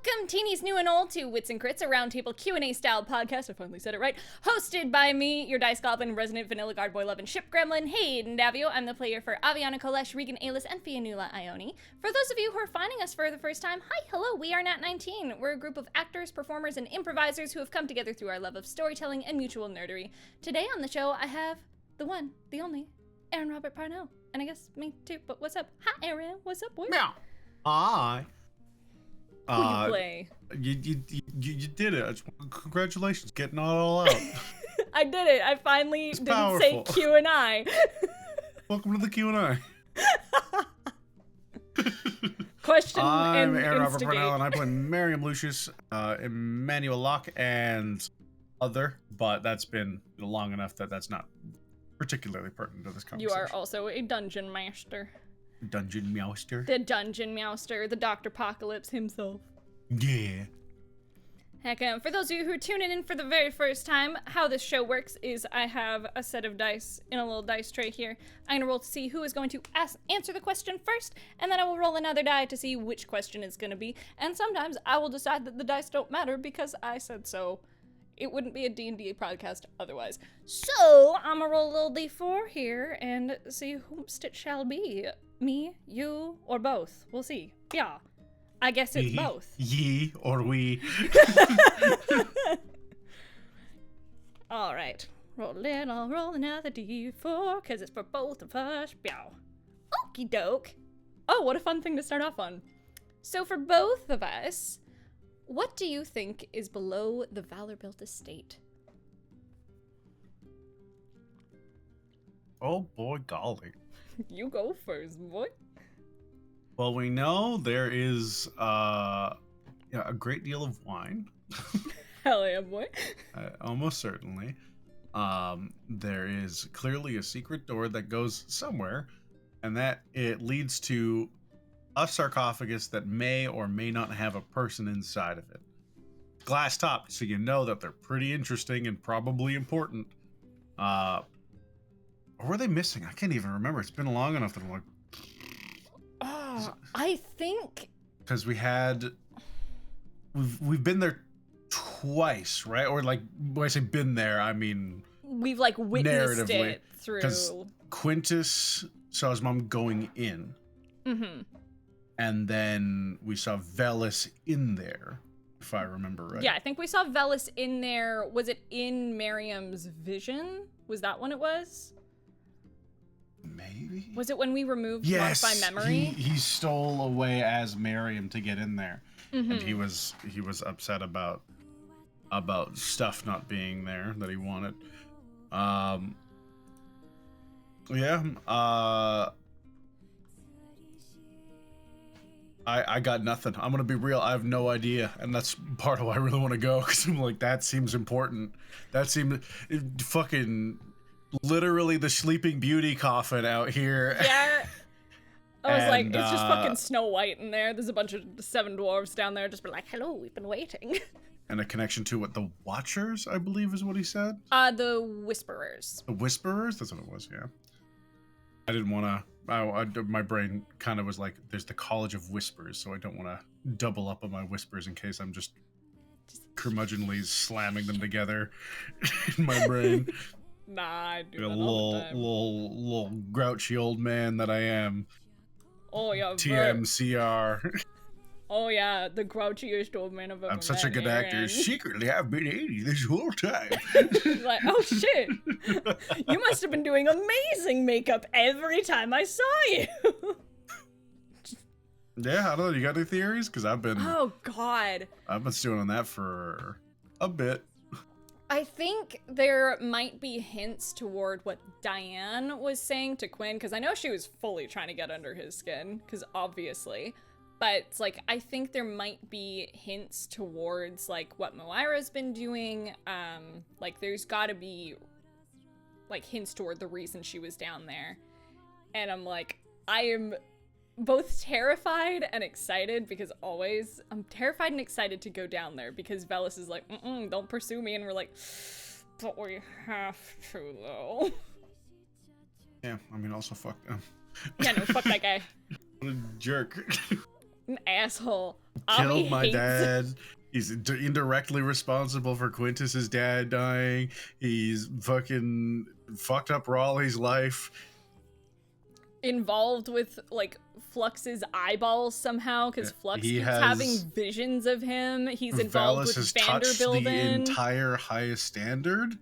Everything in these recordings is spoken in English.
Welcome, teenies new and old, to Wits and Crits, a roundtable Q&A style podcast. I finally said it right. Hosted by me, your Dice Goblin, resident vanilla guard boy loving ship gremlin, Hayden Daviau. I'm the player for Aviana Kolesh, Regan Aylis, and Fianula Ione. For those of you who are finding us for the first time, hi, hello, we are Nat 19. We're a group of actors, performers, and improvisers who have come together through our love of storytelling and mutual nerdery. Today on the show, I have the one, the only, Aaron Robert Parnell. And I guess me too, but what's up? Hi, Aaron. What's up, boy? Meow. Hi. Who you play? You did it. Congratulations, getting it all out. I did it. I finally didn't powerful. say Q and I. Welcome to the Q&A. Question I'm and Aaron Robert instigate. Parnell, and I play Miriam Lucius, Emmanuel Locke, and other, but that's been long enough that that's not particularly pertinent to this You conversation. are also a dungeon master. Dungeon Meowster. The dungeon master, the Dr. Apocalypse himself. Yeah. Heck, for those of you who are tuning in for the very first time, how this show works is I have a set of dice in a little dice tray here. I'm going to roll to see who is going to answer the question first, and then I will roll another die to see which question it's going to be. And sometimes I will decide that the dice don't matter because I said so. It wouldn't be a D&D podcast otherwise. So, I'm going to roll a little D4 here and see whomst it shall be. Me, you, or both. We'll see. Yeah. I guess it's both. Ye or we. All right. Roll it, I'll roll another D4, because it's for both of us. Meow. Okie doke. Oh, what a fun thing to start off on. So for both of us, what do you think is below the Valor built estate? Oh boy, golly. You go first, boy. Well, we know there is a great deal of wine. Hell yeah, boy. Almost certainly. There is clearly a secret door that goes somewhere, and that it leads to a sarcophagus that may or may not have a person inside of it. Glass topped, so you know that they're pretty interesting and probably important. Or were they missing? I can't even remember. It's been long enough that I'm like... Oh, I think... Because we've been there twice, right? Or like, when I say been there, I mean... We've like witnessed narratively, it through... Because Quintus saw his mom going in. Mm-hmm. And then we saw Velis in there, if I remember right. Yeah, I think we saw Velis in there. Was it in Miriam's vision? Was that when it was? Maybe? Was it when we removed yes, Modify Memory? he stole away as Miriam to get in there. Mm-hmm. And he was upset about stuff not being there that he wanted. I got nothing. I'm gonna be real. I have no idea, and that's part of why I really want to go, because I'm like, that seems important. That seemed fucking literally the Sleeping Beauty coffin out here. Yeah. I was like, it's just fucking Snow White in there. There's a bunch of 7 dwarves down there just be like, hello, we've been waiting. And a connection to what, the Watchers, I believe is what he said? The Whisperers. The Whisperers? That's what it was, yeah. I didn't want to, my brain kind of was like, there's the College of Whispers, so I don't want to double up on my whispers in case I'm just curmudgeonly slamming them together in my brain. Nah, I do Like that a all the time. little grouchy old man that I am. Oh, yeah. TMCR. Oh, yeah, the grouchiest old man I've ever I'm such a met, good actor. Aaron. Secretly, I've been 80 this whole time. Like, oh shit, you must have been doing amazing makeup every time I saw you. Yeah, I don't know. You got any theories? Because I've been God, stewing on that for a bit. I think there might be hints toward what Diane was saying to Quinn, because I know she was fully trying to get under his skin, because obviously. But, like, I think there might be hints towards, like, what Moira's been doing. Like, there's gotta be, like, hints toward the reason she was down there. And I'm like, I am both terrified and excited, because always, I'm terrified and excited to go down there, because Velis is like, don't pursue me, and we're like, but we have to, though. Yeah, I mean, also fuck them. Yeah, no, fuck that guy. What a jerk. An asshole. Killed Avi my hates- dad. He's indirectly responsible for Quintus's dad dying. He's fucking fucked up Raleigh's life. Involved with like Flux's eyeballs somehow, because Flux keeps having visions of him. He's involved Valus with has touched the Vanderbilden. entire highest standard,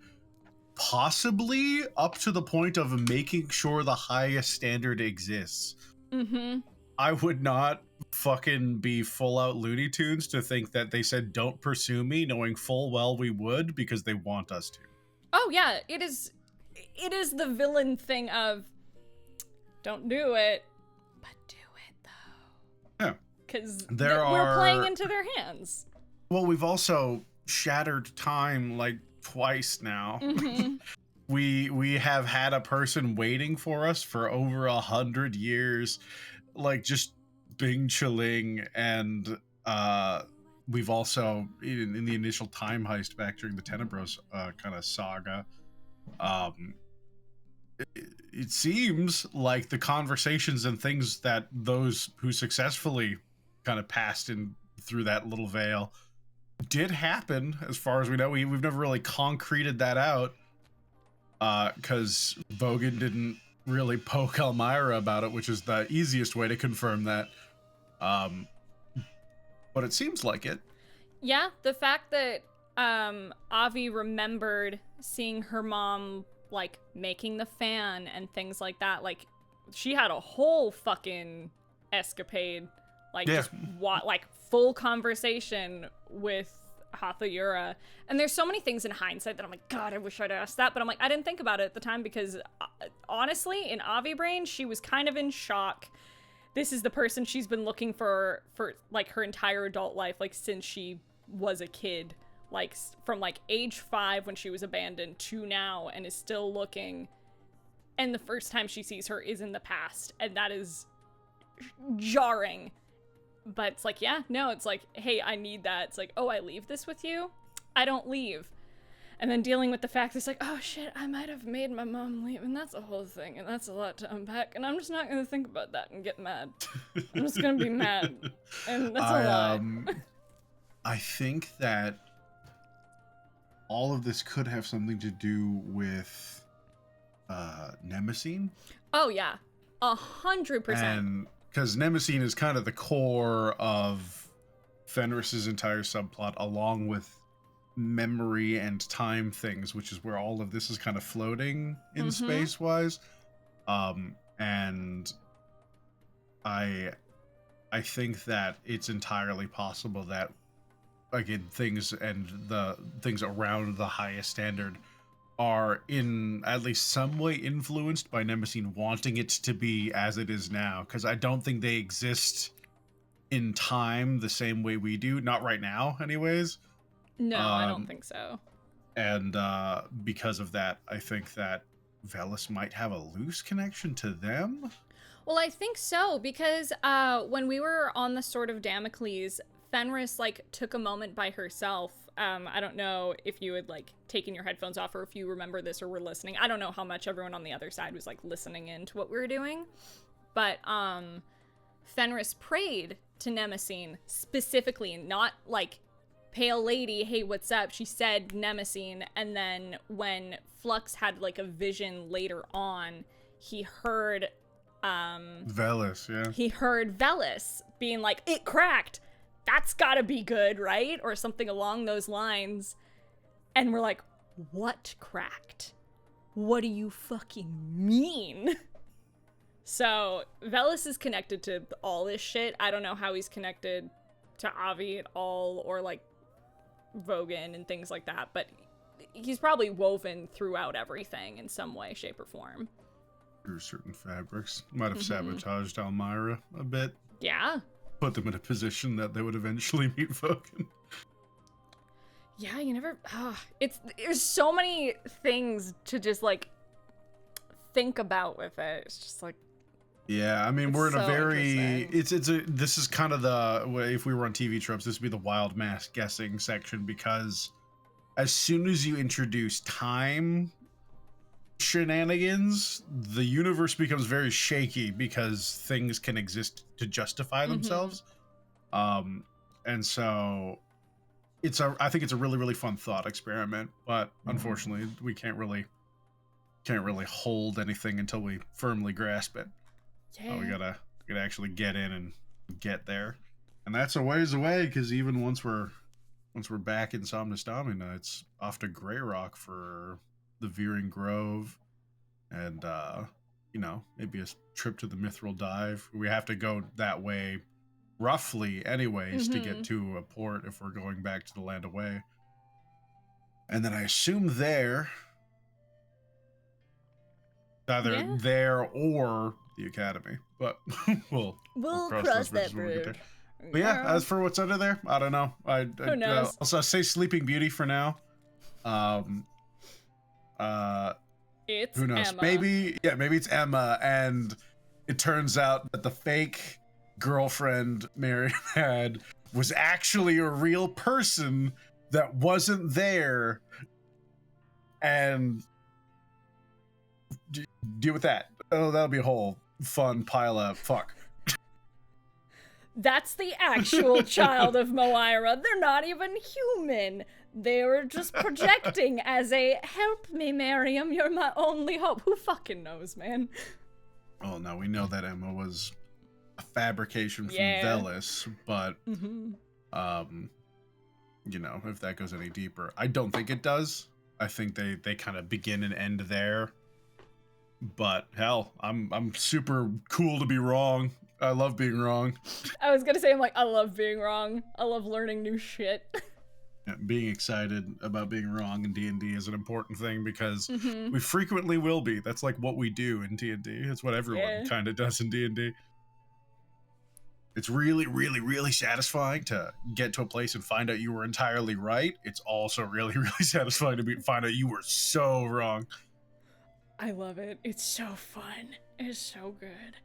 possibly up to the point of making sure the highest standard exists. Mm-hmm. I would not fucking be full out Looney Tunes to think that they said don't pursue me, knowing full well we would, because they want us to. Oh yeah, it is the villain thing of don't do it, but do it though. Yeah. Because we're playing into their hands. Well, we've also shattered time like twice now. Mm-hmm. we have had a person waiting for us for over 100 years, like just Bing Chilling, and we've also in the initial time heist back during the Tenebros kind of saga. It seems like the conversations and things that those who successfully kind of passed in through that little veil did happen, as far as we know. We've never really concreted that out, because Vogan didn't really poke Elmira about it, which is the easiest way to confirm that. But it seems like it. Yeah, the fact that Avi remembered seeing her mom like making the fan and things like that, like she had a whole fucking escapade, like just like full conversation with Hathayura. And there's so many things in hindsight that I'm like, God, I wish I'd asked that, but I'm like, I didn't think about it at the time, because honestly, in Avi brain, she was kind of in shock. This is the person she's been looking for like her entire adult life, like since she was a kid, like from like age 5 when she was abandoned to now, and is still looking. And the first time she sees her is in the past, and that is jarring. But it's like, yeah, no, it's like, hey, I need that. It's like, oh, I leave this with you? I don't leave. And then dealing with the fact it's like, oh shit, I might have made my mom leave, and that's a whole thing, and that's a lot to unpack, and I'm just not gonna think about that and get mad. I'm just gonna be mad, and that's a lot. I think that all of this could have something to do with Nemesine. Oh yeah, 100%. And because Nemesine is kind of the core of Fenris's entire subplot, along with memory and time things, which is where all of this is kind of floating in space-wise. And I think that it's entirely possible that, again, things and the things around the highest standard are in at least some way influenced by Nemesine wanting it to be as it is now, because I don't think they exist in time the same way we do, not right now anyways. No, I don't think so. And because of that, I think that Velis might have a loose connection to them. Well, I think so, because when we were on the Sword of Damocles, Fenris like took a moment by herself. I don't know if you had like taken your headphones off, or if you remember this or were listening. I don't know how much everyone on the other side was like listening in to what we were doing, but Fenris prayed to Nemesine specifically, not like Pale Lady, hey, what's up? She said Nemesine, and then when Flux had like a vision later on, he heard Velis, yeah. He heard Velis being like, it cracked. That's gotta be good, right? Or something along those lines. And we're like, what cracked? What do you fucking mean? So Velis is connected to all this shit. I don't know how he's connected to Avi at all, or like Vogan and things like that, but he's probably woven throughout everything in some way, shape, or form. Through certain fabrics. Might have sabotaged Elmira a bit. Yeah. Put them in a position that they would eventually meet Vogan. Yeah, you never... there's so many things to just, like, think about with it. It's just, like... Yeah, I mean, we're in a very... This is kind of the... If we were on TV tropes, this would be the wild mass guessing section, because as soon as you introduce time shenanigans, the universe becomes very shaky, because things can exist to justify themselves. And so I think it's a really, really fun thought experiment, but unfortunately we can't really hold anything until we firmly grasp it. Yeah. We gotta actually get in and get there. And that's a ways away, because even once we're back in Somnus Domina, it's off to Grey Rock for the Veering Grove, and maybe a trip to the Mithril Dive. We have to go that way roughly anyways to get to a port if we're going back to the Land Away. And then I assume there, either there or the Academy, but we'll cross that bridge. But yeah, as for what's under there, I don't know. Who knows? I'll say Sleeping Beauty for now. It's who knows? Emma. Maybe it's Emma, and it turns out that the fake girlfriend Mary had was actually a real person that wasn't there, and deal with that. Oh, that'll be a whole fun pile of fuck. That's the actual child of Moira. They're not even human. They were just projecting as a, help me, Miriam, you're my only hope. Who fucking knows, man? Oh, no, we know that Emma was a fabrication from Velis, but, if that goes any deeper. I don't think it does. I think they kind of begin and end there. But, hell, I'm super cool to be wrong. I love being wrong. I was gonna say, I love being wrong. I love learning new shit. Yeah, being excited about being wrong in D&D is an important thing, because we frequently will be. That's like what we do in D&D. It's what everyone kind of does in D&D. It's really, really, really satisfying to get to a place and find out you were entirely right. It's also really, really satisfying to find out you were so wrong. I love it. It's so fun. It's so good.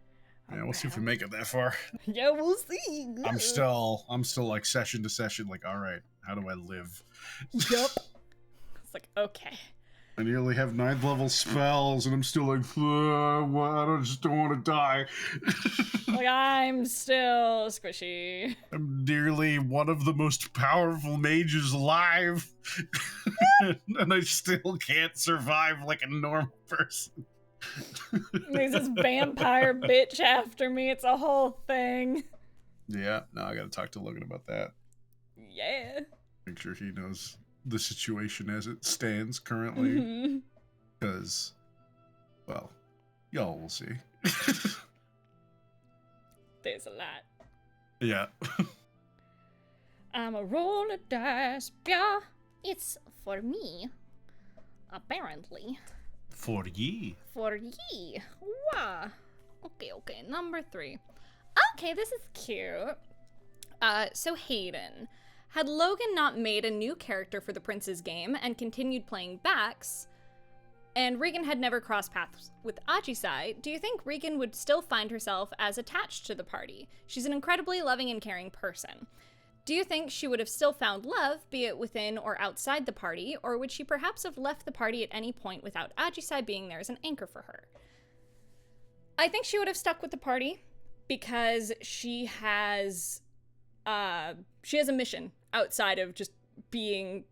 Yeah, we'll see if we make it that far. Yeah, we'll see. I'm still like session to session, like, all right, how do I live? Yup. It's like, okay. I nearly have 9th level spells, and I'm still like, I just don't want to die. Like, I'm still squishy. I'm nearly one of the most powerful mages alive, and I still can't survive like a normal person. There's this vampire bitch after me. It's a whole thing. Yeah, no, I gotta talk to Logan about that. Yeah. Make sure he knows the situation as it stands currently. Because, well, y'all will see. There's a lot. Yeah. I'm a roll of dice. Yeah. It's for me. Apparently. For ye. For ye. Wow. Okay. Number 3. Okay, this is cute. So Hayden. Had Logan not made a new character for the Prince's game and continued playing Bax, and Regan had never crossed paths with Ajisai, do you think Regan would still find herself as attached to the party? She's an incredibly loving and caring person. Do you think she would have still found love, be it within or outside the party, or would she perhaps have left the party at any point without Ajisai being there as an anchor for her? I think she would have stuck with the party because she has a mission outside of just being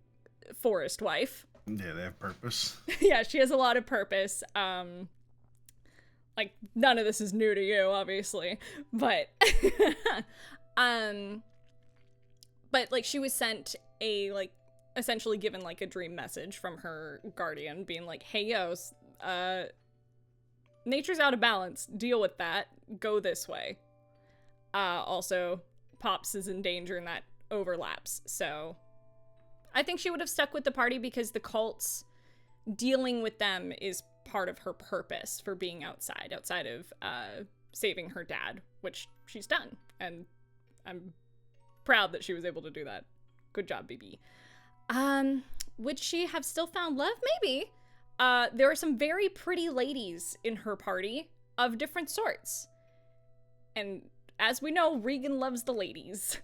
forest wife. Yeah, they have purpose. Yeah, she has a lot of purpose. Like, none of this is new to you, obviously, but but like she was sent a, like, essentially given like a dream message from her guardian being like, hey, yo, nature's out of balance, deal with that, go this way. Also, Pops is in danger and that overlaps, so I think she would have stuck with the party because the cults, dealing with them is part of her purpose for being outside of saving her dad, which she's done, and I'm proud that she was able to do that. Good job, BB. Would she have still found love? Maybe. There are some very pretty ladies in her party of different sorts, and as we know, Regan loves the ladies.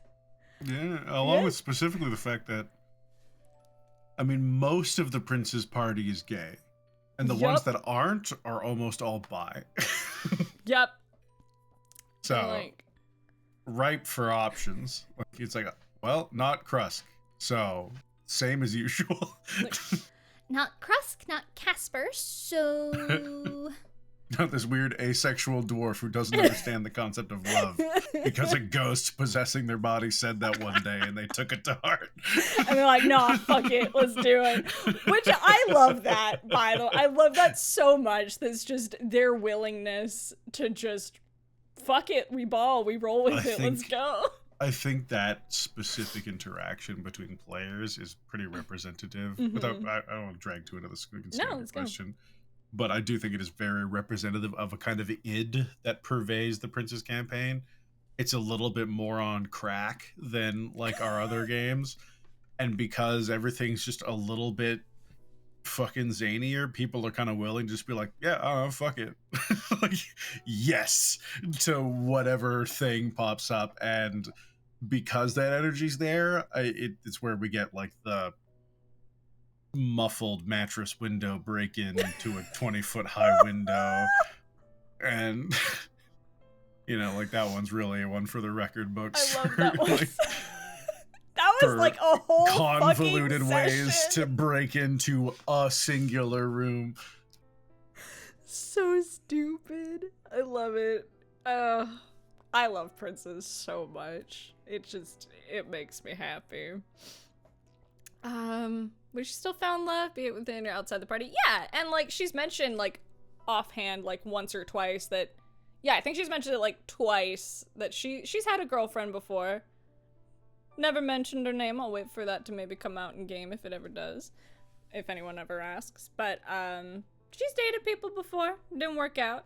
Yeah, along with specifically the fact that, I mean, most of the prince's party is gay, and the ones that aren't are almost all bi. Yep. So, ripe for options. Like, it's like, well, not Krusk, so same as usual. Like, not Krusk, not Casper, so... Not this weird asexual dwarf who doesn't understand the concept of love because a ghost possessing their body said that one day and they took it to heart. And they're like, nah, fuck it, let's do it. Which I love that, by the way. I love that so much. That's just their willingness to just, fuck it, we roll with it, let's go. I think that specific interaction between players is pretty representative. Without, I don't want to drag to another question. But I do think it is very representative of a kind of id that pervades the Prince's campaign. It's a little bit more on crack than like our other games. And because everything's just a little bit fucking zanier, people are kind of willing to just be like, yeah, fuck it. Like, yes, to whatever thing pops up. And because that energy's there, it's where we get like the muffled mattress window break in to a 20-foot high window, and you know, like that one's really one for the record books. I love that one. Like, that was like a whole convoluted ways session to break into a singular room. So stupid. I love it. I love Princes so much. It makes me happy. But she still found love, be it within or outside the party. Yeah, and like she's mentioned like offhand like once or twice that, yeah, I think she's mentioned it like twice that she's had a girlfriend before. Never mentioned her name. I'll wait for that to maybe come out in game if it ever does, if anyone ever asks. But she's dated people before, didn't work out.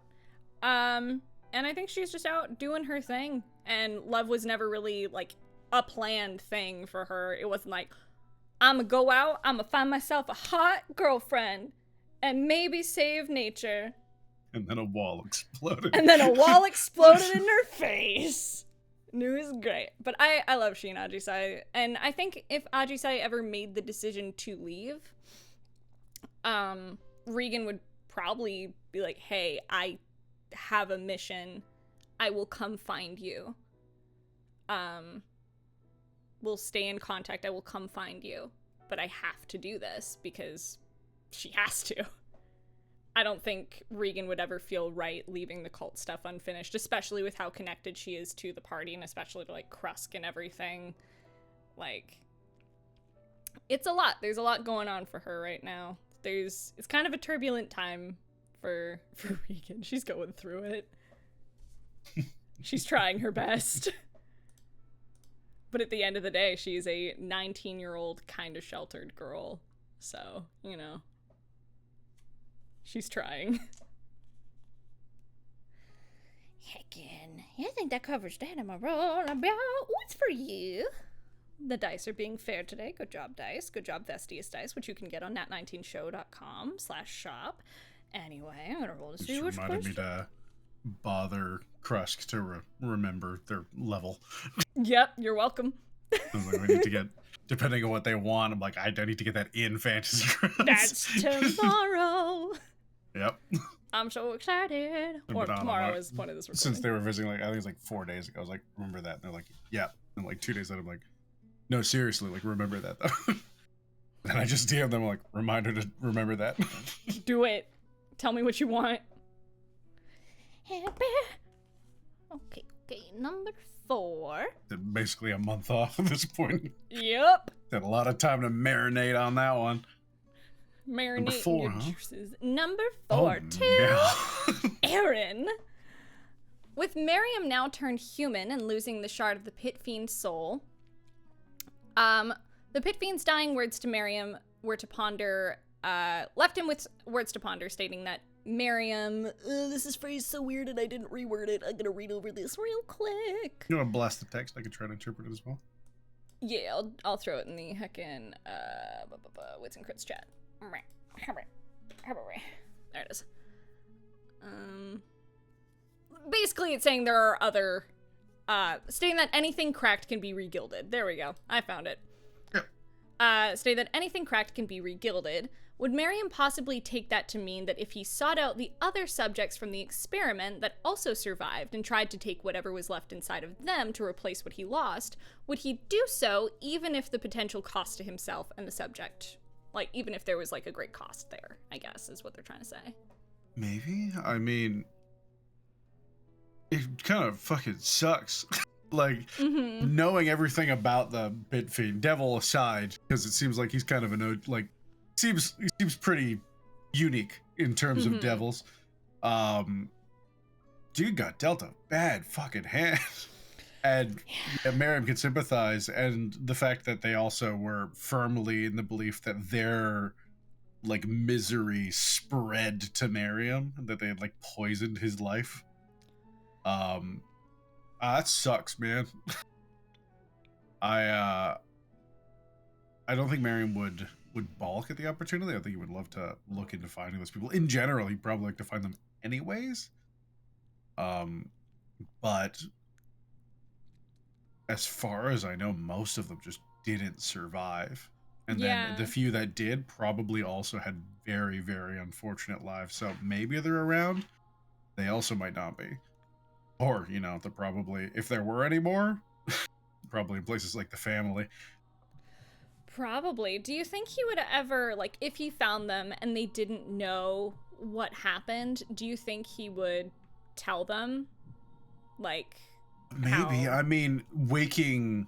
And I think she's just out doing her thing, and love was never really like a planned thing for her. It wasn't like, I'm gonna go out, I'm gonna find myself a hot girlfriend, and maybe save nature. And then a wall exploded. And then a wall exploded in her face. And it was great. But I love she and Ajisai. And I think if Ajisai ever made the decision to leave, Regan would probably be like, hey, I have a mission. I will come find you. We'll stay in contact. I will come find you. But I have to do this because she has to. I don't think Regan would ever feel right leaving the cult stuff unfinished, especially with how connected she is to the party and especially to like Krusk and everything. Like, it's a lot. There's a lot going on for her right now. It's kind of a turbulent time for Regan. She's going through it. She's trying her best. But at the end of the day, she's a 19-year-old kind of sheltered girl. So, you know, she's trying. Heckin', I think that covers that. I'm rolling about. What's for you? The dice are being fair today. Good job, dice. Good job, Vestius Dice, which you can get on nat19show.com/shop. Anyway, I'm gonna roll to see which reminded me to bother Krusk to remember their level. Yep, you're welcome. I was like, we need to get, depending on what they want, I'm like, I need to get that in Fantasy Grounds. That's tomorrow. Yep. I'm so excited. Or tomorrow is one of this recording. Since they were visiting, like, I think it's like 4 days ago, I was like, remember that? And they're like, yeah. And like 2 days later, I'm like, no, seriously, like, remember that though. And I just DM'd them like, reminder to remember that. Do it. Tell me what you want. Okay, number 4. Basically a month off at this point. Yep. Had a lot of time to marinate on that one. Marinate number 4, your huh? juices. Number 4, Aaron. With Miriam now turned human and losing the shard of the Pit Fiend's soul, the Pit Fiend's dying words to Miriam were to ponder, left him with words to ponder, stating that Miriam, this is phrased so weird and I didn't reword it. I'm gonna read over this real quick. You want to blast the text? I could try to interpret it as well. Yeah, I'll throw it in the heckin' Wits and Crits chat. There it is. Basically, it's saying there are other, stating that anything cracked can be regilded. There we go. I found it. Yep. Stating that anything cracked can be regilded, would Miriam possibly take that to mean that if he sought out the other subjects from the experiment that also survived and tried to take whatever was left inside of them to replace what he lost, would he do so even if the potential cost to himself and the subject, like, even if there was, like, a great cost there, I guess, is what they're trying to say. Maybe? I mean, it kind of fucking sucks. Like, knowing everything about the Pit Fiend, devil aside, because it seems like he's kind of he seems pretty unique in terms of devils. Dude got dealt a bad fucking hand. And yeah, Miriam can sympathize, and the fact that they also were firmly in the belief that their, like, misery spread to Miriam, that they had, like, poisoned his life. That sucks, man. I don't think Miriam would balk at the opportunity. I think he would love to look into finding those people. In general, he'd probably like to find them anyways. But as far as I know, most of them just didn't survive. And then the few that did probably also had very, very unfortunate lives. So maybe they're around. They also might not be. Or, you know, they're probably, if there were any more, probably in places like the family. Probably. Do you think he would ever, like, if he found them and they didn't know what happened, do you think he would tell them? Like, maybe. I mean, waking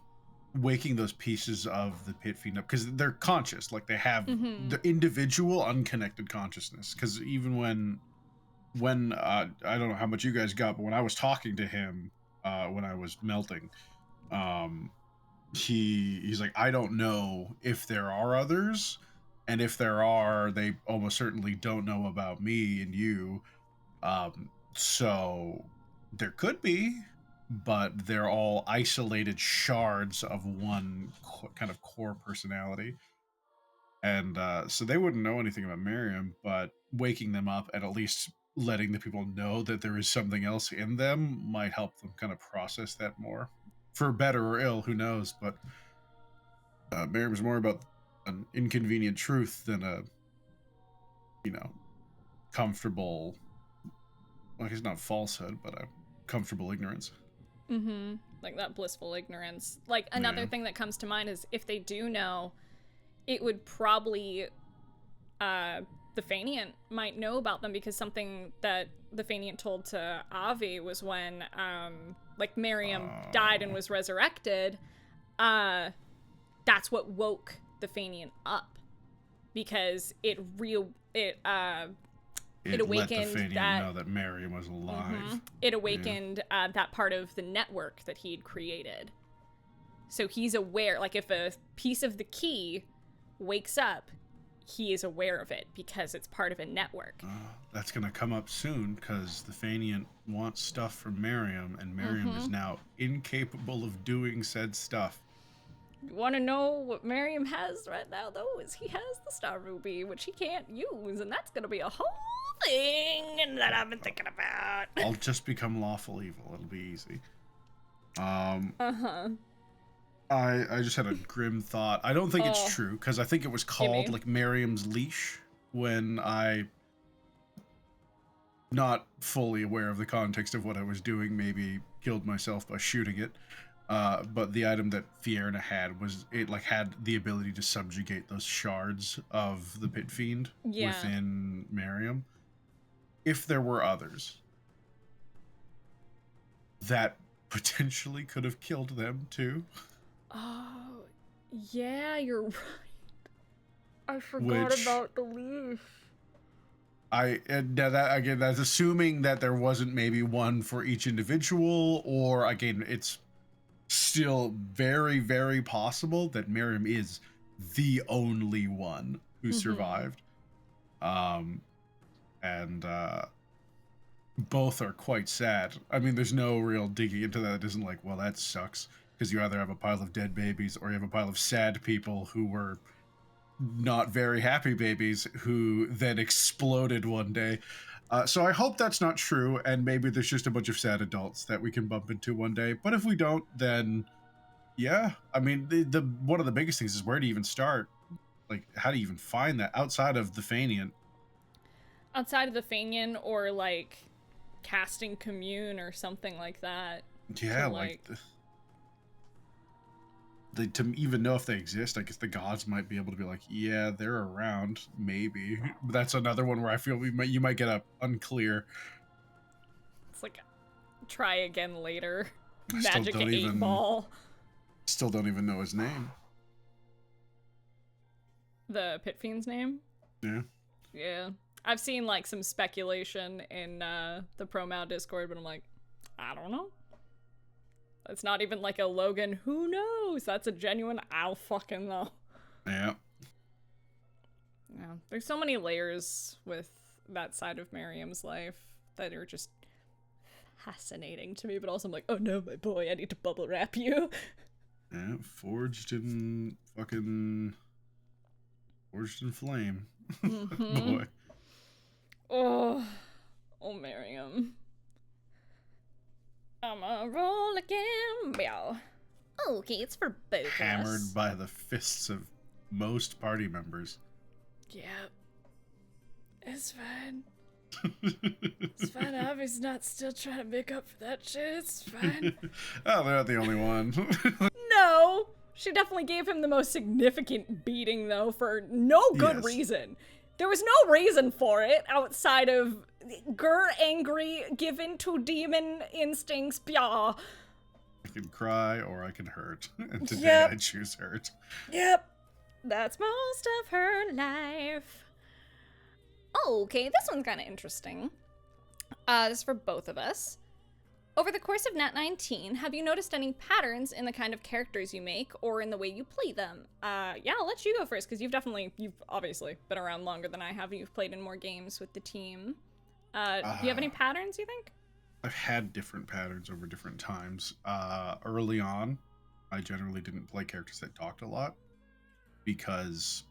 those pieces of the Pit Fiend up, because they're conscious. Like, they have the individual unconnected consciousness. Because even when I don't know how much you guys got, but when I was talking to him, when I was melting, he's like, I don't know if there are others, and if there are, they almost certainly don't know about me and you. So there could be, but they're all isolated shards of one kind of core personality. And so they wouldn't know anything about Miriam, but waking them up and at least letting the people know that there is something else in them might help them kind of process that more. For better or ill, who knows? But Miriam's more about an inconvenient truth than a, you know, comfortable, like, it's not falsehood, but a comfortable ignorance. Like that blissful ignorance. Like, another thing that comes to mind is if they do know, it would probably, the Faniant might know about them, because something that the Faniant told to Avi was when, like, Miriam died and was resurrected, that's what woke the Faniant up, because it awakened let the Faniant know that Miriam was alive. It awakened that part of the network that he'd created. So he's aware, like, if a piece of the key wakes up, he is aware of it because it's part of a network. That's going to come up soon, because the Faniant wants stuff from Miriam, and Miriam is now incapable of doing said stuff. You want to know what Miriam has right now, though, is he has the Star Ruby, which he can't use, and that's going to be a whole thing that I've been thinking about. I'll just become lawful evil. It'll be easy. I just had a grim thought. I don't think it's true, because I think it was called, like, Miriam's leash when I, not fully aware of the context of what I was doing, maybe killed myself by shooting it. But the item that Fierna had was, it, like, had the ability to subjugate those shards of the Pit Fiend within Miriam. If there were others, that potentially could have killed them too. Oh, yeah, you're right. I forgot about the leaf. That's assuming that there wasn't maybe one for each individual, or, again, it's still very, very possible that Miriam is the only one who survived. Both are quite sad. I mean, there's no real digging into that. It isn't like, well, that sucks, because you either have a pile of dead babies or you have a pile of sad people who were not very happy babies who then exploded one day. So I hope that's not true, and maybe there's just a bunch of sad adults that we can bump into one day. But if we don't, then yeah. I mean, the one of the biggest things is, where do you even start? like, how do you even find that outside of the Fanian? Outside of the Fanian, or like casting Commune or something like that. Yeah, to even know if they exist, I guess the gods might be able to be like, yeah, they're around, maybe. But that's another one where I feel you might get a unclear. It's like, try again later. I Magic 8-ball. Still don't even know his name. The Pit Fiend's name? Yeah. Yeah. I've seen like some speculation in the ProMao Discord, but I'm like, I don't know. It's not even like a Logan, who knows? That's a genuine, I'll fucking know. Yeah. Yeah. There's so many layers with that side of Miriam's life that are just fascinating to me, but also I'm like, oh no, my boy, I need to bubble wrap you. Yeah, forged in flame. Mm-hmm. Boy. Oh, Miriam. I'ma roll again, meow. Okay, it's for both Hammered of us. by the fists of most party members. Yep. It's fine. It's fine. Abby's not still trying to make up for that shit. It's fine. Oh, they're not the only one. No! She definitely gave him the most significant beating, though, for no good reason. There was no reason for it outside of angry, given to demon instincts, blah. I can cry or I can hurt. And today I choose hurt. Yep. That's most of her life. Okay, this one's kind of interesting. This is for both of us. Over the course of Nat 19, have you noticed any patterns in the kind of characters you make or in the way you play them? Yeah, I'll let you go first, because you've obviously been around longer than I have. You've played in more games with the team. Do you have any patterns, you think? I've had different patterns over different times. Early on, I generally didn't play characters that talked a lot because,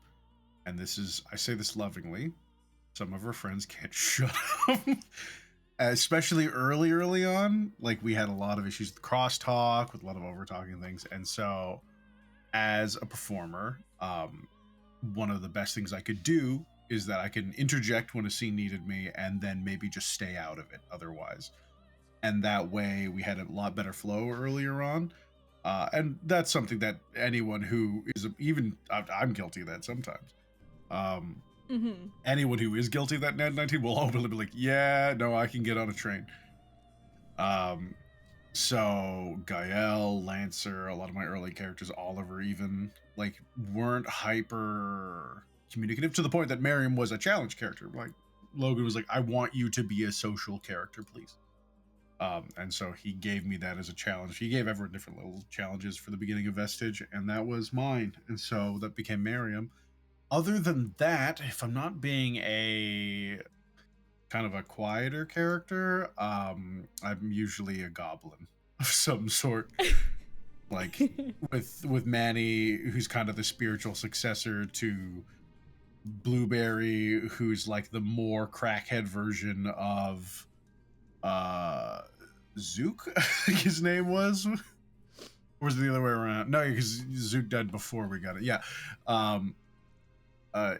and I say this lovingly, some of our friends can't shut up. Especially early on, like we had a lot of issues with crosstalk, with a lot of over-talking things. And so as a performer, one of the best things I could do is that I can interject when a scene needed me and then maybe just stay out of it otherwise. And that way we had a lot better flow earlier on. And that's something that anyone who is I'm guilty of that sometimes. Anyone who is guilty of that Nat 19 will openly be like, yeah, no, I can get on a train. So Gael, Lancer, a lot of my early characters, Oliver even, like, weren't hyper communicative to the point that Miriam was a challenge character. Like, Logan was like, I want you to be a social character, please. And so he gave me that as a challenge. He gave everyone different little challenges for the beginning of Vestige, and that was mine. And so that became Miriam. Other than that, if I'm not being a kind of a quieter character, I'm usually a goblin of some sort. Like with Manny, who's kind of the spiritual successor to Blueberry, who's like the more crackhead version of Zook, I think his name was. Or was it the other way around? No, because Zook died before we got it. Yeah. I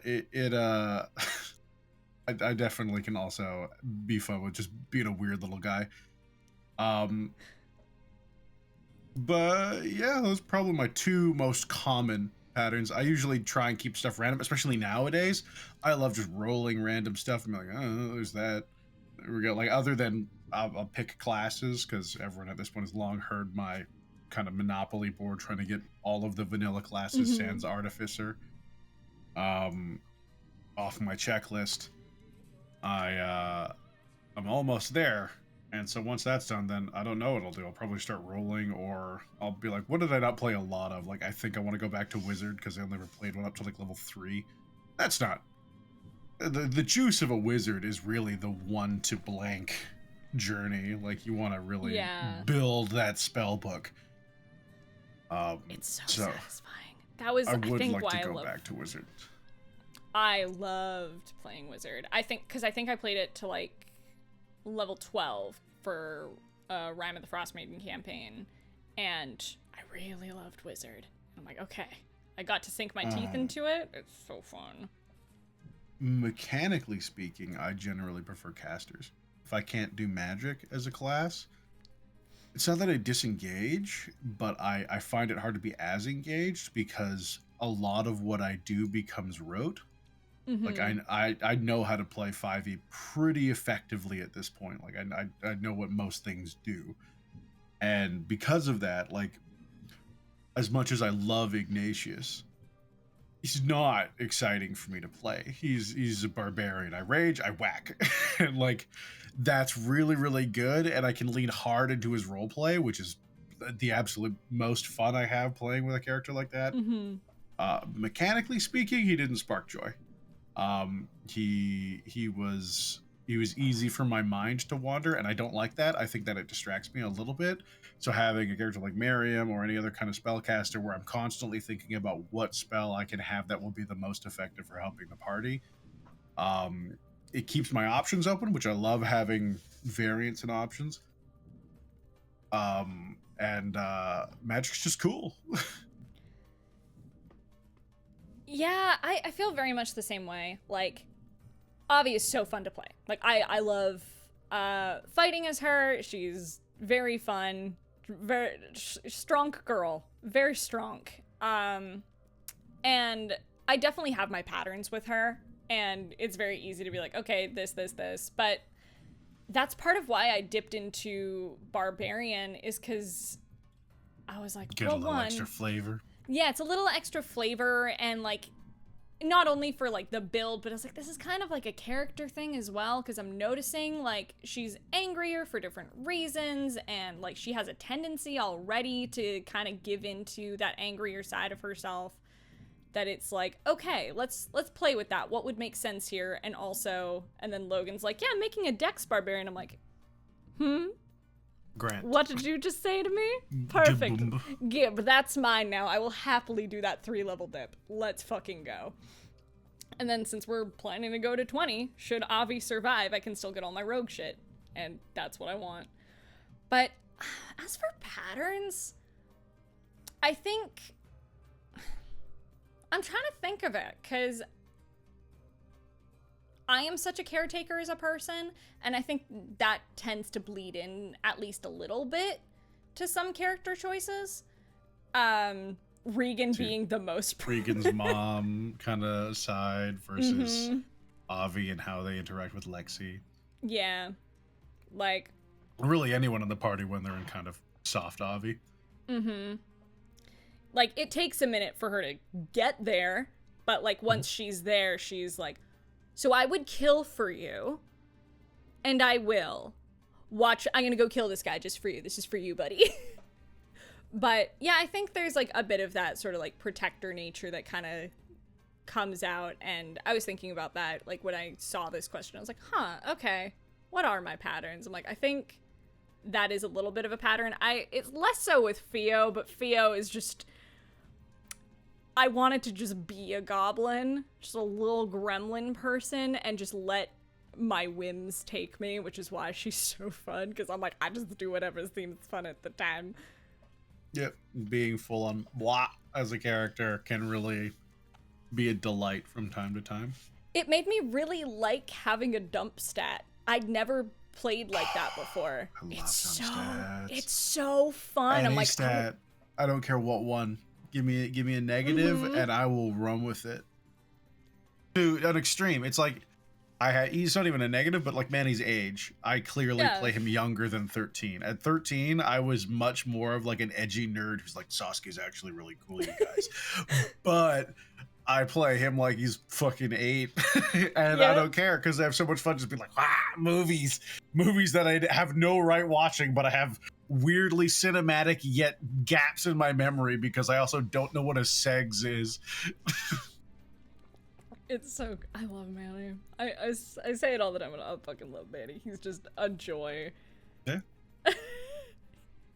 definitely can also be fun with just being a weird little guy. But yeah, those are probably my two most common patterns. I usually try and keep stuff random, especially nowadays. I love just rolling random stuff and be like, oh, there's that. There we go. Like, other than I'll pick classes, because everyone at this point has long heard my kind of Monopoly board trying to get all of the vanilla classes sans Artificer off my checklist. I'm almost there, and so once that's done, then I don't know what I'll do. I'll probably start rolling, or I'll be like, what did I not play a lot of? Like, I think I want to go back to Wizard because I never played one up to like level 3. That's not the juice of a wizard is really the one to blank journey. Like, you want to really build that spell book. It's so satisfying. That was I would like to go back to Wizard. I loved playing Wizard. I think I played it to like level 12 for Rime of the Frost Maiden campaign, and I really loved Wizard. I'm like, okay, I got to sink my teeth into it. It's so fun. Mechanically speaking, I generally prefer casters. If I can't do magic as a class, it's not that I disengage, but I find it hard to be as engaged because a lot of what I do becomes rote. Mm-hmm. Like I know how to play 5e pretty effectively at this point. Like I know what most things do. And because of that, like as much as I love Ignatius, he's not exciting for me to play. He's a barbarian. I rage, I whack. And like that's really, really good. And I can lean hard into his role play, which is the absolute most fun I have playing with a character like that. Mm-hmm. Mechanically speaking, he didn't spark joy. He was easy for my mind to wander, and I don't like that. I think that it distracts me a little bit. So having a character like Miriam or any other kind of spellcaster where I'm constantly thinking about what spell I can have that will be the most effective for helping the party, it keeps my options open, which I love having variance in options. And magic's just cool. Yeah, I feel very much the same way. Like, Avi is so fun to play. Like, I love fighting as her. She's very fun. Very strong girl. Very strong. And I definitely have my patterns with her. And it's very easy to be like, okay, this. But that's part of why I dipped into Barbarian is because I was like, get a little extra flavor. Yeah, it's a little extra flavor, and like not only for like the build, but I was like, this is kind of like a character thing as well, because I'm noticing like she's angrier for different reasons, and like she has a tendency already to kind of give into that angrier side of herself. That it's like, okay, let's play with that. What would make sense here? And also, and then Logan's like, yeah, making a Dex barbarian. I'm like, Grant. What did you just say to me? Perfect. Gib, that's mine now. I will happily do that 3-level dip. Let's fucking go. And then since we're planning to go to 20, should Avi survive, I can still get all my rogue shit. And that's what I want. But as for patterns, I think I'm trying to think of it, because I am such a caretaker as a person, and I think that tends to bleed in at least a little bit to some character choices. Regan being the most... Regan's mom kind of side versus Avi and how they interact with Lexi. Yeah. Like... really anyone in the party when they're in kind of soft Avi. Like, it takes a minute for her to get there, but like once she's there, she's like, so I would kill for you, and I will. Watch, I'm gonna go kill this guy just for you. This is for you, buddy. But yeah, I think there's like a bit of that sort of like protector nature that kind of comes out, and I was thinking about that like when I saw this question. I was like, huh, okay, what are my patterns? I'm like, I think that is a little bit of a pattern. It's less so with Theo, but Theo is just... I wanted to just be a goblin, just a little gremlin person, and just let my whims take me, which is why she's so fun, because I'm like, I just do whatever seems fun at the time. Yep, being full on blah as a character can really be a delight from time to time. It made me really like having a dump stat. I'd never played like that before. I love dump stats. It's so fun. Any I'm like, stat, I don't care what one. Give me a negative, and I will run with it. To an extreme, it's like he's not even a negative, but like Manny's age, I clearly play him younger than 13. At 13, I was much more of like an edgy nerd who's like, Sasuke's actually really cool, you guys. But I play him like he's fucking 8, and I don't care because I have so much fun just being like, movies that I have no right watching, but I have weirdly cinematic yet gaps in my memory because I also don't know what a segs is. It's so... I love Manny. I say it all the time, but I fucking love Manny. He's just a joy. Yeah.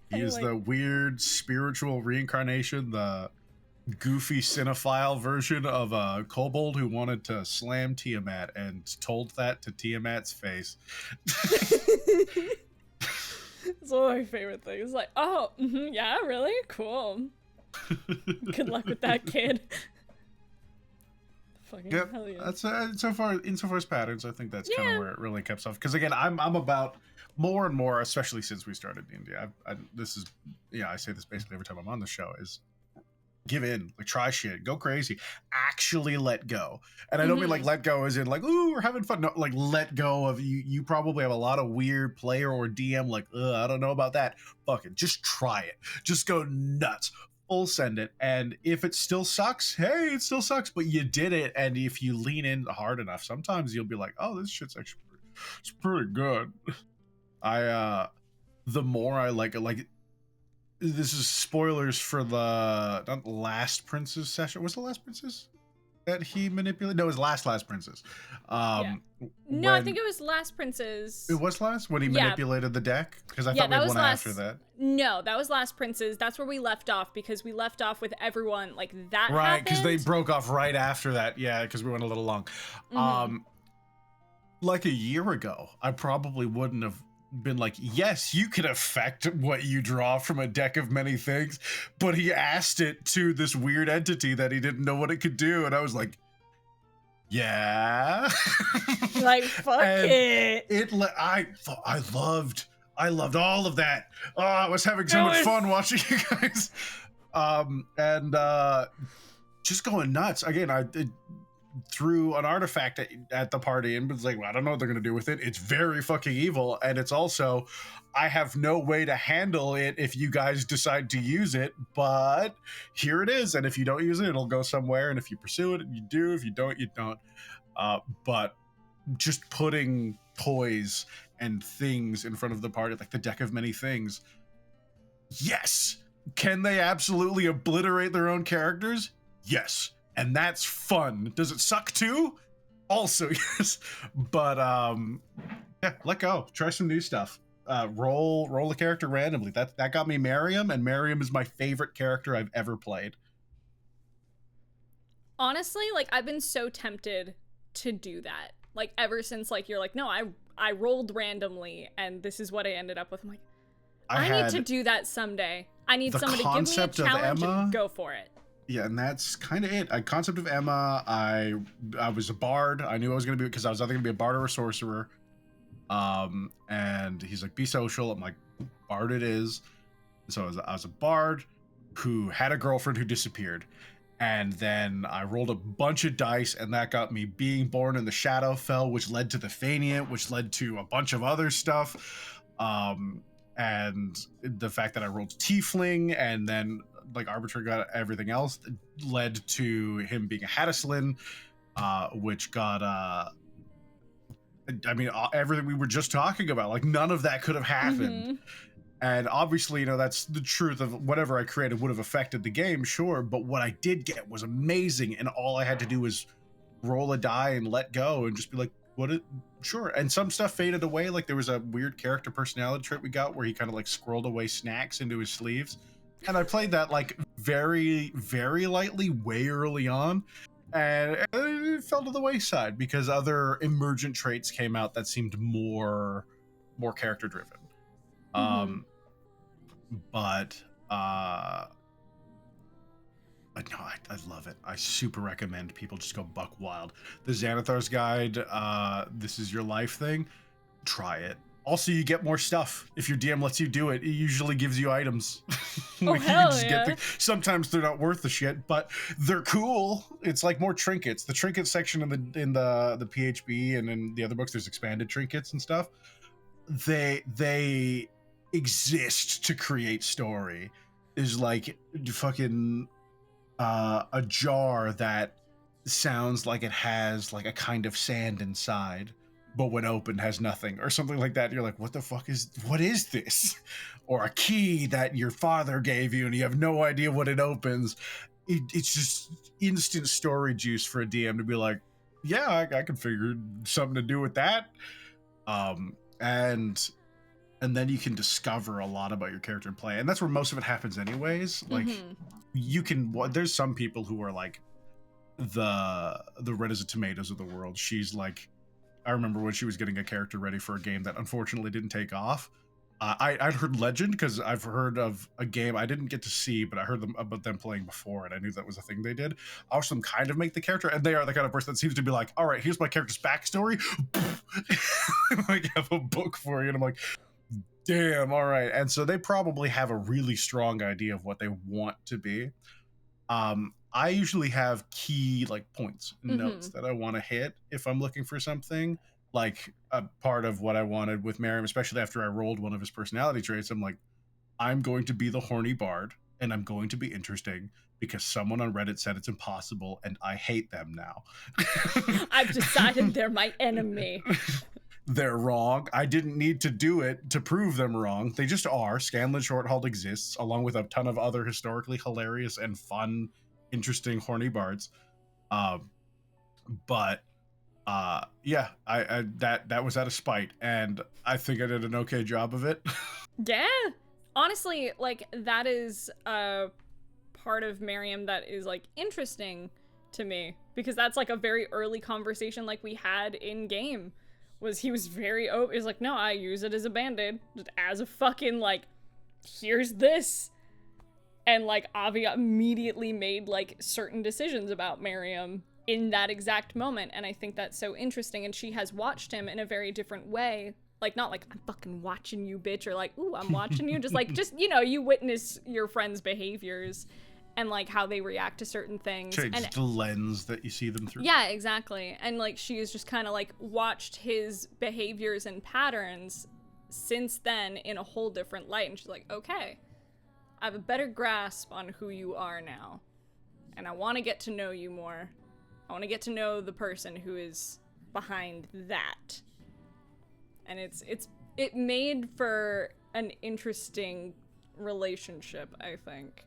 He is the weird spiritual reincarnation, the goofy cinephile version of a kobold who wanted to slam Tiamat and told that to Tiamat's face. It's one of my favorite things. Like, oh, yeah, really? Cool. Good luck with that, kid. Fucking Yep, hell yeah. that's insofar as patterns, I think that's kind of where it really kept off. Because again, I'm about more and more, especially since we started D&D. I say this basically every time I'm on the show is give in, like try shit, go crazy, actually let go. And I don't mean like let go as in like, ooh, we're having fun. No, like let go of you. You probably have a lot of weird player or DM like, I don't know about that. Fucking just try it. Just go nuts. Full send it. And if it still sucks, hey, it still sucks, but you did it. And if you lean in hard enough, sometimes you'll be like, oh, this shit's actually it's pretty good. The more I like this is spoilers for the not last Prince's session. Was the last Prince's that he manipulated? No, it was last Prince's. No, I think it was Last Prince's. It was last when he manipulated the deck? Because I thought we had one after that. No, that was Last Prince's. That's where we left off because we left off with everyone like that. Right, because they broke off right after that. Yeah, because we went a little long. Like a year ago, I probably wouldn't have been like, yes, you can affect what you draw from a deck of many things, but he asked it to this weird entity that he didn't know what it could do, and I was like, yeah. Like, fuck it. I loved all of that. Oh, I was having so much fun watching you guys. Just going nuts. Again, I threw an artifact at the party and was like, well, I don't know what they're gonna do with it. It's very fucking evil, and it's also, I have no way to handle it if you guys decide to use it, but here it is, and if you don't use it, it'll go somewhere, and if you pursue it, you do. If you don't, you don't. But just putting toys and things in front of the party, like the deck of many things, yes. Can they absolutely obliterate their own characters? Yes. And that's fun. Does it suck too? Also, yes. But yeah, let go. Try some new stuff. Roll a character randomly. That got me Miriam, and Miriam is my favorite character I've ever played. Honestly, like I've been so tempted to do that. Like ever since like you're like, no, I rolled randomly and this is what I ended up with. I'm like, I need to do that someday. I need somebody to give me a challenge and go for it. Yeah, and that's kind of it. Concept of Emma, I was a bard. I knew I was going to be, because I was either going to be a bard or a sorcerer. And he's like, be social. I'm like, bard it is. So I was a bard who had a girlfriend who disappeared. And then I rolled a bunch of dice, and that got me being born in the Shadowfell, which led to the Fanient, which led to a bunch of other stuff. And the fact that I rolled Tiefling, and then like Arbiter got everything else, led to him being a Hattislin, which got I mean, everything we were just talking about, like none of that could have happened. And obviously, you know, that's the truth of whatever I created would have affected the game, sure, but what I did get was amazing, and all I had to do was roll a die and let go and just be like, sure. And some stuff faded away, like there was a weird character personality trait we got where he kind of like squirreled away snacks into his sleeves. And I played that like very, very lightly way early on, and it fell to the wayside because other emergent traits came out that seemed more character driven. But no, I love it. I super recommend people just go buck wild. The Xanathar's Guide, this is your life thing, try it. Also, you get more stuff. If your DM lets you do it, it usually gives you items. Like, hell yeah. Sometimes they're not worth the shit, but they're cool. It's like more trinkets. The trinket section in the PHB and in the other books, there's expanded trinkets and stuff. They exist to create story. Is like fucking a jar that sounds like it has like a kind of sand inside, but when opened has nothing, or something like that. You're like, what is this? Or a key that your father gave you and you have no idea what it opens. It's just instant story juice for a DM to be like, yeah, I can figure something to do with that. And then you can discover a lot about your character and play, and that's where most of it happens anyways. Like you can, there's some people who are like the red as a tomatoes of the world. She's like, I remember when she was getting a character ready for a game that unfortunately didn't take off, I'd heard legend because I've heard of a game I didn't get to see, but I heard about them playing before, and I knew that was a thing they did. I watched them kind of make the character, and they are the kind of person that seems to be like, all right, here's my character's backstory. Like, have a book for you, and I'm like, damn, all right. And so they probably have a really strong idea of what they want to be. I usually have key like points, notes that I want to hit if I'm looking for something. Like a part of what I wanted with Merriam, especially after I rolled one of his personality traits, I'm like, I'm going to be the horny bard, and I'm going to be interesting because someone on Reddit said it's impossible, and I hate them now. I've decided they're my enemy. They're wrong. I didn't need to do it to prove them wrong. They just are. Scanlan Shorthalt exists, along with a ton of other historically hilarious and fun, interesting horny bards. But yeah, I that was out of spite, and I think I did an okay job of it. Yeah, honestly, like that is a part of Merriam that is like interesting to me, because that's like a very early conversation like we had in game. Was he was very open. He's like, no, I use it as a band-aid, just as a fucking like, here's this. And like Avi immediately made like certain decisions about Merriam in that exact moment, and I think that's so interesting. And she has watched him in a very different way, like not like I'm fucking watching you, bitch, or like ooh I'm watching you, just like just you know you witness your friends' behaviors and like how they react to certain things. Change and the lens that you see them through. Yeah, exactly. And like she has just kind of like watched his behaviors and patterns since then in a whole different light, and she's like, okay, I have a better grasp on who you are now, and I want to get to know you more. I want to get to know the person who is behind that. And it made for an interesting relationship, I think.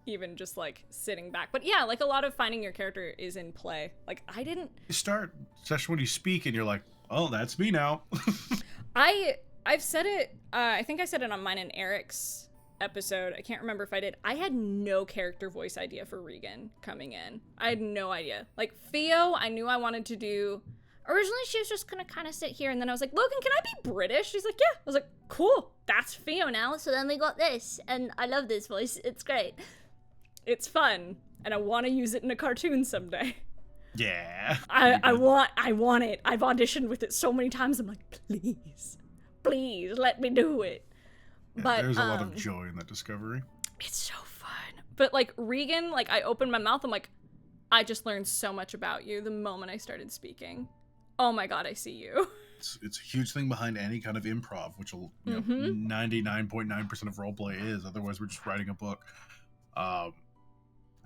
Even just like sitting back. But yeah, like a lot of finding your character is in play. Like I didn't You start, especially when you speak and you're like, oh, that's me now. I've said it, I think I said it on mine and Eric's episode. I can't remember if I did. I had no character voice idea for Regan coming in. I had no idea. Like Theo, I knew I wanted to do. Originally, she was just gonna kind of sit here, and then I was like, Logan, can I be British? She's like, yeah. I was like, cool, that's Theo now. So then we got this, and I love this voice. It's great. It's fun, and I want to use it in a cartoon someday. Yeah. I want it. I've auditioned with it so many times. I'm like, please let me do it. Yeah, But there's a lot of joy in that discovery. It's so fun. But like Regan, like I opened my mouth. I'm like, I just learned so much about you the moment I started speaking. Oh my God, I see you. It's a huge thing behind any kind of improv, which will 99.9% of roleplay is. Otherwise, we're just writing a book.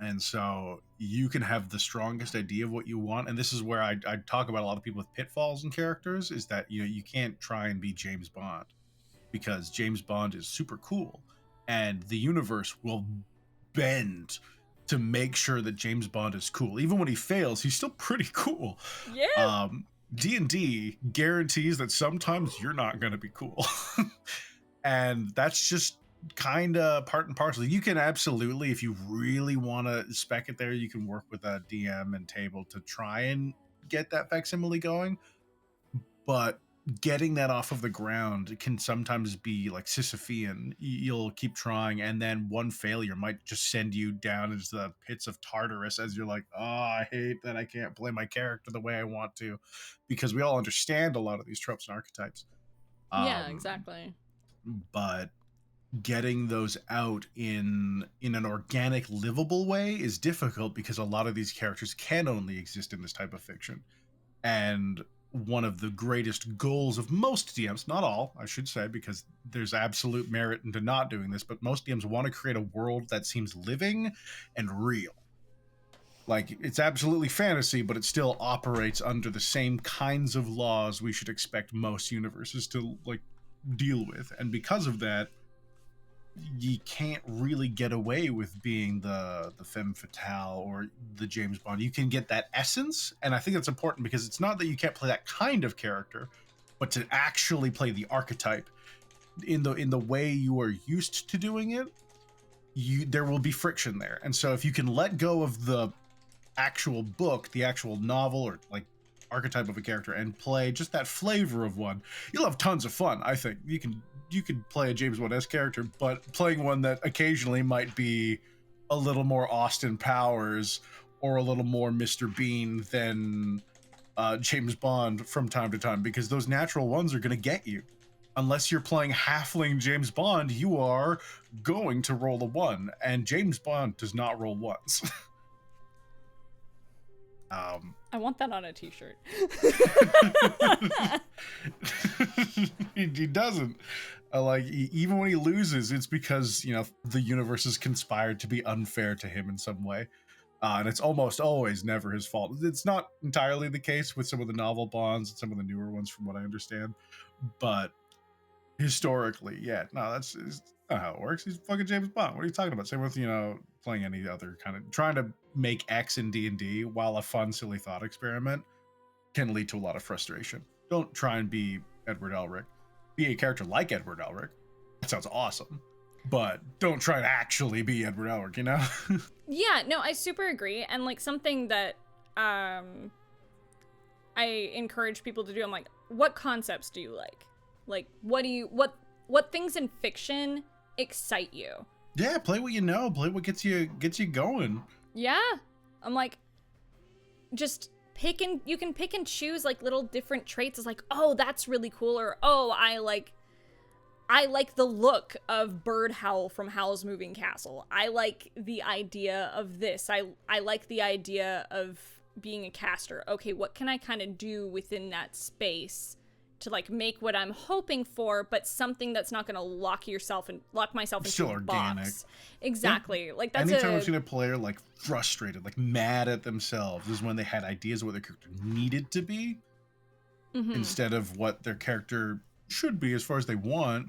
And so you can have the strongest idea of what you want. And this is where I talk about a lot of people with pitfalls in characters, is that you can't try and be James Bond, because James Bond is super cool and the universe will bend to make sure that James Bond is cool. Even when he fails, he's still pretty cool. Yeah. D&D guarantees that sometimes you're not going to be cool. And that's just kind of part and parcel. You can absolutely, if you really want to spec it there, you can work with a DM and table to try and get that facsimile going. But getting that off of the ground can sometimes be like Sisyphean. You'll keep trying, and then one failure might just send you down into the pits of Tartarus, as you're like, oh, I hate that I can't play my character the way I want to, because we all understand a lot of these tropes and archetypes. Yeah, exactly. But getting those out in an organic, livable way is difficult, because a lot of these characters can only exist in this type of fiction. And one of the greatest goals of most DMs, not all, I should say, because there's absolute merit into not doing this, but most DMs want to create a world that seems living and real. Like, it's absolutely fantasy, but it still operates under the same kinds of laws we should expect most universes to, like, deal with. And because of that, you can't really get away with being the femme fatale or the James Bond. You can get that essence, and I think that's important, because it's not that you can't play that kind of character, but to actually play the archetype in the way you are used to doing it, there will be friction there. And so if you can let go of the actual book, the actual novel, or like archetype of a character and play just that flavor of one, you'll have tons of fun. I think you could play a James Bond-esque character, but playing one that occasionally might be a little more Austin Powers or a little more Mr. Bean than James Bond from time to time, because those natural ones are going to get you. Unless you're playing halfling James Bond, you are going to roll a 1, and James Bond does not roll ones. I want that on a t-shirt. He doesn't. Even when he loses, it's because, you know, the universe has conspired to be unfair to him in some way. And it's almost always never his fault. It's not entirely the case with some of the novel Bonds and some of the newer ones, from what I understand. But historically, yeah, no, that's not how it works. He's fucking James Bond. What are you talking about? Same with, you know, playing any other kind of, trying to make X in D&D while a fun, silly thought experiment can lead to a lot of frustration. Don't try and be Edward Elric. Be a character like Edward Elric. That sounds awesome. But don't try to actually be Edward Elric, you know? Yeah, no, I super agree. And like something that I encourage people to do, I'm like, what concepts do you like? Like, what things in fiction excite you? Yeah, play what you know. Play what gets you going. Yeah. I'm like, just you can pick and choose like little different traits. It's like, oh, that's really cool. Or, oh, I like the look of Bird Howl from Howl's Moving Castle. I like the idea of this. I like the idea of being a caster. Okay, what can I kind of do within that space to like make what I'm hoping for, but something that's not going to lock myself into still a organic box. Exactly. Yeah. Like that's anytime I've seen a player like frustrated, like mad at themselves, is when they had ideas of what their character needed to be instead of what their character should be as far as they want.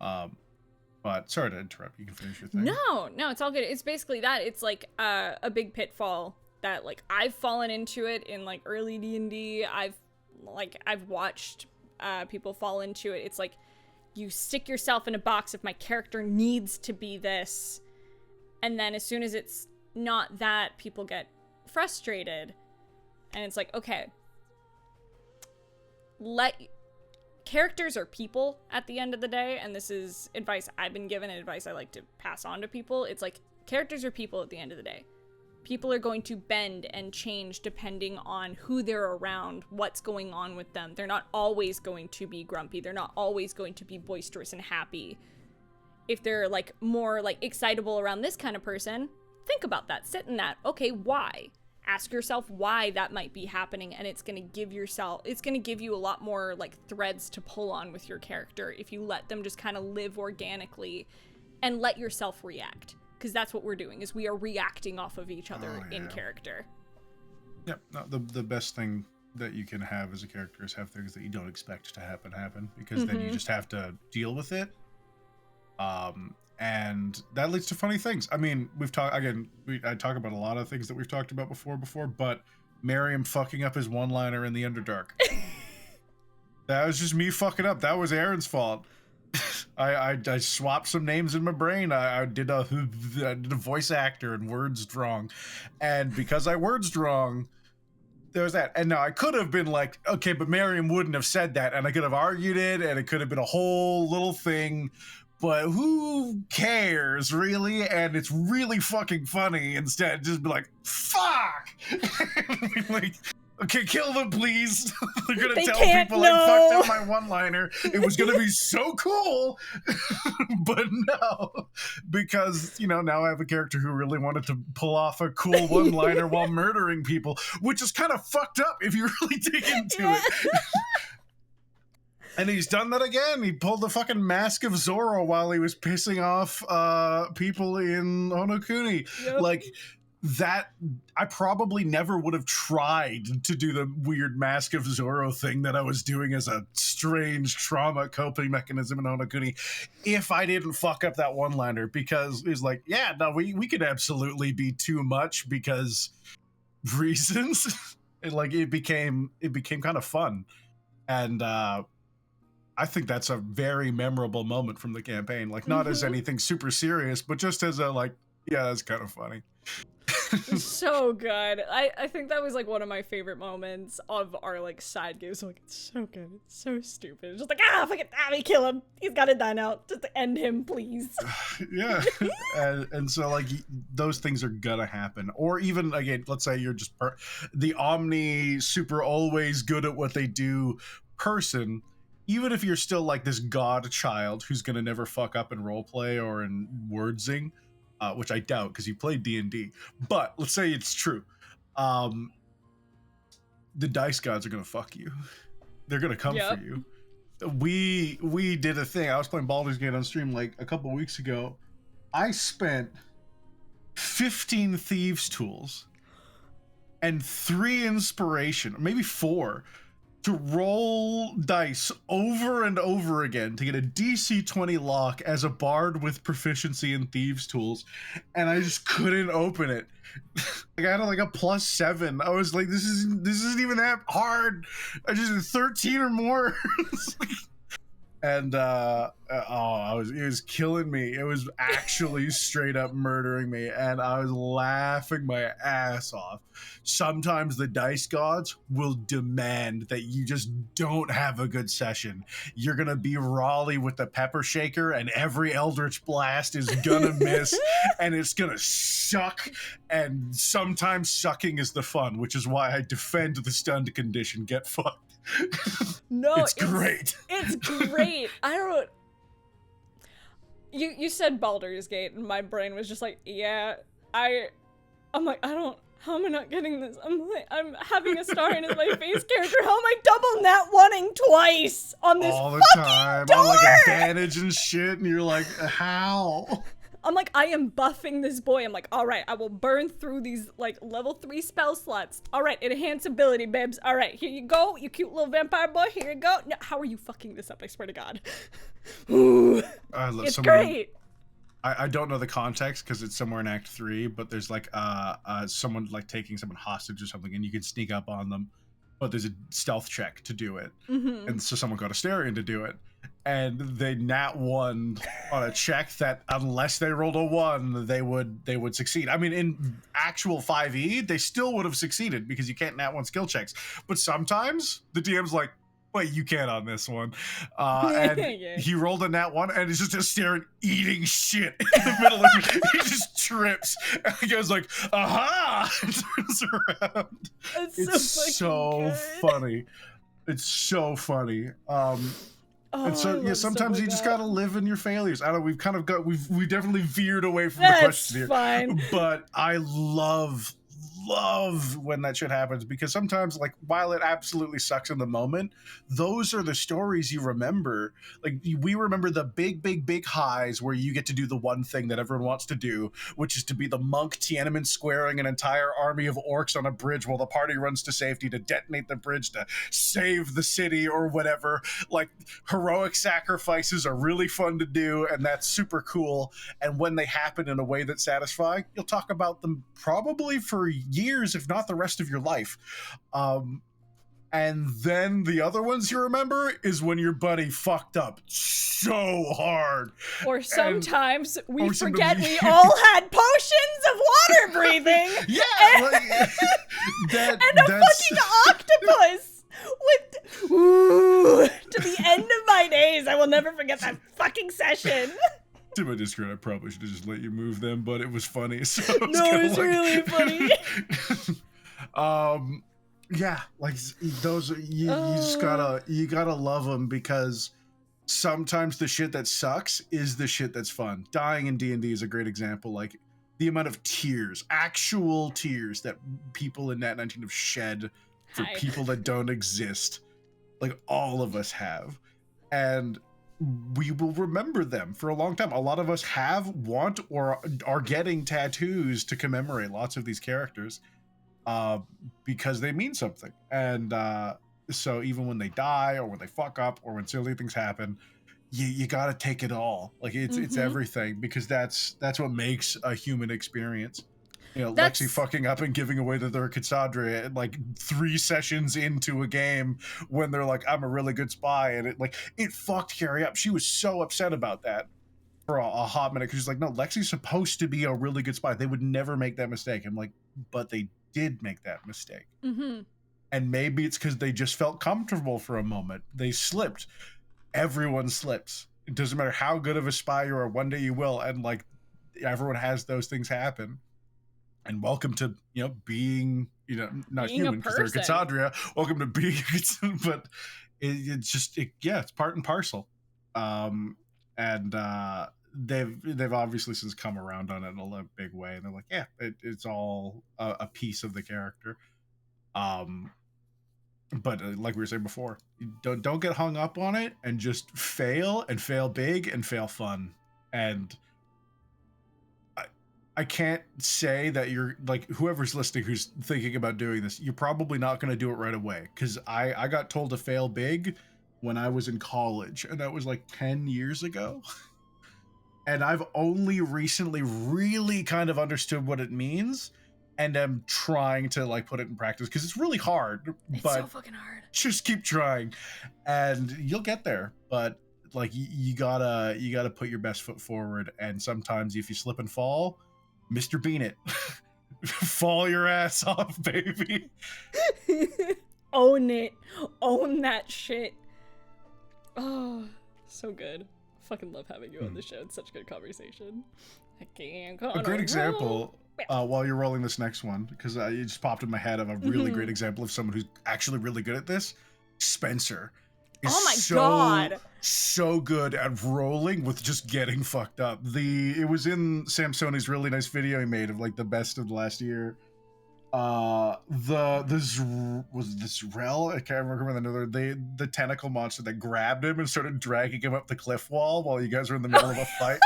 But sorry to interrupt. You can finish your thing. No, it's all good. It's basically that. It's like a big pitfall that like I've fallen into it in like early D&D. I've watched people fall into it. It's like you stick yourself in a box if my character needs to be this, and then as soon as it's not that, people get frustrated, and it's like, okay, characters are people at the end of the day, and this is advice I've been given and advice I like to pass on to people. It's like, characters are people at the end of the day. People are going to bend and change depending on who they're around, what's going on with them. They're not always going to be grumpy. They're not always going to be boisterous and happy. If they're like more like excitable around this kind of person, think about that. Sit in that. Okay, why? Ask yourself why that might be happening, and it's going to give you a lot more like threads to pull on with your character if you let them just kind of live organically and let yourself react. Because that's what we're doing, is we are reacting off of each other in character. Yep. No, the best thing that you can have as a character is have things that you don't expect to happen, because then you just have to deal with it. And that leads to funny things. I mean, I talk about a lot of things that we've talked about before, but Merriam fucking up his one-liner in the Underdark. That was just me fucking up. That was Aaron's fault. I swapped some names in my brain. I did a voice actor and words wrong, and because I words wrong, there's that. And now I could have been like, okay, but Merriam wouldn't have said that, and I could have argued it, and it could have been a whole little thing. But who cares, really? And it's really fucking funny. Instead, just be like, fuck! Like, okay, kill them, please. They're gonna tell people I fucked up my one-liner. It was gonna be so cool, but no, because, you know, now I have a character who really wanted to pull off a cool one-liner while murdering people, which is kind of fucked up if you really dig into it. And he's done that again. He pulled the fucking Mask of Zorro while he was pissing off people in Honokuni. Yep. Like, that, I probably never would have tried to do the weird Mask of Zorro thing that I was doing as a strange trauma coping mechanism in Honokuni if I didn't fuck up that one-liner, because it was like, yeah, no, we could absolutely be too much because reasons. It became kind of fun. And I think that's a very memorable moment from the campaign. Like, not as anything super serious, but just as a, like, yeah, that's kind of funny. So good. I think that was like one of my favorite moments of our like side games. Like, it's so good. It's so stupid. It's just like, fucking we kill him. He's gotta die now. Just end him, please. Yeah. And so like those things are gonna happen. Or even again, let's say you're just the Omni super always good at what they do person. Even if you're still like this god child who's gonna never fuck up in roleplay or in wordsing, which I doubt because you played D&D, but let's say it's true. The dice gods are gonna fuck you. They're gonna come for you. We did a thing. I was playing Baldur's Gate on stream like a couple weeks ago. I spent 15 thieves tools and 3 inspiration, maybe 4, to roll dice over and over again to get a DC 20 lock as a bard with proficiency in thieves tools, and I just couldn't open it. Like I had like a +7. I was like, this isn't even that hard. I just did 13 or more. And it was killing me. It was actually straight up murdering me, and I was laughing my ass off. Sometimes the dice gods will demand that you just don't have a good session. You're gonna be Raleigh with the pepper shaker, and every eldritch blast is gonna miss, and it's gonna suck. And sometimes sucking is the fun, which is why I defend the stunned condition. Get fucked. No, it's great. It's great. I don't. You said Baldur's Gate, and my brain was just like, yeah. I'm like, I don't. How am I not getting this? I'm having a star in my face character. How am I double nat wanting twice on this all the time door? on like advantage and shit, and you're like, how? I'm like, I am buffing this boy. I'm like, all right, I will burn through these like level 3 spell slots. All right, enhance ability, babes. All right, here you go, you cute little vampire boy. Here you go. No, how are you fucking this up? I swear to God. Ooh, it's great. I don't know the context because it's somewhere in Act 3, but there's like someone like taking someone hostage or something, and you can sneak up on them, but there's a stealth check to do it, and so someone got Asterion to do it. And they nat 1 on a check that unless they rolled a 1, they would succeed. I mean, in actual 5e, they still would have succeeded because you can't nat 1 skill checks. But sometimes the DM's like, wait, you can't on this one. And he rolled a nat 1 and it's just Asterion eating shit in the middle of it. He just trips. And he goes like, aha! And turns around. It's so funny. It's so funny. And so yeah, sometimes you just gotta live in your failures. I don't. We've definitely veered away from the question here. Fine. But I love when that shit happens because sometimes, like, while it absolutely sucks in the moment, those are the stories you remember. Like we remember the big highs where you get to do the one thing that everyone wants to do, which is to be the monk Tiananmen squaring an entire army of orcs on a bridge while the party runs to safety to detonate the bridge to save the city or whatever. Like heroic sacrifices are really fun to do, and that's super cool. And when they happen in a way that's satisfying, you'll talk about them probably for years, if not the rest of your life. And then the other ones you remember is when your buddy fucked up so hard. Or sometimes we forget we all had potions of water breathing. Yeah. And a fucking octopus. To the end of my days, I will never forget that fucking session. To my Discord, I probably should have just let you move them, but it was funny. So it's really funny. Yeah, like those, you just gotta love them because sometimes the shit that sucks is the shit that's fun. Dying in D&D is a great example. Like the amount of tears, actual tears that people in Nat 19 have shed for people that don't exist. Like all of us have. And we will remember them for a long time. A lot of us want or are getting tattoos to commemorate lots of these characters because they mean something. And so even when they die or when they fuck up or when silly things happen, you gotta take it all. Like it's everything, because that's what makes a human experience. You know, Lexi fucking up and giving away the third Cassandra like 3 sessions into a game when they're like, I'm a really good spy, and it fucked Carrie up. She was so upset about that. for a hot minute because she's like, no, Lexi's supposed to be a really good spy. They would never make that mistake. I'm like, but they did make that mistake. Mm-hmm. And maybe it's because they just felt comfortable for a moment. They slipped. Everyone slips. It doesn't matter how good of a spy you are. One day you will. And like, everyone has those things happen. And welcome to, being, not Being a human because they're person. Cassandra. Welcome to being, but it's just, it's part and parcel. And they've obviously since come around on it in a big way. And they're like, yeah, it's all a piece of the character. But like we were saying before, don't get hung up on it and just fail and fail big and fail fun. And I can't say that you're like, whoever's listening who's thinking about doing this, you're probably not going to do it right away. Because I got told to fail big when I was in college, and that was like 10 years ago. And I've only recently really kind of understood what it means, and I'm trying to like put it in practice because it's really hard. It's but so fucking hard. Just keep trying, and you'll get there. But like you gotta put your best foot forward. And sometimes if you slip and fall, Mr. Bean it. Fall your ass off, baby. Own it. Own that shit. Oh, so good. Fucking love having you on the show. It's such a good conversation. A great example, while you're rolling this next one, because it just popped in my head of a really great example of someone who's actually really good at this. Spencer is God, so good at rolling with just getting fucked up. It was in Samsoni's really nice video he made of like the best of the last year. This was this Rel, I can't remember the tentacle monster that grabbed him and started dragging him up the cliff wall while you guys were in the middle of a fight.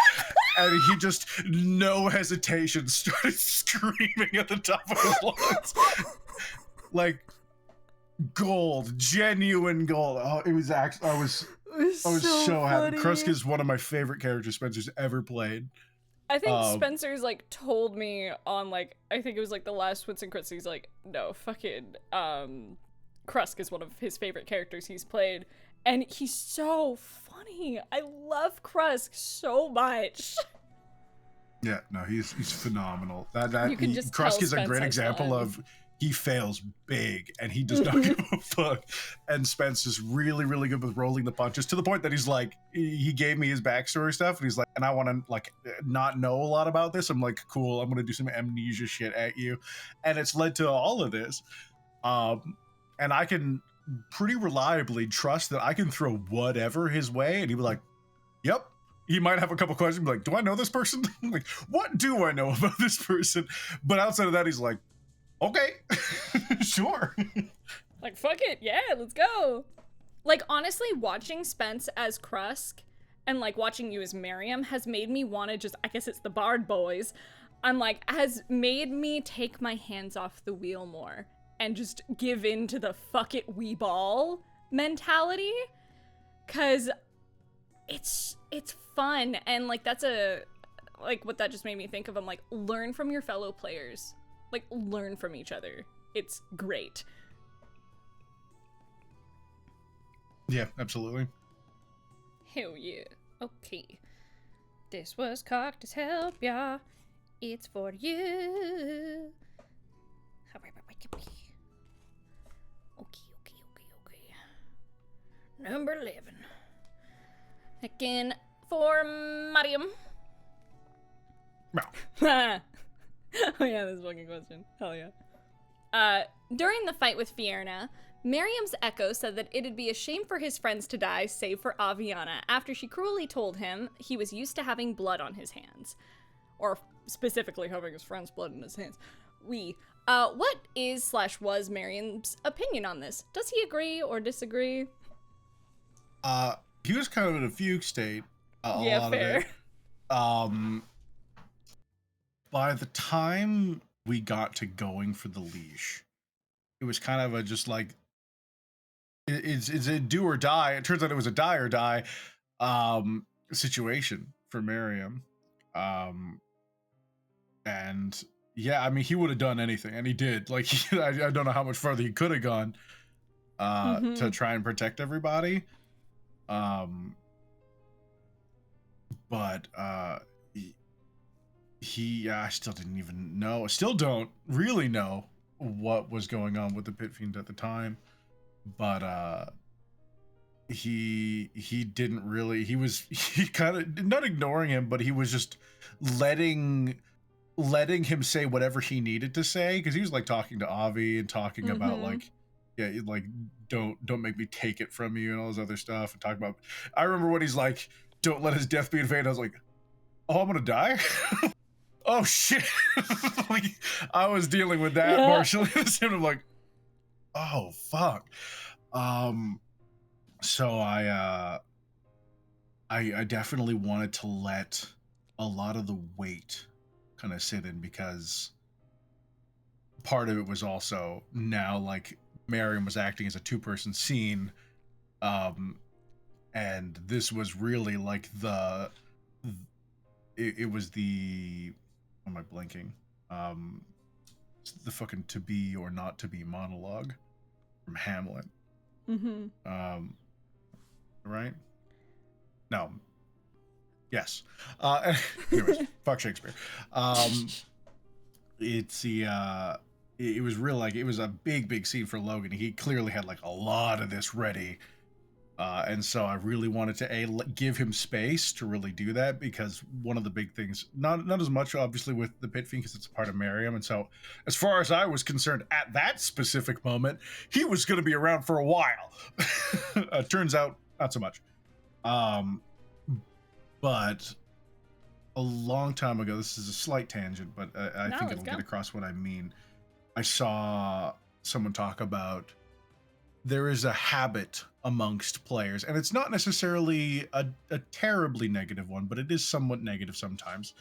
And he just, no hesitation, started screaming at the top of his lungs. Like, gold, genuine gold. Oh, it was actually, I was so happy. Krusk is one of my favorite characters Spencer's ever played. I think Spencer's like told me on like, I think it was like the last Wits and Crits, he's like, no, fucking Krusk is one of his favorite characters he's played, and he's so funny. I love Krusk so much. Yeah, no, he's phenomenal. Krusk is a great example of he fails big and he does not give a fuck. And Spence is really, really good with rolling the punches to the point that he's like, he gave me his backstory stuff and he's like, and I want to like not know a lot about this. I'm like, cool, I'm gonna do some amnesia shit at you, and it's led to all of this. And I can pretty reliably trust that I can throw whatever his way and he'd be like, yep. He might have a couple questions like, do I know this person? Like, what do I know about this person? But outside of that, he's like, okay, sure. Like, fuck it, yeah, let's go. Like, honestly, watching Spence as Krusk and like watching you as Miriam has made me want to just, I guess it's the Bard boys, I'm like, has made me take my hands off the wheel more and just give in to the fuck it, we ball mentality. Cause it's fun, and like that's what that just made me think of. I'm like, learn from your fellow players, like learn from each other. It's great. Yeah, absolutely. Hell yeah. Okay, this was cocked as help, yeah. It's for you. Okay. Number 11. Again for Mariam. No. Oh yeah, this fucking question. Hell yeah. During the fight with Fierna, Miriam's echo said that it'd be a shame for his friends to die, save for Aviana, after she cruelly told him he was used to having blood on his hands. Or specifically having his friend's blood in his hands. What is/was Miriam's opinion on this? Does he agree or disagree? He was kind of in a fugue state. Yeah, fair. By the time we got to going for the leash, it was kind of a just like, it's a do or die. It turns out it was a die or die situation for Miriam. And yeah, I mean, he would have done anything, and he did. Like, I don't know how much further he could have gone to try and protect everybody. but I still didn't even know, still don't really know what was going on with the Pit Fiend at the time, but he didn't really, he kind of not ignoring him, but he was just letting him say whatever he needed to say, because he was like talking to Avi and talking about like, yeah, like don't make me take it from you and all this other stuff, and talking about, I remember when he's like, don't let his death be in vain, I was like, oh, I'm gonna die. Oh shit. Like, I was dealing with that partially. I'm like, oh fuck. So I definitely wanted to let a lot of the weight kind of sit in, because part of it was also now like Mariam was acting as a two-person scene, and this was really like it was the, what am I blanking? The fucking to be or not to be monologue from Hamlet. Right? No. Yes. Anyways, fuck Shakespeare. It's the it was real, like it was a big scene for Logan. He clearly had like a lot of this ready. And so I really wanted to give him space to really do that, because one of the big things, not as much obviously with the Pit Fiend because it's a part of Mariam, and so as far as I was concerned at that specific moment, he was going to be around for a while. Turns out not so much. But a long time ago, this is a slight tangent, but I think it'll get across what I mean. I saw someone talk about, there is a habit amongst players, and it's not necessarily a terribly negative one, but it is somewhat negative sometimes,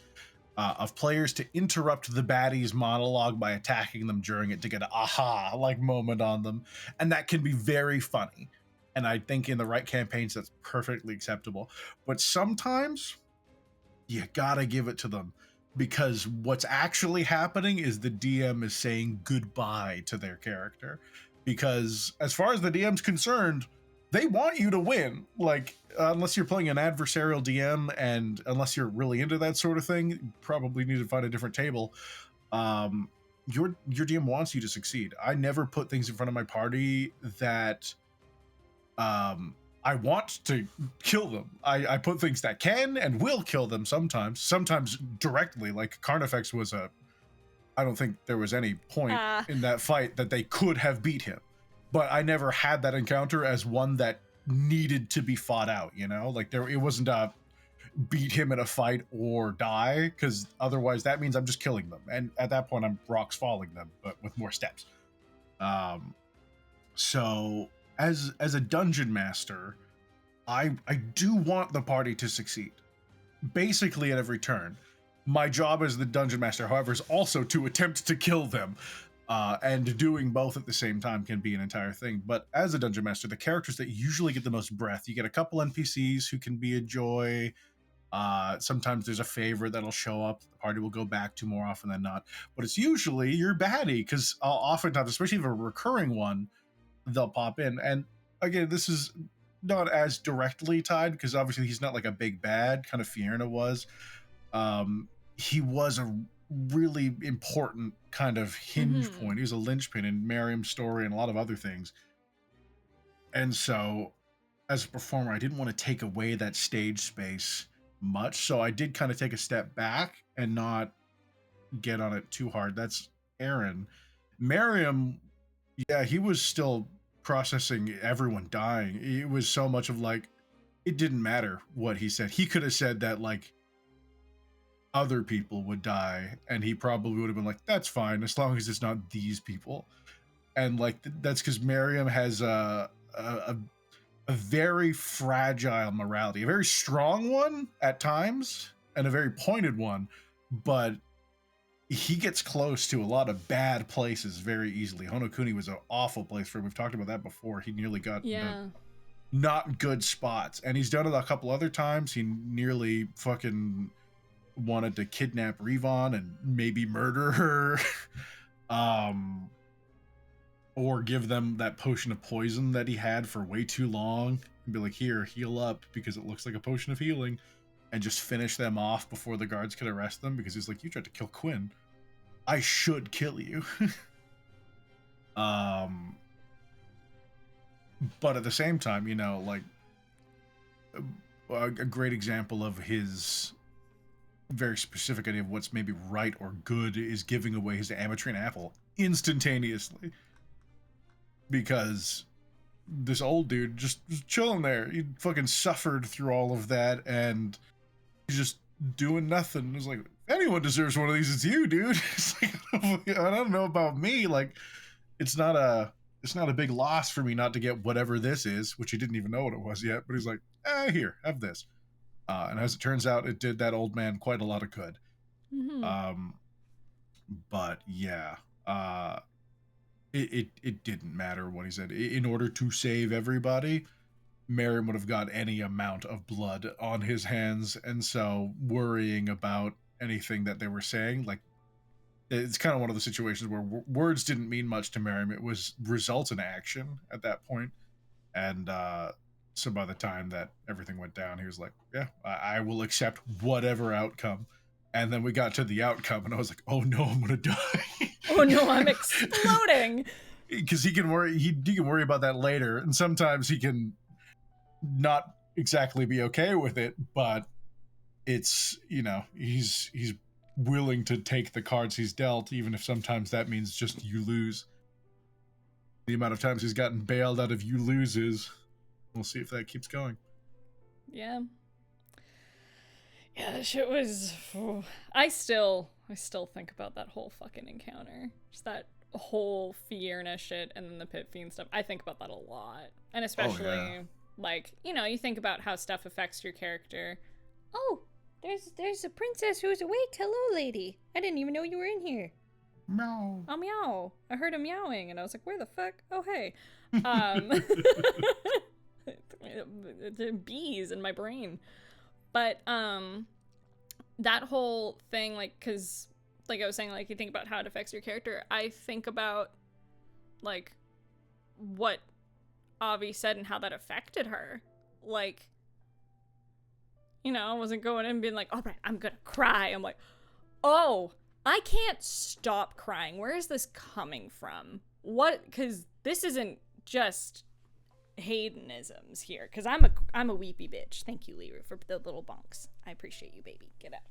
of players to interrupt the baddie's monologue by attacking them during it to get an aha like moment on them, and that can be very funny. And I think in the right campaigns that's perfectly acceptable, but sometimes you gotta give it to them, because what's actually happening is the DM is saying goodbye to their character. Because as far as the DM's concerned, they want you to win. Like, unless you're playing an adversarial DM, and unless you're really into that sort of thing, you probably need to find a different table. Your DM wants you to succeed. I never put things in front of my party that I want to kill them. I put things that can and will kill them sometimes directly. Like Carnifex was I don't think there was any point in that fight that they could have beat him, but I never had that encounter as one that needed to be fought out, you know? Like it wasn't a beat him in a fight or die, because otherwise that means I'm just killing them, and at that point I'm rocks falling them, but with more steps. So as a dungeon master, I do want the party to succeed, basically at every turn. My job as the dungeon master, however, is also to attempt to kill them, and doing both at the same time can be an entire thing. But as a dungeon master, the characters that usually get the most breath, you get a couple NPCs who can be a joy. Sometimes there's a favorite that'll show up, the party will go back to more often than not, but it's usually your baddie, because oftentimes, especially if a recurring one, they'll pop in. And again, this is not as directly tied, because obviously he's not like a big bad, kind of Fiona was. He was a really important kind of hinge point. He was a linchpin in Mariam's story and a lot of other things. And so as a performer, I didn't want to take away that stage space much, so I did kind of take a step back and not get on it too hard. That's Aaron. Mariam, yeah, he was still processing everyone dying. It was so much of like, it didn't matter what he said. He could have said that like other people would die, and he probably would have been like, that's fine as long as it's not these people. And like that's because Mariam has a very fragile morality, a very strong one at times and a very pointed one, but he gets close to a lot of bad places very easily. Honokuni was an awful place for him. We've talked about that before. He nearly got not good spots, and he's done it a couple other times. He nearly fucking wanted to kidnap Revon and maybe murder her. Or give them that potion of poison that he had for way too long and be like, here, heal up, because it looks like a potion of healing. and just finish them off before the guards could arrest them, because he's like, you tried to kill Quinn. I should kill you. But at the same time, you know, like, a great example of his very specific idea of what's maybe right or good is giving away his ametrine apple instantaneously. Because this old dude just was chilling there. He fucking suffered through all of that, and he's just doing nothing. It was like, if anyone deserves one of these, it's you, dude. It's like, I don't know about me. Like, it's not a big loss for me not to get whatever this is, which he didn't even know what it was yet. But he's like, here, have this. And as it turns out, it did that old man quite a lot of good. Mm-hmm. But yeah, it didn't matter what he said. In order to save everybody, Merriam would have got any amount of blood on his hands, and so worrying about anything that they were saying, like, it's kind of one of the situations where words didn't mean much to Merriam. It was results in action at that point. And so by the time that everything went down, he was like, yeah, I will accept whatever outcome. And then we got to the outcome, and I was like, oh no, I'm gonna die. Oh no, I'm exploding. Because he can worry about that later, and sometimes he can not exactly be okay with it, but it's, you know, he's willing to take the cards he's dealt, even if sometimes that means just you lose. The amount of times he's gotten bailed out of you loses, we'll see if that keeps going. Yeah. Yeah, that shit was... Oh, I still think about that whole fucking encounter. Just that whole Fierna shit and then the Pit Fiend stuff. I think about that a lot. And especially, like, you know, you think about how stuff affects your character. Oh, there's a princess who's awake. Hello, lady. I didn't even know you were in here. Meow. Oh, meow. I heard a meowing, and I was like, where the fuck? Oh, hey. Bees in my brain. But that whole thing, like, because, like I was saying, like, you think about how it affects your character. I think about, like, what Avi said and how that affected her. Like, you know, I wasn't going in and being like, all right, I'm gonna cry. I'm like, oh, I can't stop crying. Where is this coming from? What? Because this isn't just Haydenisms here, because I'm a weepy bitch. Thank you, Leru, for the little bonks. I appreciate you, baby. Get out.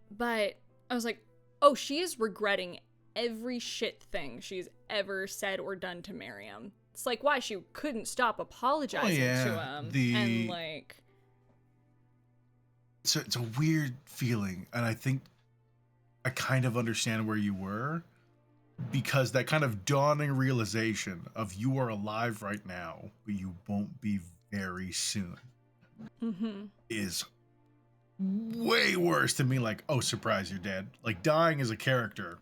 But I was like, oh, she is regretting every shit thing she's ever said or done to Merriam. It's like, why she couldn't stop apologizing to him, and like, so it's a weird feeling, and I think I kind of understand where you were. Because that kind of dawning realization of you are alive right now, but you won't be very soon, is way worse than me. Like, oh, surprise, you're dead. Like, dying as a character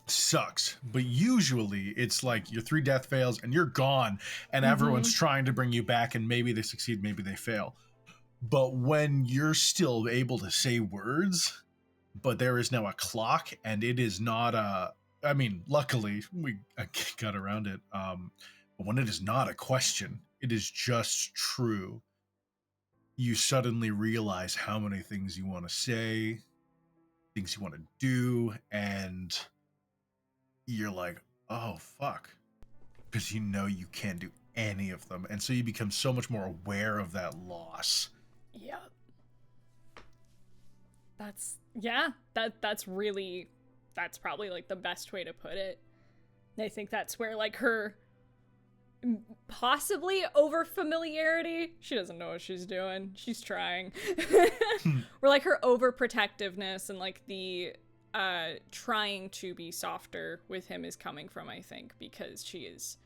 sucks, but usually it's like your 3 death fails and you're gone, and everyone's trying to bring you back, and maybe they succeed, maybe they fail. But when you're still able to say words, but there is now a clock, and it is not a... I mean, luckily, we got around it. But when it is not a question, it is just true. You suddenly realize how many things you want to say, things you want to do, and you're like, oh, fuck. Because you know you can't do any of them. And so you become so much more aware of that loss. Yeah. That's really... That's probably, like, the best way to put it. I think that's where, like, her possibly over-familiarity, she doesn't know what she's doing. She's trying. Or, like, her overprotectiveness and, like, the trying to be softer with him is coming from, I think, because she is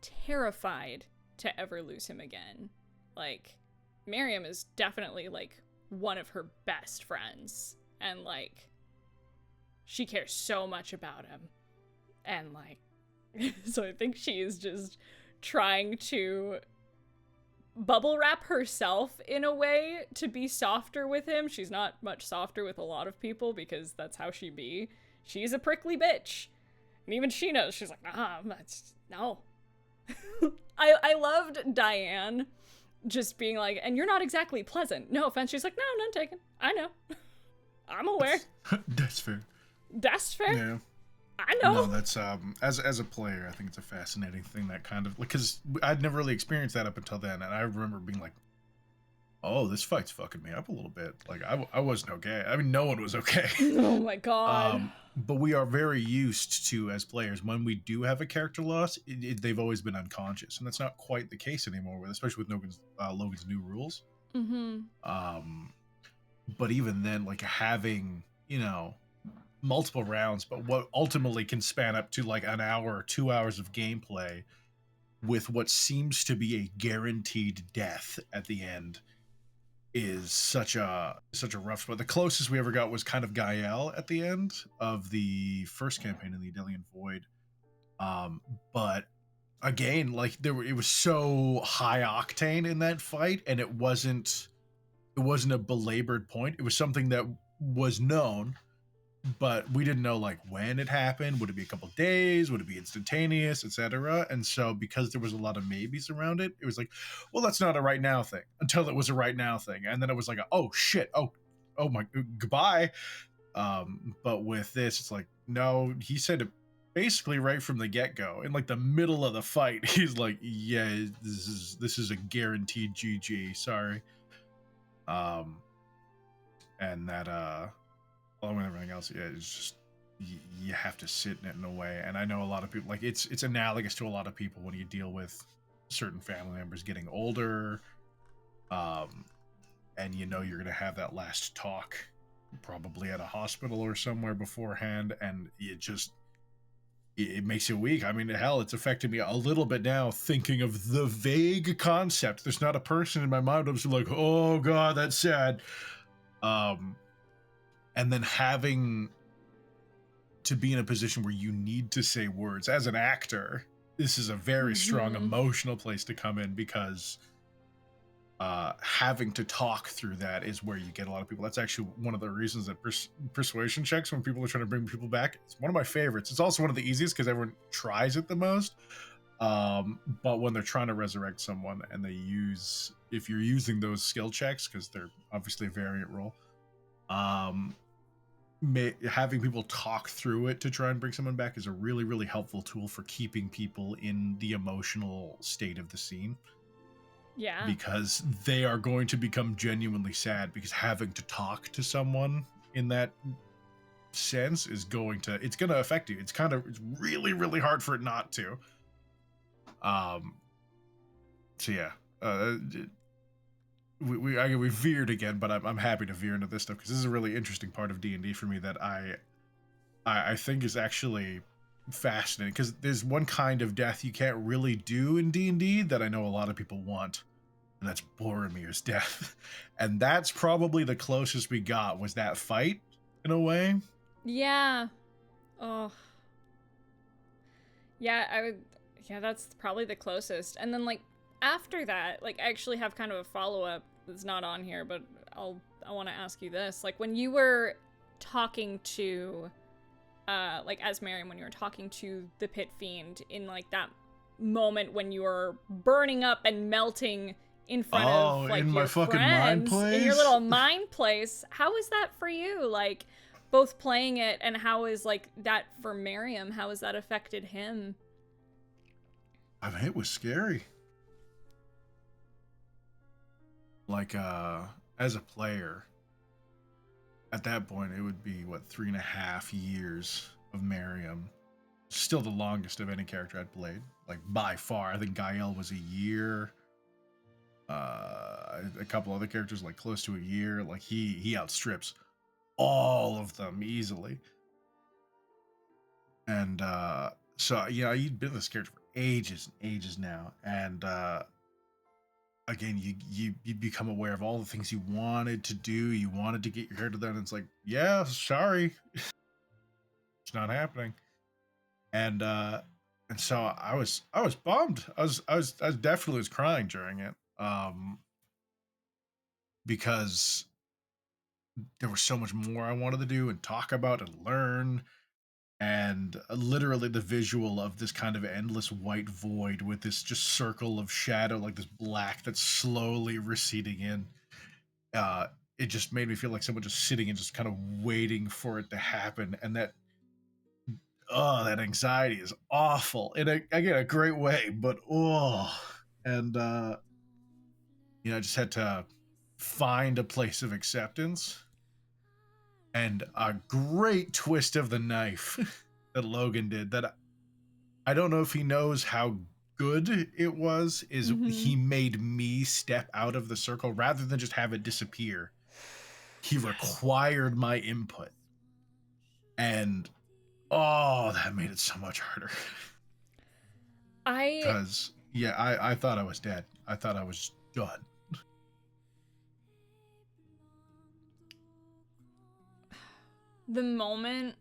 terrified to ever lose him again. Like, Merriam is definitely, like, one of her best friends. And, like... she cares so much about him. And, like, so I think she is just trying to bubble wrap herself in a way to be softer with him. She's not much softer with a lot of people because that's how she be. She's a prickly bitch. And even she knows. She's like, no. I loved Diane just being like, and you're not exactly pleasant. No offense. She's like, no, none taken. I know. I'm aware. That's fair. That's fair. Yeah. I know. No, that's as a player, I think it's a fascinating thing, that kind of, because I'd never really experienced that up until then, and I remember being like, oh, this fight's fucking me up a little bit. Like I wasn't okay. I mean, no one was okay. Oh my god. But we are very used to, as players, when we do have a character loss, they've always been unconscious, and that's not quite the case anymore, especially with Logan's new rules. Mm-hmm. But even then, like, having, multiple rounds, but what ultimately can span up to like an hour or 2 hours of gameplay with what seems to be a guaranteed death at the end is such a rough spot. The closest we ever got was kind of Gael at the end of the first campaign in the Adelian Void. But again, like it was so high octane in that fight, and it wasn't a belabored point. It was something that was known, but we didn't know like when it happened. Would it be a couple days? Would it be instantaneous, etc.? And so because there was a lot of maybes around it, it was like, well, that's not a right now thing, until it was a right now thing. And then it was like, oh shit, oh my, goodbye. But with this, it's like, no, he said it basically right from the get-go. In like the middle of the fight, he's like, yeah, this is a guaranteed GG, sorry. And that along with everything else, yeah, it's just you have to sit in it in a way. And I know a lot of people, like, it's analogous to a lot of people when you deal with certain family members getting older, and you're gonna have that last talk probably at a hospital or somewhere beforehand, and it makes you weak. I mean, hell, it's affected me a little bit now, thinking of the vague concept. There's not a person in my mind. I'm just like, oh god, that's sad. And then having to be in a position where you need to say words as an actor, this is a very strong emotional place to come in, because having to talk through that is where you get a lot of people. That's actually one of the reasons that persuasion checks, when people are trying to bring people back, it's one of my favorites. It's also one of the easiest because everyone tries it the most. But when they're trying to resurrect someone, and if you're using those skill checks, because they're obviously a variant roll, having people talk through it to try and bring someone back is a really, really helpful tool for keeping people in the emotional state of the scene. Yeah. Because they are going to become genuinely sad, because having to talk to someone in that sense it's going to affect you. It's really, really hard for it not to. So yeah, we veered again, but I'm happy to veer into this stuff, because this is a really interesting part of D&D for me that I think is actually fascinating, because there's one kind of death you can't really do in D&D that I know a lot of people want, and that's Boromir's death. And that's probably the closest we got, was that fight, in a way. Yeah. Oh. Yeah, that's probably the closest. And then, like, after that, like, I actually have kind of a follow-up that's not on here, but I want to ask you this. Like, when you were talking to, like, as Miriam, when you were talking to the Pit Fiend in, like, that moment when you were burning up and melting in front of, like, in your my fucking friends, mind place? in your little mind place, how is that for you? Like, both playing it, and how is, like, that for Miriam? How has that affected him? I mean, it was scary. Like, as a player, at that point, it would be, 3.5 years of Miriam. Still the longest of any character I'd played, like, by far. I think Gael was a year. A couple other characters, like, close to a year. Like, he outstrips all of them easily. And, so, you'd been this character for ages and ages now. And, again, you become aware of all the things you wanted to do. You wanted to get your character done. And it's like, yeah, sorry. It's not happening. And so I was bummed. I definitely was crying during it. Because there was so much more I wanted to do and talk about and learn. and literally the visual of this kind of endless white void with this just circle of shadow, like this black that's slowly receding in. Uh, it just made me feel like someone just sitting and just kind of waiting for it to happen, and that anxiety is awful in again a great way, but and I just had to find a place of acceptance, and a great twist of the knife that Logan did that I don't know if he knows how good it was, is he made me step out of the circle rather than just have it disappear. He required my input. And that made it so much harder. Because I thought I was dead. I thought I was done. The moment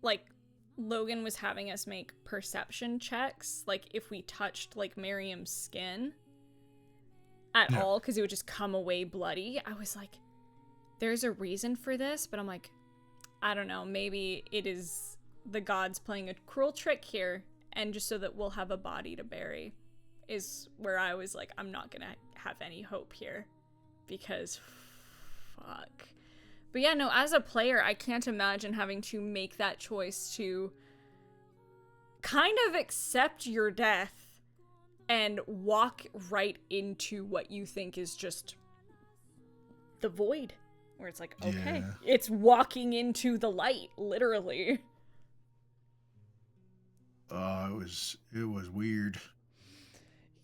like Logan was having us make perception checks, like if we touched like Miriam's skin at all, because it would just come away bloody, I was like, there's a reason for this, but I'm like, I don't know, maybe it is the gods playing a cruel trick here, and just so that we'll have a body to bury, is where I was like, I'm not gonna have any hope here, because fuck. But yeah, no, as a player, I can't imagine having to make that choice to kind of accept your death and walk right into what you think is just the void. Where it's like, okay, it's walking into the light, literally. It was weird.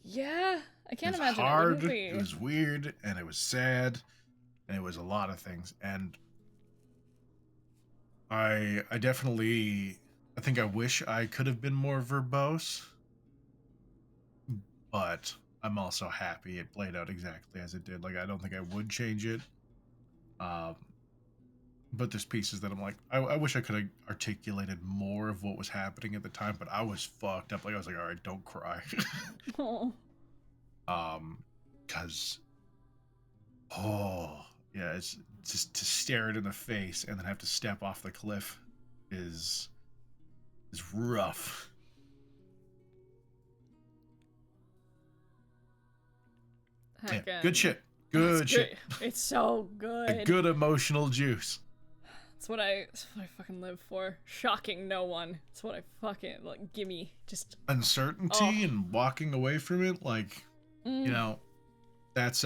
Yeah, I can't imagine hard, it wouldn't be. It was weird, and it was sad, and it was a lot of things. And I definitely, I think I wish I could have been more verbose, but I'm also happy it played out exactly as it did. Like, I don't think I would change it. But there's pieces that I'm like, I wish I could have articulated more of what was happening at the time, but I was fucked up. Like, I was like, all right, don't cry. Oh. Because, it's just to stare it in the face and then have to step off the cliff is rough. Yeah, good shit. Good shit. It's so good. A good emotional juice. That's what I fucking live for. Shocking no one. It's what I fucking, like, gimme. Just uncertainty and walking away from it, like, that's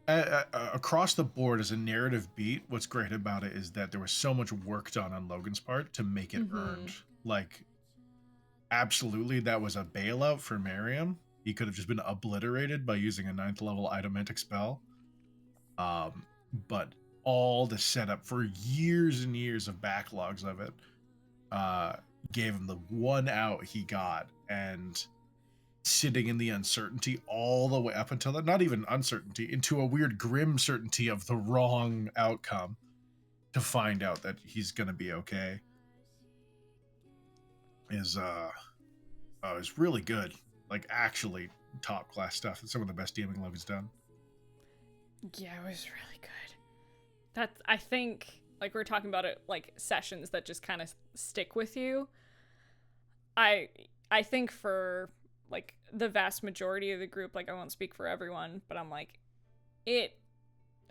across the board as a narrative beat. What's great about it is that there was so much work done on Logan's part to make it earned. Like, absolutely, that was a bailout for Miriam. He could have just been obliterated by using a 9th level Adamantine spell. But all the setup for years and years of backlogs of it gave him the one out he got, and sitting in the uncertainty all the way up until that, not even uncertainty, into a weird grim certainty of the wrong outcome to find out that he's gonna be okay is really good. Like, actually top class stuff. It's some of the best DMing Logan's done. Yeah, it was really good. That's, I think, like, we're talking about it, like, sessions that just kind of stick with you. I think for, like, the vast majority of the group, like, I won't speak for everyone, but I'm like,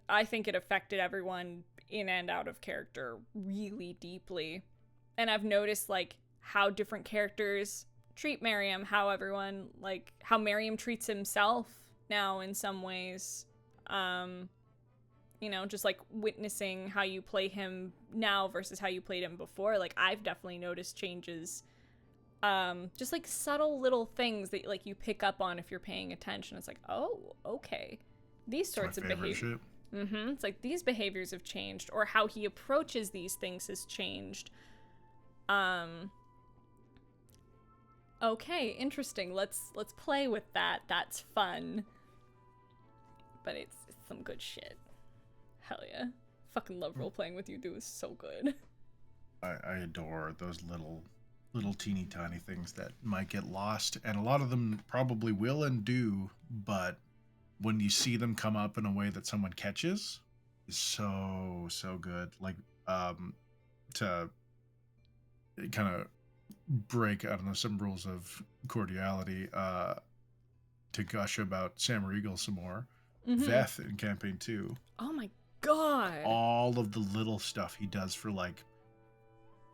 I think it affected everyone in and out of character really deeply. And I've noticed, like, how different characters treat Miriam, how everyone, like, how Miriam treats himself now in some ways. Just, like, witnessing how you play him now versus how you played him before. Like, I've definitely noticed changes. Just, like, subtle little things that, like, you pick up on if you're paying attention. It's like, oh, okay. These sorts of behaviors. It's like, these behaviors have changed, or how he approaches these things has changed. Okay, interesting. Let's play with that. That's fun. But it's some good shit. Hell yeah. Fucking love role-playing with you, dude. It's so good. I adore those little teeny tiny things that might get lost, and a lot of them probably will and do, but when you see them come up in a way that someone catches is so good. Like to kind of break, I don't know, some rules of cordiality, to gush about Sam Regal some more. Veth in campaign 2. Oh my god. All of the little stuff he does for like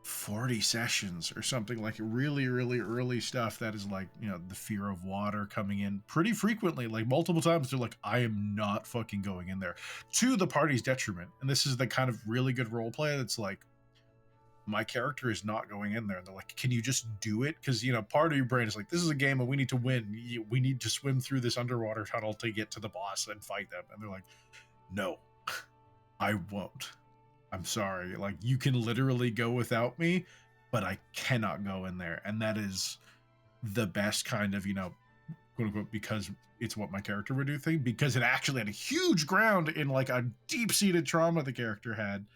40 sessions or something, like really early stuff that is like, you know, the fear of water coming in pretty frequently, like multiple times. They're like, I am not fucking going in there, to the party's detriment. And this is the kind of really good role play that's like, my character is not going in there. And they're like, can you just do it? Because, you know, part of your brain is like, this is a game and we need to win. We need to swim through this underwater tunnel to get to the boss and fight them. And they're like, no, I won't. I'm sorry. Like, you can literally go without me, but I cannot go in there. And that is the best kind of, you know, quote unquote, because it's what my character would do thing, because it actually had a huge ground in like a deep-seated trauma the character had.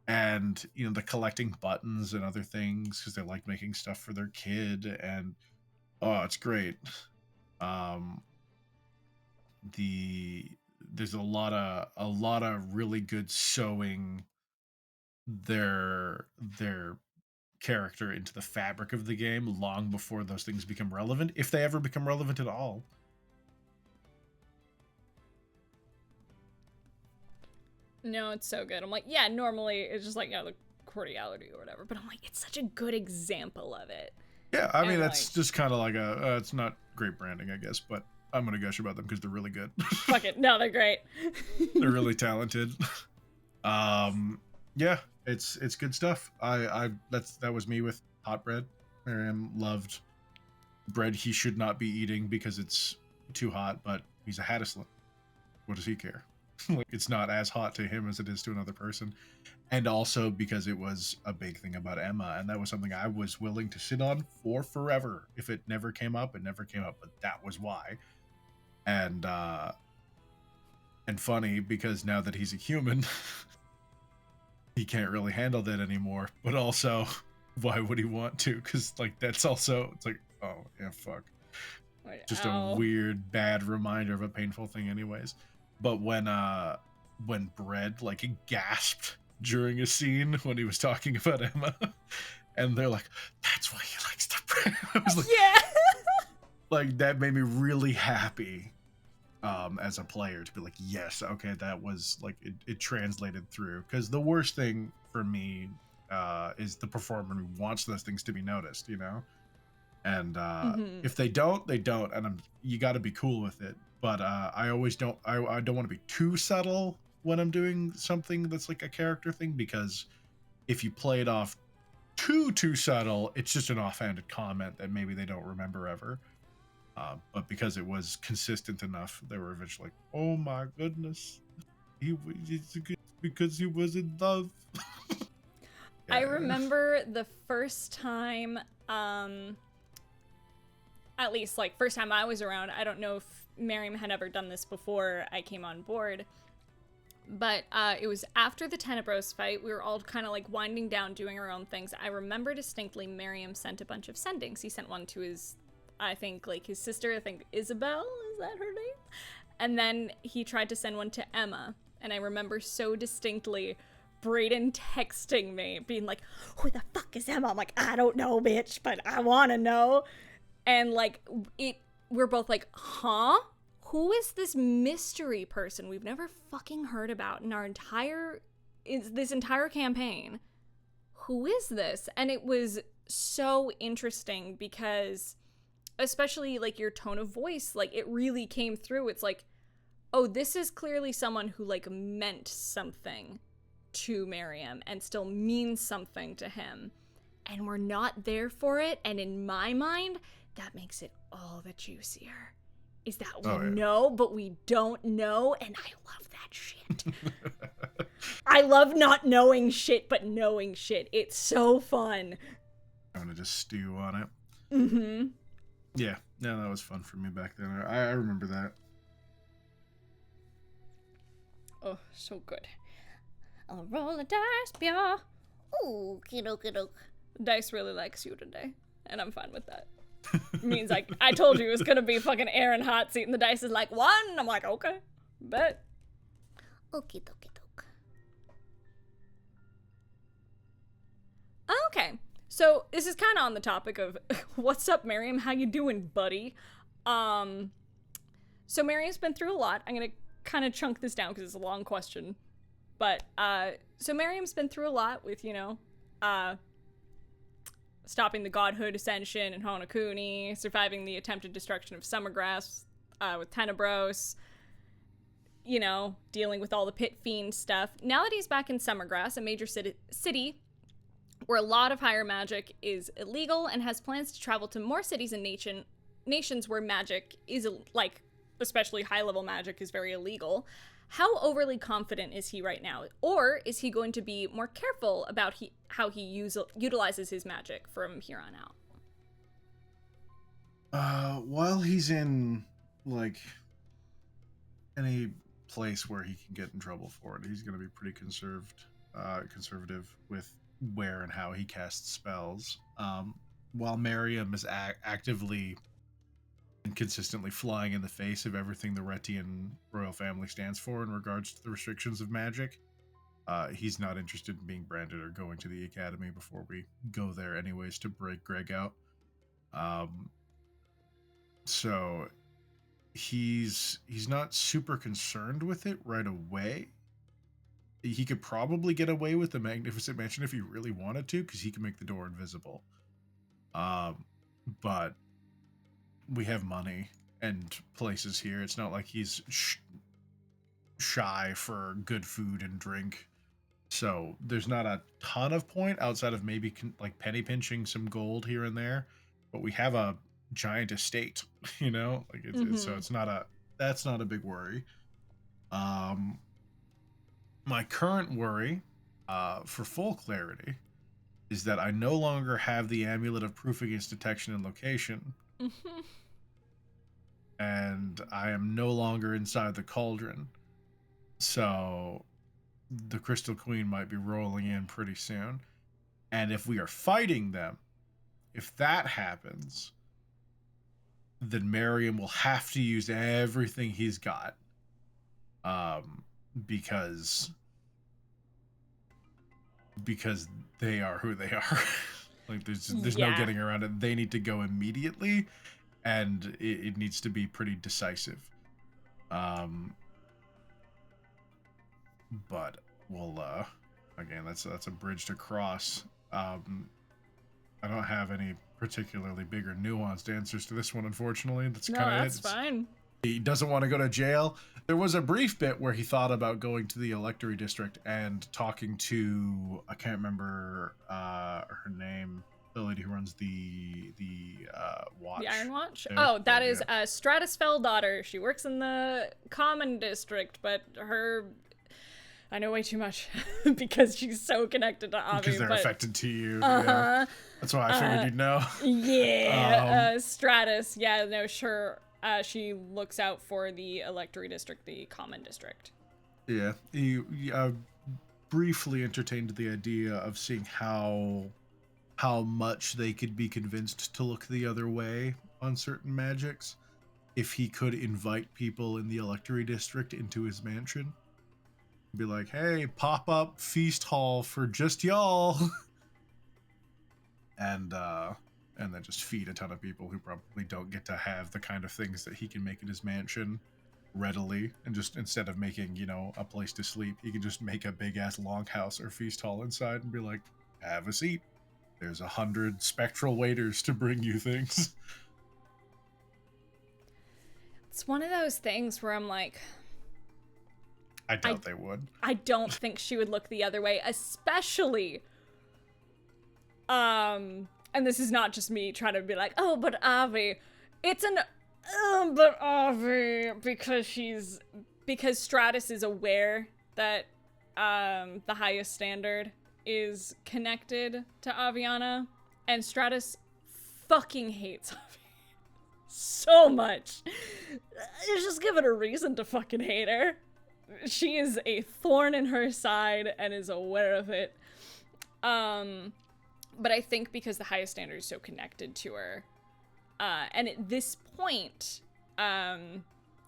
And, you know, the collecting buttons and other things because they like making stuff for their kid. And, oh, it's great. There's a lot of really good sewing their character into the fabric of the game long before those things become relevant, if they ever become relevant at all. No, it's so good. I'm like, yeah, normally it's just like, you know, the cordiality or whatever, but I'm like, it's such a good example of it. Yeah, I mean, that's like, just kind of like it's not great branding, I guess, but I'm gonna gush about them because they're really good. Fuck it, no, they're great. They're really talented. Yeah, it's good stuff. That was me with hot bread. Miriam loved bread he should not be eating because it's too hot, but he's a Hattislan. What does he care? Like, it's not as hot to him as it is to another person. And also because it was a big thing about Emma, and that was something I was willing to sit on for forever. If it never came up, it never came up, but that was why. And funny because now that he's a human, he can't really handle that anymore. But also, why would he want to? Because like that's also, it's like, oh yeah, fuck. Just a weird, bad reminder of a painful thing, anyways. But when Bread like gasped during a scene when he was talking about Emma, and they're like, "That's why he likes the bread." I was like, yeah, like that made me really happy, as a player to be like, yes, okay, that was like it translated through. Because the worst thing for me is the performer who wants those things to be noticed, you know. And if they don't, and you got to be cool with it. But I always don't. I don't want to be too subtle when I'm doing something that's like a character thing, because if you play it off too subtle, it's just an offhanded comment that maybe they don't remember ever. But because it was consistent enough, they were eventually like, "Oh my goodness, because he was in love." Yeah. I remember the first time. At least, like, first time I was around, I don't know if Miriam had ever done this before I came on board, but it was after the Tenebros fight. We were all kind of, like, winding down, doing our own things. I remember distinctly Miriam sent a bunch of sendings. He sent one to his, I think, like, his sister, I think Isabel, is that her name? And then he tried to send one to Emma, and I remember so distinctly Brayden texting me, being like, "Who the fuck is Emma?" I'm like, "I don't know, bitch, but I want to know." And, like, we're both like, huh? Who is this mystery person we've never fucking heard about in this entire campaign? Who is this? And it was so interesting because, especially, like, your tone of voice, like, it really came through. It's like, oh, this is clearly someone who, like, meant something to Miriam and still means something to him. And we're not there for it. And in my mind, that makes it all the juicier. Is that we know, but we don't know, and I love that shit. I love not knowing shit, but knowing shit. It's so fun. I'm gonna just stew on it. Mm-hmm. Yeah, that was fun for me back then. I remember that. Oh, so good. I'll roll a dice, yeah. Ooh, kiddo. Dice really likes you today, and I'm fine with that. means like, I told you it was gonna be fucking air and hot seat, and the dice is like 1. I'm like, okay, bet. Okie dokie doke. Okay, so this is kind of on the topic of what's up, Miriam? How you doing, buddy? So Miriam's been through a lot. I'm gonna kind of chunk this down because it's a long question. But, so Miriam's been through a lot with, you know, stopping the Godhood Ascension in Honokuni, surviving the attempted destruction of Summergrass, with Tenebros, you know, dealing with all the pit fiend stuff. Now that he's back in Summergrass, a major city where a lot of higher magic is illegal, and has plans to travel to more cities and nations where magic is, like, especially high-level magic is very illegal. How overly confident is he right now? Or is he going to be more careful about how he utilizes his magic from here on out? While he's in, like, any place where he can get in trouble for it, he's going to be pretty conservative with where and how he casts spells. While Miriam is actively and consistently flying in the face of everything the Retian royal family stands for in regards to the restrictions of magic, he's not interested in being branded or going to the academy before we go there anyways to break Greg out. So he's not super concerned with it right away. He could probably get away with the Magnificent Mansion if he really wanted to, because he can make the door invisible. But we have money and places here. It's not like he's shy for good food and drink. So there's not a ton of point outside of maybe like penny pinching some gold here and there. But we have a giant estate, you know? Like so that's not a big worry. My current worry, for full clarity, is that I no longer have the amulet of proof against detection and location. And I am no longer inside the cauldron. So the Crystal Queen might be rolling in pretty soon. And if we are fighting them, if that happens, then Miriam will have to use everything he's got. Because they are who they are. Like there's no getting around it. They need to go immediately, and it needs to be pretty decisive. But we'll again, that's a bridge to cross. I don't have any particularly big or nuanced answers to this one, unfortunately. That's fine. He doesn't want to go to jail. There was a brief bit where he thought about going to the Electory District and talking to, I can't remember her name, the lady who runs the watch. The Iron Watch? There. Oh, that is Stratus Felldaughter. She works in the Common District, but I know way too much because she's so connected to Avi. Because they're affected to you. Yeah. That's why I figured you'd know. Yeah. Stratus. Yeah, no, sure. She looks out for the Electory District, the Common District. Yeah. He briefly entertained the idea of seeing how much they could be convinced to look the other way on certain magics if he could invite people in the Electory District into his mansion. Be like, hey, pop-up feast hall for just y'all. And then just feed a ton of people who probably don't get to have the kind of things that he can make in his mansion readily. And just instead of making, a place to sleep, he can just make a big-ass longhouse or feast hall inside and be like, have a seat. There's 100 spectral waiters to bring you things. It's one of those things where I'm like... I doubt they would. I don't think she would look the other way, especially... And this is not just me trying to be like, oh, but Avi. It's but Avi, because Stratus is aware that, the highest standard is connected to Aviana, and Stratus fucking hates Avi so much. Just give it a reason to fucking hate her. She is a thorn in her side and is aware of it. But I think because the highest standard is so connected to her, And at this point,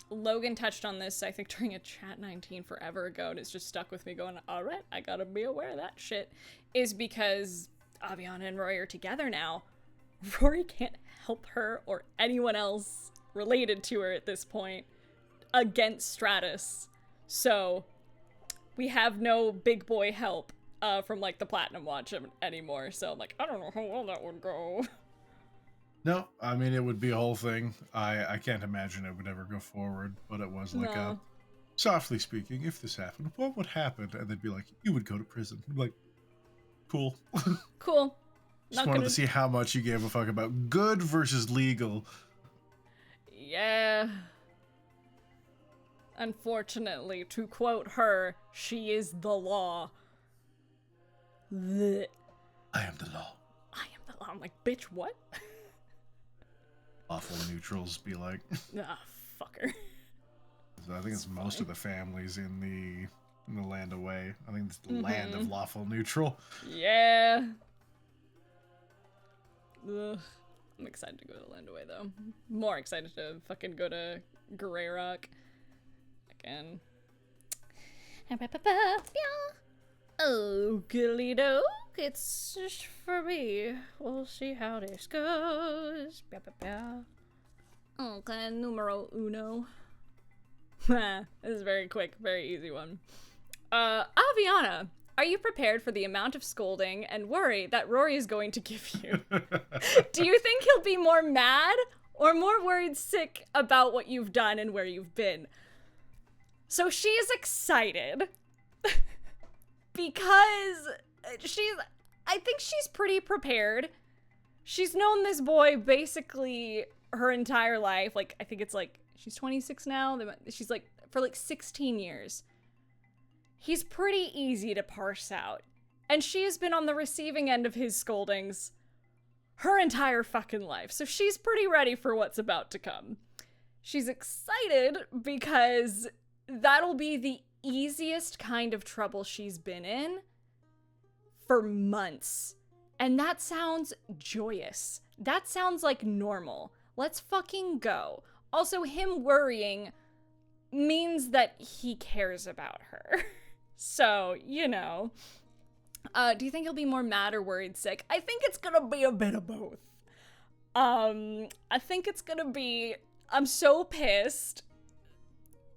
Logan touched on this, I think, during a Chat 19 forever ago, and it's just stuck with me going, all right, I gotta be aware of that shit, is because Aviana and Rory are together now. Rory can't help her or anyone else related to her at this point against Stratus. So we have no big boy help from, like, the Platinum Watch anymore. So I'm like, I don't know how well that would go. No, I mean, it would be a whole thing. I can't imagine it would ever go forward, but it was like a, softly speaking, if this happened, what would happen? And they'd be like, you would go to prison. I'm like, cool. Cool. Just wanted to see how much you gave a fuck about good versus legal. Yeah. Unfortunately, to quote her, she is the law. Blech. I am the law. I am the law. I'm like, bitch, what? Awful neutrals be like. Ah, fucker. I think it's most of the families in the land away. I think it's the land of lawful neutral. Yeah. Ugh. I'm excited to go to Land Away, though. More excited to fucking go to Grey Rock again. Oh, goodly doke, it's just for me. We'll see how this goes. Okay, numero uno. This is very quick, very easy one. Aviana, are you prepared for the amount of scolding and worry that Rory is going to give you? Do you think he'll be more mad or more worried sick about what you've done and where you've been? So she's excited because I think she's pretty prepared. She's known this boy basically her entire life. Like, I think it's like, she's 26 now. She's like, for like 16 years. He's pretty easy to parse out. And she has been on the receiving end of his scoldings her entire fucking life. So she's pretty ready for what's about to come. She's excited because that'll be the easiest kind of trouble she's been in for months. And that sounds joyous. That sounds like normal. Let's fucking go. Also, him worrying means that he cares about her. So, you know. Do you think he'll be more mad or worried sick? I think it's gonna be a bit of both. I think it's gonna be, I'm so pissed.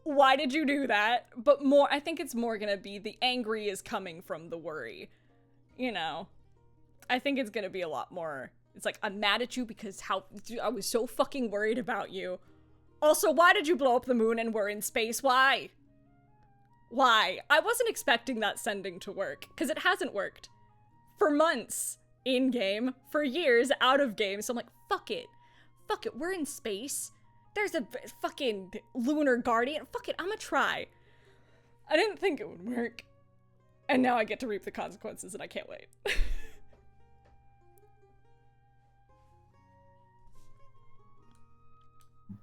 Why did you do that? But more, I think it's more gonna be the angry is coming from the worry. You know. I think it's gonna be a lot more. It's like, I'm mad at you because I was so fucking worried about you. Also, why did you blow up the moon and we're in space? Why? Why? I wasn't expecting that sending to work, because it hasn't worked. For months, in-game, for years, out of game, so I'm like, fuck it. Fuck it, we're in space. There's a fucking lunar guardian. Fuck it, I'm gonna try. I didn't think it would work. And now I get to reap the consequences, and I can't wait.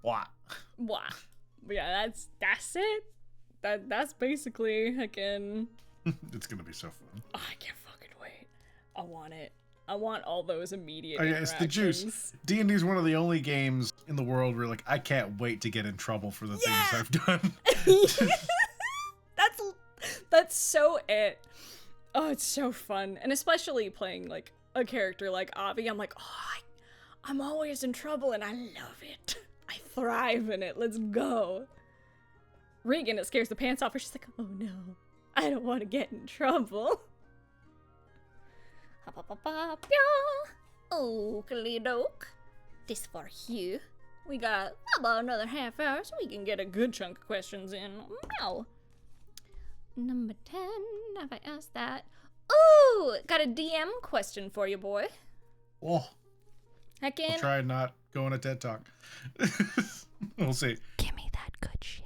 Blah. Blah. But yeah, that's it. That's basically, again. It's gonna be so fun. Oh, I can't fucking wait. I want it. I want all those immediate It's the juice. D&D is one of the only games in the world where, like, I can't wait to get in trouble for the things I've done. That's so it. Oh, it's so fun. And especially playing, like, a character like Avi, I'm like, oh, I'm always in trouble and I love it. I thrive in it. Let's go. Regan, it scares the pants off her. She's like, oh no, I don't want to get in trouble. Oakley doke. This for you. We got about another half hour, so we can get a good chunk of questions in. Wow. Number 10, have I asked that? Ooh, got a DM question for you, boy. Oh. Heck in. I'll try not going to TED Talk. We'll see. Give me that good shit.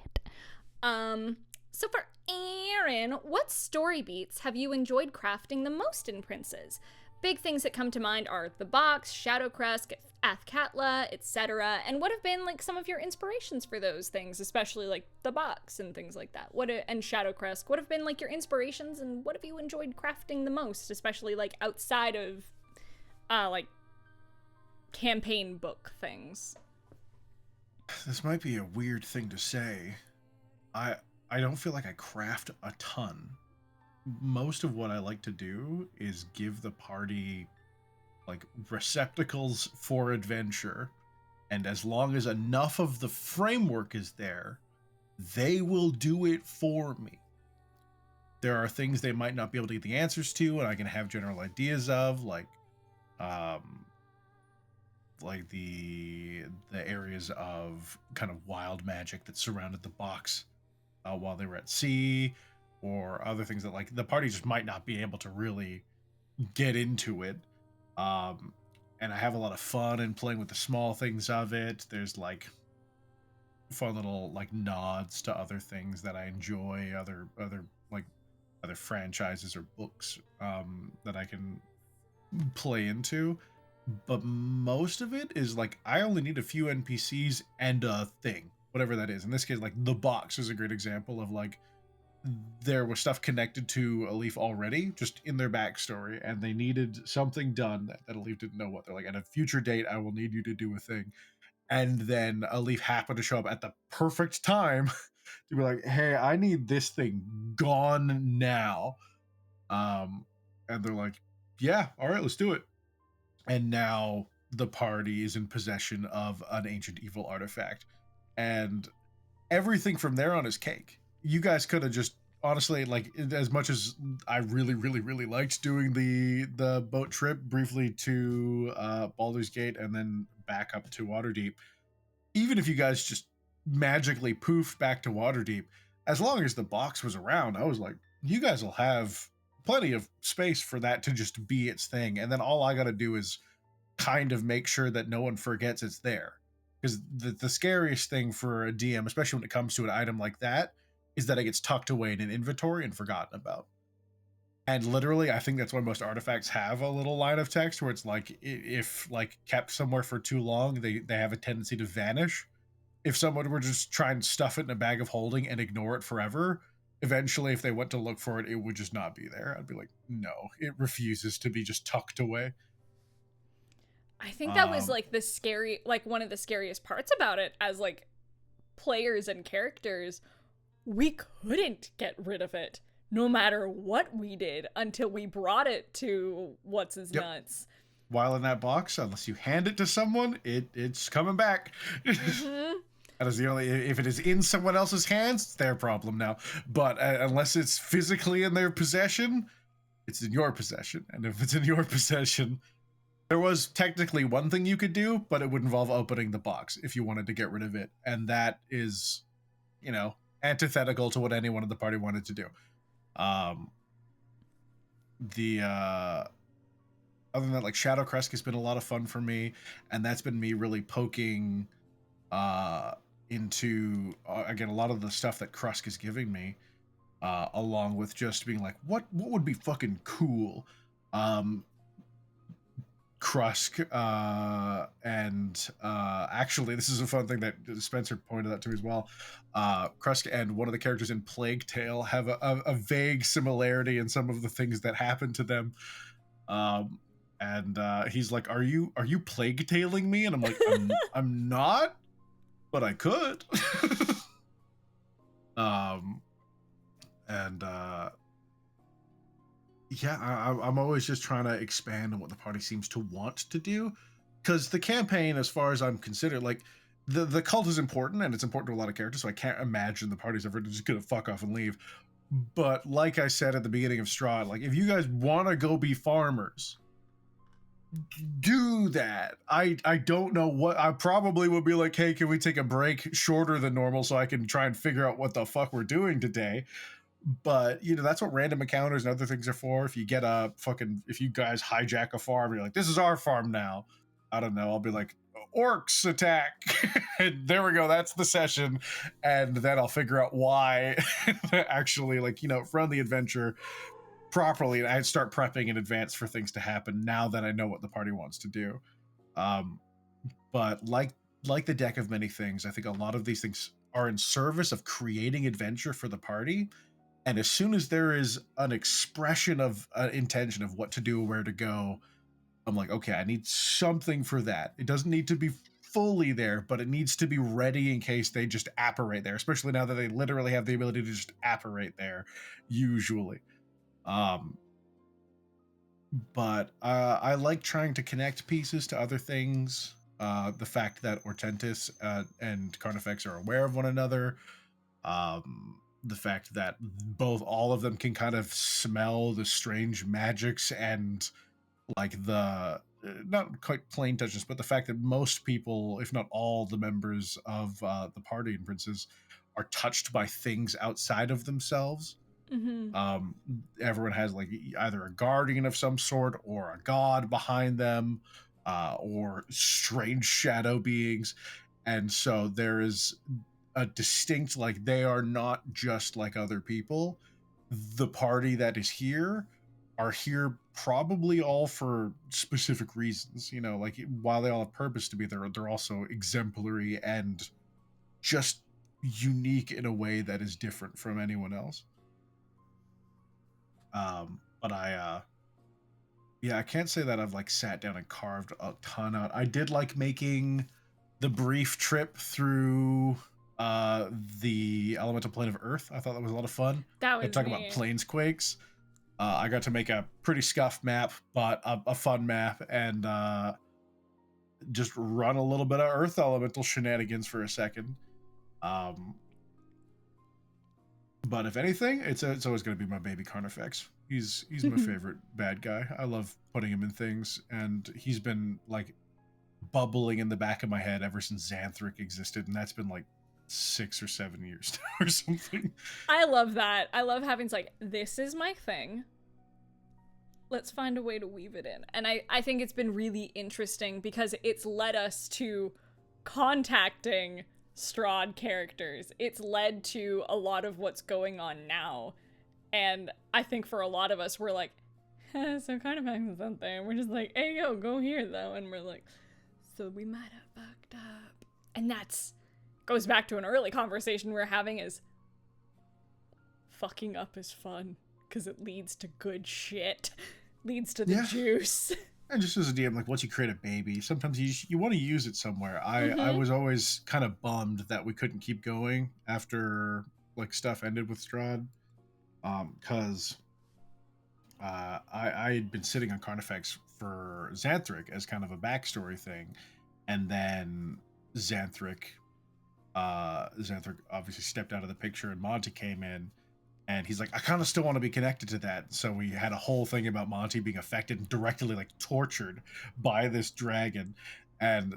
So for Aaron, what story beats have you enjoyed crafting the most in Princes? Big things that come to mind are The Box, Shadowcrest, Athkatla, etc. And what have been like some of your inspirations for those things, especially like The Box and things like that? And Shadowcrest, what have been like your inspirations and what have you enjoyed crafting the most, especially like outside of like campaign book things. This might be a weird thing to say. I don't feel like I craft a ton. Most of what I like to do is give the party like receptacles for adventure, and as long as enough of the framework is there, they will do it for me. There are things they might not be able to get the answers to, and I can have general ideas of, like the areas of kind of wild magic that surrounded the box while they were at sea, or other things that like the party just might not be able to really get into it. And I have a lot of fun in playing with the small things of it. There's like fun little like nods to other things that I enjoy, other franchises or books that I can play into. But most of it is like I only need a few NPCs and a thing, whatever that is. In this case, like the box is a great example of like there was stuff connected to Alif already, just in their backstory, and they needed something done that Alif didn't know what. They're like, at a future date, I will need you to do a thing. And then Alif happened to show up at the perfect time to be like, hey, I need this thing gone now. And they're like, yeah, all right, let's do it. And now the party is in possession of an ancient evil artifact. And everything from there on is cake. You guys could have just, honestly, like, as much as I really, really, really liked doing the boat trip briefly to Baldur's Gate and then back up to Waterdeep, even if you guys just magically poofed back to Waterdeep, as long as the box was around, I was like, you guys will have plenty of space for that to just be its thing. And then all I got to do is kind of make sure that no one forgets it's there. Because the scariest thing for a DM, especially when it comes to an item like that, is that it gets tucked away in an inventory and forgotten about. And literally, I think that's why most artifacts have a little line of text where it's like, if like kept somewhere for too long, they have a tendency to vanish. If someone were just try and stuff it in a bag of holding and ignore it forever, eventually, if they went to look for it, it would just not be there. I'd be like, no, it refuses to be just tucked away. I think that was like the scary, like one of the scariest parts about it as like players and characters. We couldn't get rid of it no matter what we did until we brought it to what's his nuts. While in that box, unless you hand it to someone, it's coming back. Mm-hmm. That is the only, if it is in someone else's hands, it's their problem now. But unless it's physically in their possession, it's in your possession. And if it's in your possession, there was technically one thing you could do, but it would involve opening the box if you wanted to get rid of it. And that is, you know, antithetical to what anyone in the party wanted to do. Other than that, like Shadow Kresk has been a lot of fun for me, and that's been me really poking into again a lot of the stuff that Krusk is giving me, along with just being like, what would be fucking cool. Krusk and actually this is a fun thing that Spencer pointed out to me as well. Krusk and one of the characters in Plague Tale have a vague similarity in some of the things that happen to them. And he's like, are you plague tailing me? And I'm like, I'm not, but I could. Yeah, I'm always just trying to expand on what the party seems to want to do, because the campaign, as far as I'm considered, like the cult is important, and it's important to a lot of characters, so I can't imagine the party's ever just gonna fuck off and leave. But like I said at the beginning of Strahd, like if you guys want to go be farmers, do that. I don't know what, I probably would be like, hey, can we take a break shorter than normal so I can try and figure out what the fuck we're doing today. But you know, that's what random encounters and other things are for. If you get if you guys hijack a farm, you're like, this is our farm now, I don't know, I'll be like, orcs attack. And there we go, that's the session. And then I'll figure out why actually, like, you know, run the adventure properly, and I'd start prepping in advance for things to happen now that I know what the party wants to do. But like the deck of many things, I think a lot of these things are in service of creating adventure for the party. And as soon as there is an expression of intention of what to do, where to go, I'm like, okay, I need something for that. It doesn't need to be fully there, but it needs to be ready in case they just apparate there, especially now that they literally have the ability to just apparate there, usually. But I like trying to connect pieces to other things. The fact that Hortensis and Carnifex are aware of one another. The fact that all of them can kind of smell the strange magics and like the not quite plain touches, but the fact that most people, if not all the members of the party and princes, are touched by things outside of themselves. Mm-hmm. Everyone has like either a guardian of some sort or a god behind them, or strange shadow beings, and so there is a distinct, like, they are not just like other people. The party that is here are here probably all for specific reasons, you know, like while they all have purpose to be there, they're also exemplary and just unique in a way that is different from anyone else. But I can't say that I've like sat down and carved a ton out. I did like making the brief trip through the elemental plane of Earth. I thought that was a lot of fun. That was talking about planesquakes. I got to make a pretty scuffed map, but a fun map, and just run a little bit of Earth elemental shenanigans for a second. But if anything, it's always going to be my baby Carnifex. He's my favorite bad guy. I love putting him in things, and he's been like bubbling in the back of my head ever since Xanthric existed, and that's been like 6 or 7 years or something. I love that. I love having like, this is my thing. Let's find a way to weave it in. And I think it's been really interesting because it's led us to contacting Strahd characters. It's led to a lot of what's going on now. And I think for a lot of us, we're like, so Carnifex is something. We're just like, hey, yo, go here, though. And we're like, so we might have fucked up. And that's goes back to an early conversation we're having is fucking up is fun because it leads to good shit. Leads to the juice. And just as a DM, like once you create a baby, sometimes you want to use it somewhere. I was always kind of bummed that we couldn't keep going after like stuff ended with Strahd, because I had been sitting on Carnifex for Xanthric as kind of a backstory thing, and then Xanthric obviously stepped out of the picture, and Monty came in. And he's like, I kind of still want to be connected to that. So we had a whole thing about Monty being affected and directly like tortured by this dragon. And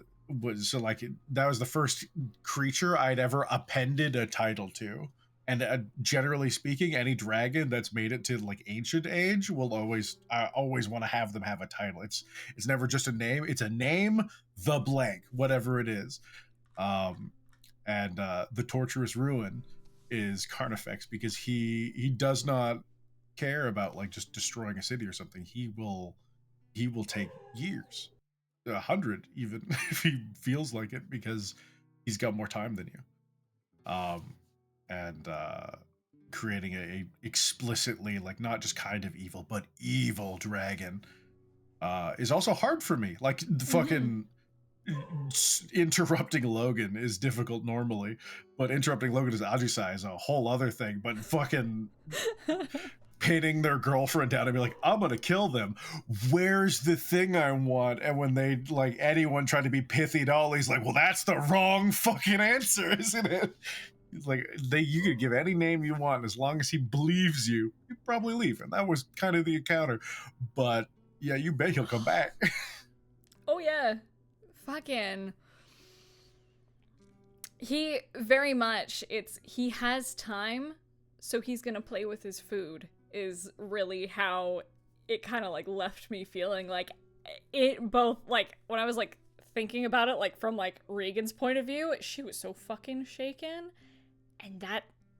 so like that was the first creature I'd ever appended a title to. And generally speaking, any dragon that's made it to like ancient age will I always want to have them have a title. It's never just a name. It's a name, the blank, whatever it is. And the Torturous Ruin is Carnifex, because he does not care about like just destroying a city or something. He will take years, 100 even, if he feels like it, because he's got more time than you. And creating a explicitly like not just kind of evil but evil dragon is also hard for me. Like the fucking interrupting Logan is difficult normally, but interrupting Logan as Ajisai is a whole other thing. But fucking pinning their girlfriend down and be like, I'm gonna kill them. Where's the thing I want? And when they like anyone trying to be pithy at all, he's like, well, that's the wrong fucking answer, isn't it? He's like, you could give any name you want, as long as he believes you, he'd probably leave. And that was kind of the encounter. But yeah, you bet he'll come back. Oh yeah. Fucking. He very much, he has time, so he's gonna play with his food, is really how it kind of like left me feeling. Like it both, like when I was like thinking about it, like from like Regan's point of view, she was so fucking shaken, and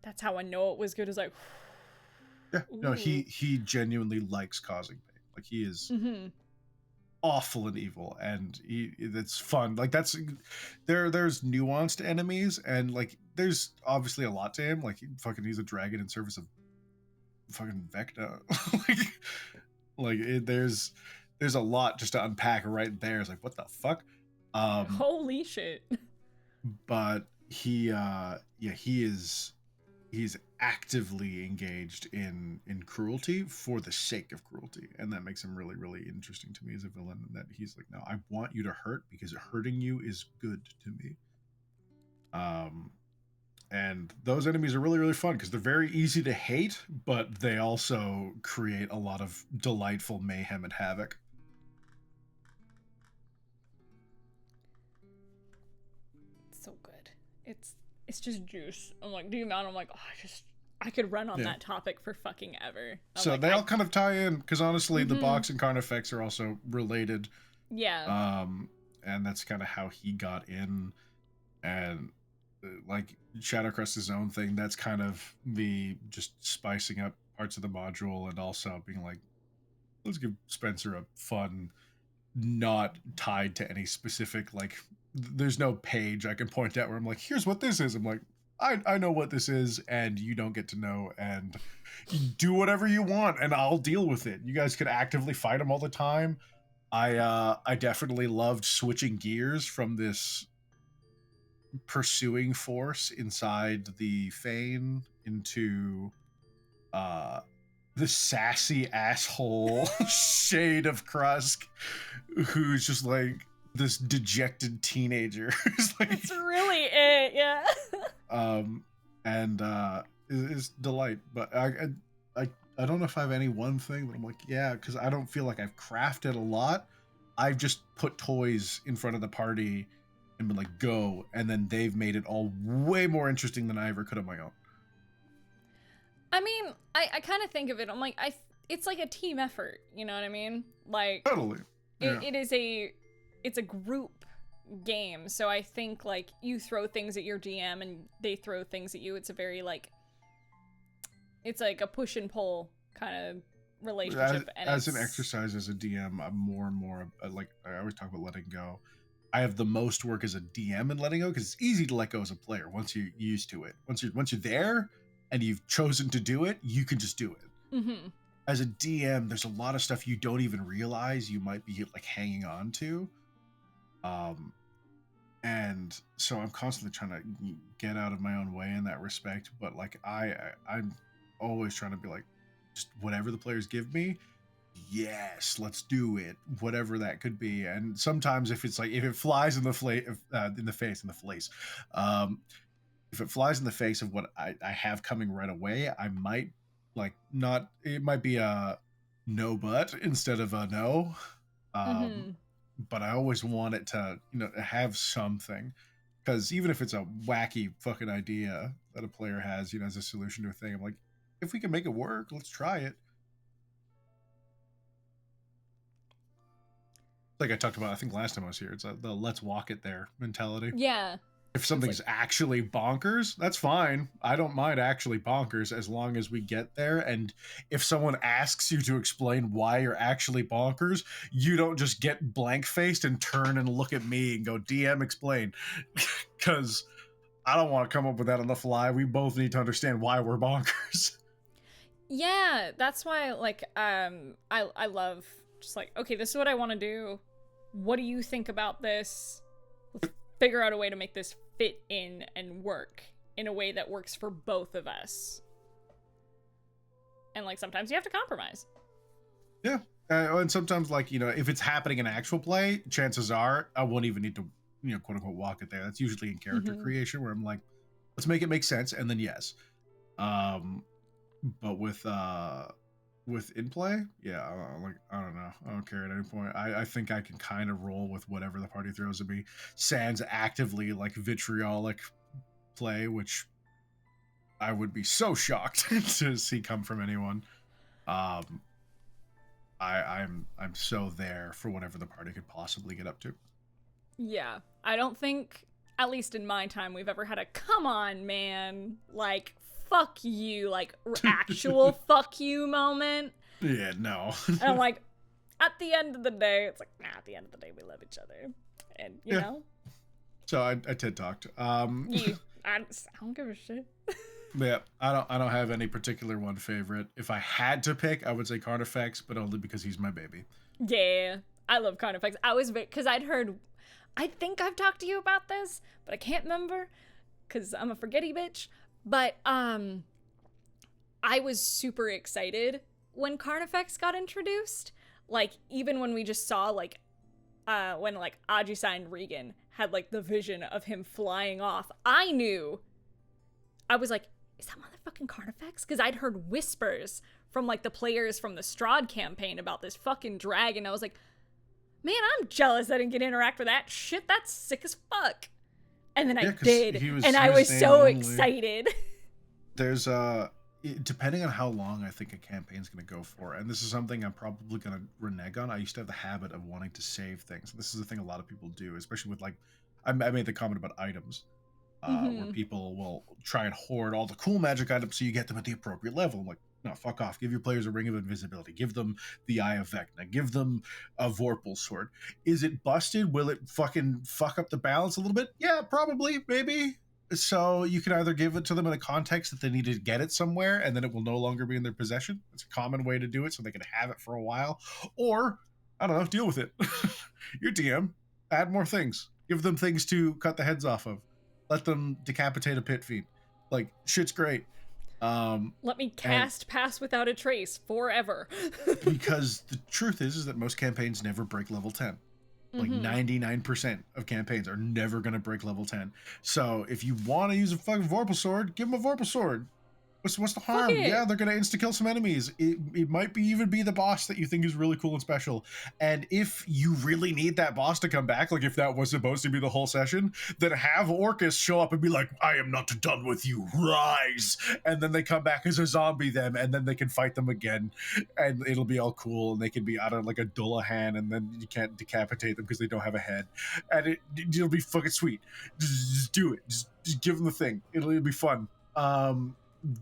that's how I know it was good. Is like, yeah, no, he genuinely likes causing pain. Like he is awful and evil, and it's fun. Like there's nuanced enemies, and like there's obviously a lot to him. Like he's a dragon in service of fucking Vecna. there's there's a lot just to unpack right there. It's like, what the fuck? Holy shit. But he's actively engaged in cruelty for the sake of cruelty, and that makes him really, really interesting to me as a villain. That he's like, no, I want you to hurt because hurting you is good to me. And those enemies are really, really fun because they're very easy to hate, but they also create a lot of delightful mayhem and havoc. So good. It's just juice. I'm like, the amount I'm like, oh, I could run on that topic for fucking ever. So like, they all kind of tie in because honestly, the box and Carnifex are also related. Yeah. And that's kind of how he got in, and like Shadowcrest's own thing. That's kind of the just spicing up parts of the module and also being like, let's give Spencer a fun, not tied to any specific, like, there's no page I can point out where I'm like, here's what this is. I'm like, I know what this is, and you don't get to know, and you do whatever you want, and I'll deal with it. You guys could actively fight him all the time. I definitely loved switching gears from this pursuing force inside the Fane into the sassy asshole shade of Krusk, who's just like this dejected teenager. Like, that's really it, yeah. And is delight. But I don't know if I have any one thing, but I'm like, yeah, because I don't feel like I've crafted a lot. I've just put toys in front of the party and been like, go, and then they've made it all way more interesting than I ever could on my own. I mean, I kind of think of it, I'm like, it's like a team effort, you know what I mean? Like, Totally. Yeah. It's a group game, so I think, like, you throw things at your GM and they throw things at you. It's a very, like, it's like a push and pull kind of relationship. As an exercise as a DM, I'm more and more, like, I always talk about letting go. I have the most work as a DM in letting go because it's easy to let go as a player once you're used to it. Once you're there and you've chosen to do it, you can just do it. Mm-hmm. As a DM, there's a lot of stuff you don't even realize you might be like hanging on to. And so I'm constantly trying to get out of my own way in that respect. But like I'm always trying to be like, just whatever the players give me, yes, let's do it, whatever that could be. And sometimes if it's like, if it flies in the face, if it flies in the face of what I have coming right away, I might like not, it might be a no but instead of a no. But I always want it to, have something, because even if it's a wacky fucking idea that a player has, as a solution to a thing, I'm like, if we can make it work, let's try it. Like I talked about, I think last time I was here, it's the let's walk it there mentality. Yeah. If something's actually bonkers, that's fine. I don't mind actually bonkers as long as we get there. And if someone asks you to explain why you're actually bonkers, you don't just get blank-faced and turn and look at me and go, DM, explain. Because I don't want to come up with that on the fly. We both need to understand why we're bonkers. Yeah, that's why, like, I love just like, okay, this is what I want to do. What do you think about this? Let's figure out a way to make this fit in and work in a way that works for both of us. And like sometimes you have to compromise. Yeah. And sometimes, like, if it's happening in actual play, chances are I won't even need to, quote unquote, walk it there. That's usually in character creation where I'm like, let's make it make sense. And then yes. But with in play, yeah, I don't know. I don't care at any point. I think I can kind of roll with whatever the party throws at me. Sans actively like vitriolic play, which I would be so shocked to see come from anyone. I'm so there for whatever the party could possibly get up to. Yeah, I don't think, at least in my time, we've ever had a come on, man, like, fuck you, like, actual fuck you moment. Yeah, no. And I'm like, at the end of the day, it's like, at the end of the day, we love each other. And, you know? So I TED talked. I don't give a shit. Yeah, I don't have any particular one favorite. If I had to pick, I would say Carnifex, but only because he's my baby. Yeah, I love Carnifex. I was because I'd heard. I think I've talked to you about this, but I can't remember because I'm a forgetty bitch. But I was super excited when Carnifex got introduced. Like even when we just saw when like Ajisa and Regan had like the vision of him flying off, I knew. I was like, is that motherfucking Carnifex? Because I'd heard whispers from like the players from the Strahd campaign about this fucking dragon. I was like, man, I'm jealous I didn't get to interact with that shit. That's sick as fuck. And then I 'cause did, and I was name so only. excited. There's depending on how long I think a campaign's going to go for, and this is something I'm probably going to renege on. I used to have the habit of wanting to save things. This is a thing a lot of people do, especially with like I made the comment about items. Where people will try and hoard all the cool magic items so you get them at the appropriate level. I'm like, no, fuck off. Give your players a Ring of Invisibility. Give them the Eye of Vecna. Give them a Vorpal Sword. Is it busted? Will it fucking fuck up the balance a little bit? Yeah, probably, maybe. So you can either give it to them in the context that they need to get it somewhere and then it will no longer be in their possession. It's a common way to do it so they can have it for a while. Or, I don't know, deal with it. Your DM, add more things. Give them things to cut the heads off of. Let them decapitate a pit fiend. Like, shit's great. Let me cast Pass Without a Trace forever. Because the truth is that most campaigns never break level 10. Like 99% of campaigns are never going to break level 10. So if you want to use a fucking Vorpal Sword, give them a Vorpal Sword. What's the harm? Yeah, they're gonna insta-kill some enemies. It might even be the boss that you think is really cool and special. And if you really need that boss to come back, like if that was supposed to be the whole session, then have Orcus show up and be like, I am not done with you, rise. And then they come back as a zombie then, and then they can fight them again. And it'll be all cool, and they can be out of like a Dullahan, and then you can't decapitate them because they don't have a head. And it'll be fucking sweet. Just do it. Just give them the thing. It'll be fun.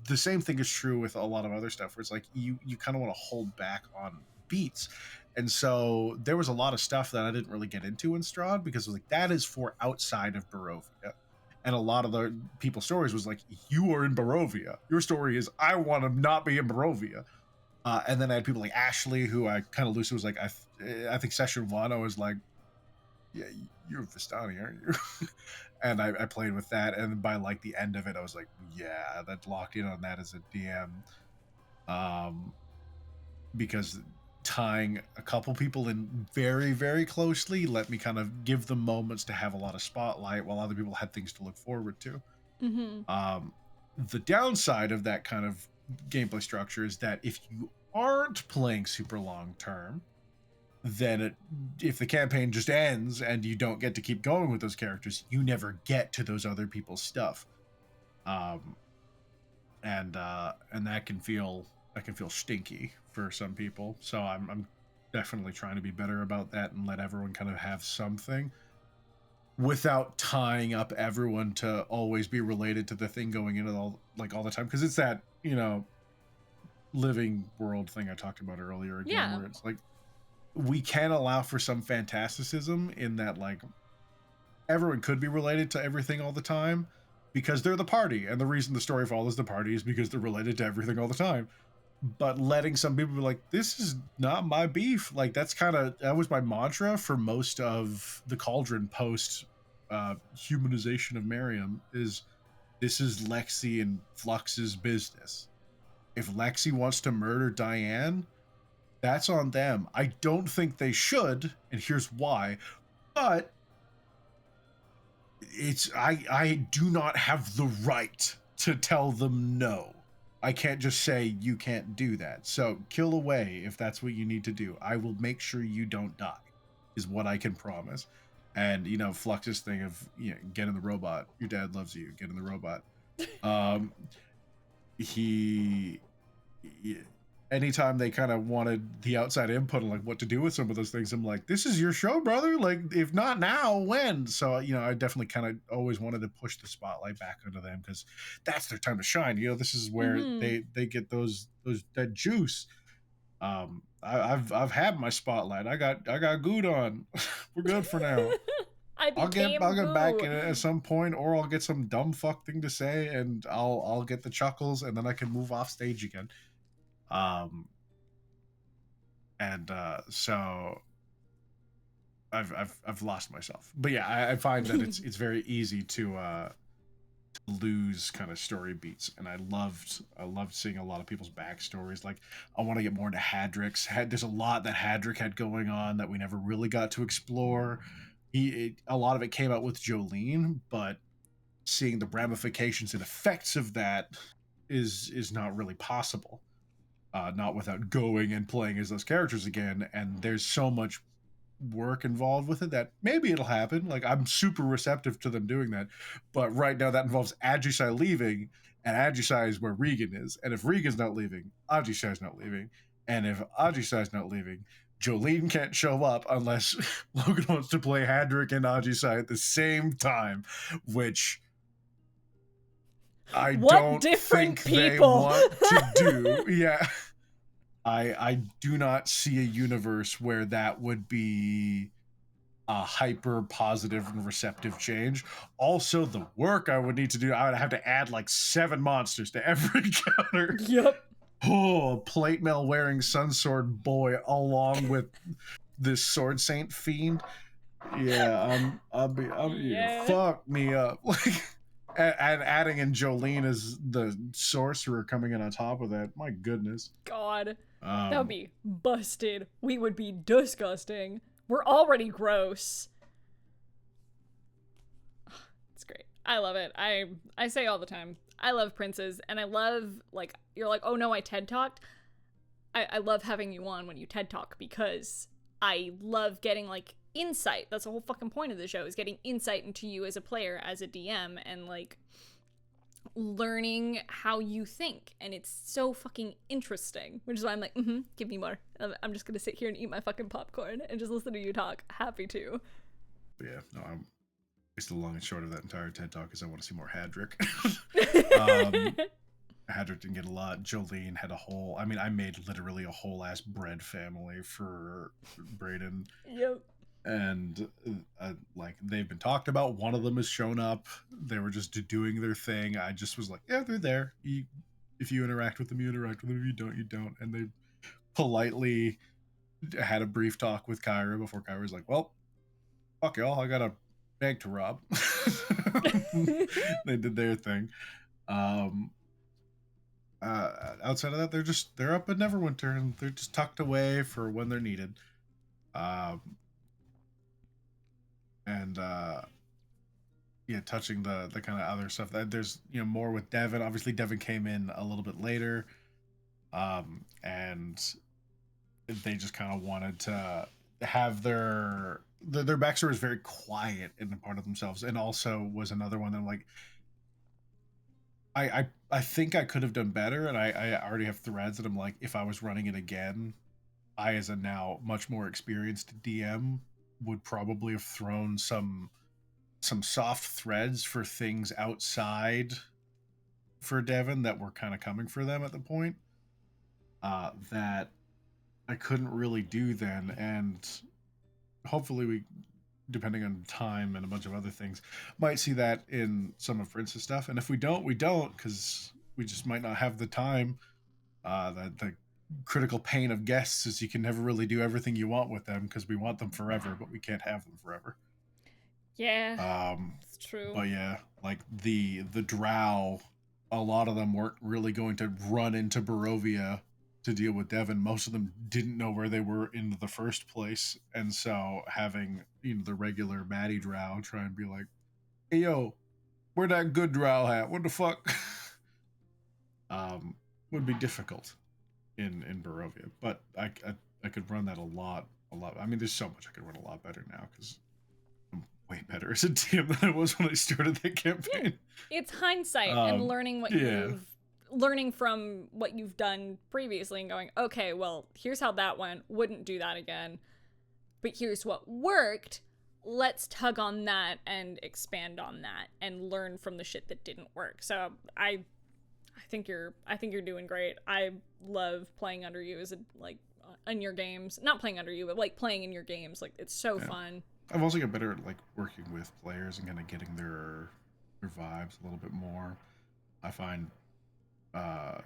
The same thing is true with a lot of other stuff where it's like you kind of want to hold back on beats. And so there was a lot of stuff that I didn't really get into in Strahd because it was like that is for outside of Barovia. And a lot of the people's stories was like, you are in Barovia. Your story is, I want to not be in Barovia. And then I had people like Ashley, who I kind of loosely was like, I think Session 1, I was like, yeah, you're Vistani, aren't you? And I played with that, and by like the end of it, I was like, yeah, that locked in on that as a DM. Because tying a couple people in very, very closely let me kind of give them moments to have a lot of spotlight while other people had things to look forward to. The downside of that kind of gameplay structure is that if you aren't playing super long term, then if the campaign just ends and you don't get to keep going with those characters, you never get to those other people's stuff. And that can feel stinky for some people. So I'm definitely trying to be better about that and let everyone kind of have something without tying up everyone to always be related to the thing going into all the time, because it's that living world thing I talked about earlier again, where it's like we can allow for some fantasticism in that like everyone could be related to everything all the time because they're the party, and the reason the story follows the party is because they're related to everything all the time. But letting some people be like, this is not my beef, like that was my mantra for most of the Cauldron post humanization of Miriam, is this is Lexi and Flux's business. If Lexi wants to murder Diane, that's on them. I don't think they should, and here's why. But I do not have the right to tell them no. I can't just say you can't do that. So kill away if that's what you need to do. I will make sure you don't die, is what I can promise. And Flux's thing of get in the robot. Your dad loves you. Get in the robot. Anytime they kind of wanted the outside input on like what to do with some of those things, I'm like, this is your show, brother. Like, if not now, when? So, I definitely kind of always wanted to push the spotlight back onto them because that's their time to shine. This is where they get that juice. I've had my spotlight. I got good on. We're good for now. I became I'll get back Boo. at some point, or I'll get some dumb fuck thing to say, and I'll get the chuckles, and then I can move off stage again. So I've lost myself, but yeah, I find that it's very easy to lose kind of story beats, and I loved seeing a lot of people's backstories. Like, I want to get more into Hadrick's. There's a lot that Hadrick had going on that we never really got to explore. A lot of it came out with Jolene, but seeing the ramifications and effects of that is not really possible. Not without going and playing as those characters again, and there's so much work involved with it that maybe it'll happen. Like, I'm super receptive to them doing that, but right now that involves Ajisai leaving, and Ajisai is where Regan is, and if Regan's not leaving, Ajisai's not leaving, and if Ajisai's not leaving, Jolene can't show up unless Logan wants to play Hadrick and Ajisai at the same time, which I don't think they want to do. Yeah. I do not see a universe where that would be a hyper positive and receptive change. Also, the work I would need to do, I would have to add like 7 monsters to every encounter. Yep. Oh, plate mail wearing Sunsword boy along with this Sword Saint fiend. Yeah, Yeah. fuck me up. Like, and adding in Jolene as the sorcerer coming in on top of that. My goodness. God. That would be busted. We would be disgusting. We're already gross. It's great. I love it. I say all the time, I love princes, and I love, like, you're like, oh no, I TED Talked. I love having you on when you TED Talk, because I love getting, like, insight. That's the whole fucking point of the show, is getting insight into you as a player, as a DM, and, like, learning how you think, and it's so fucking interesting, which is why I'm like, give me more. I'm just gonna sit here and eat my fucking popcorn and just listen to you talk. Happy to. Yeah, no, I'm the long and short of that entire TED Talk is I want to see more Hadrick. Hadrick didn't get a lot. Jolene had a whole, I mean, I made literally a whole ass bread family for Brayden. Yep. And like, they've been talked about. One of them has shown up. They were just doing their thing. I just was like, yeah, they're there. If you interact with them, you interact with them. If you don't, you don't. And they politely had a brief talk with Kyra before Kyra was like, well, fuck y'all, I got a bank to rob. They did their thing. Outside of that, they're up in Neverwinter, and they're just tucked away for when they're needed. Yeah, touching the kind of other stuff that there's, more with Devin. Obviously Devin came in a little bit later, and they just kind of wanted to have their backstory is very quiet in the part of themselves, and also was another one that I'm like, I think I could have done better, and I already have threads that I'm like, if I was running it again, I, as a now much more experienced DM, would probably have thrown some soft threads for things outside for Devin that were kind of coming for them at the point, that I couldn't really do then. And hopefully we, depending on time and a bunch of other things, might see that in some of Prince's stuff. And if we don't, we don't, because we just might not have the time. The critical pain of guests is you can never really do everything you want with them, because we want them forever, but we can't have them forever. Yeah, it's true. But yeah, like the Drow, a lot of them weren't really going to run into Barovia to deal with Devin. Most of them didn't know where they were in the first place, and so having the regular Maddie Drow try and be like, "Hey yo, where that good Drow at? What the fuck?" Would be difficult in Barovia, but I could run that a lot. I mean, there's so much I could run a lot better now, because I'm way better as a DM than I was when I started that campaign. It's hindsight and learning learning from what you've done previously and going, okay, well, here's how that went. Wouldn't do that again. But here's what worked. Let's tug on that and expand on that and learn from the shit that didn't work. So I think you're doing great. I love playing under you as in your games. Not playing under you, but like playing in your games. Like, it's so fun. I've also got better at like working with players and kind of getting their vibes a little bit more. I find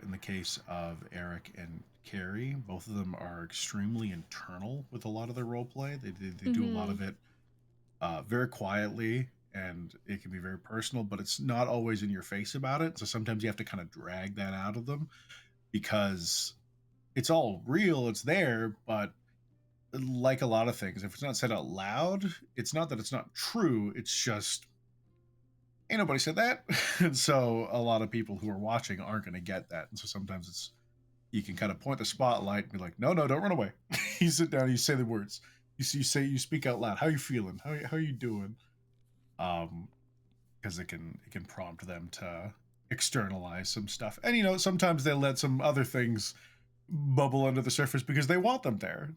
in the case of Eric and Carrie, both of them are extremely internal with a lot of their role play. They do a lot of it very quietly, and it can be very personal, but it's not always in your face about it. So sometimes you have to kind of drag that out of them because it's all real, it's there, but like a lot of things, if it's not said out loud, it's not that it's not true, it's just ain't nobody said that. And so a lot of people who are watching aren't going to get that. And so sometimes it's you can kind of point the spotlight and be like, no, don't run away. You sit down, you say the words. You speak out loud. How you feeling? How you doing? Because it can prompt them to externalize some stuff. And you know, sometimes they let some other things bubble under the surface because they want them there.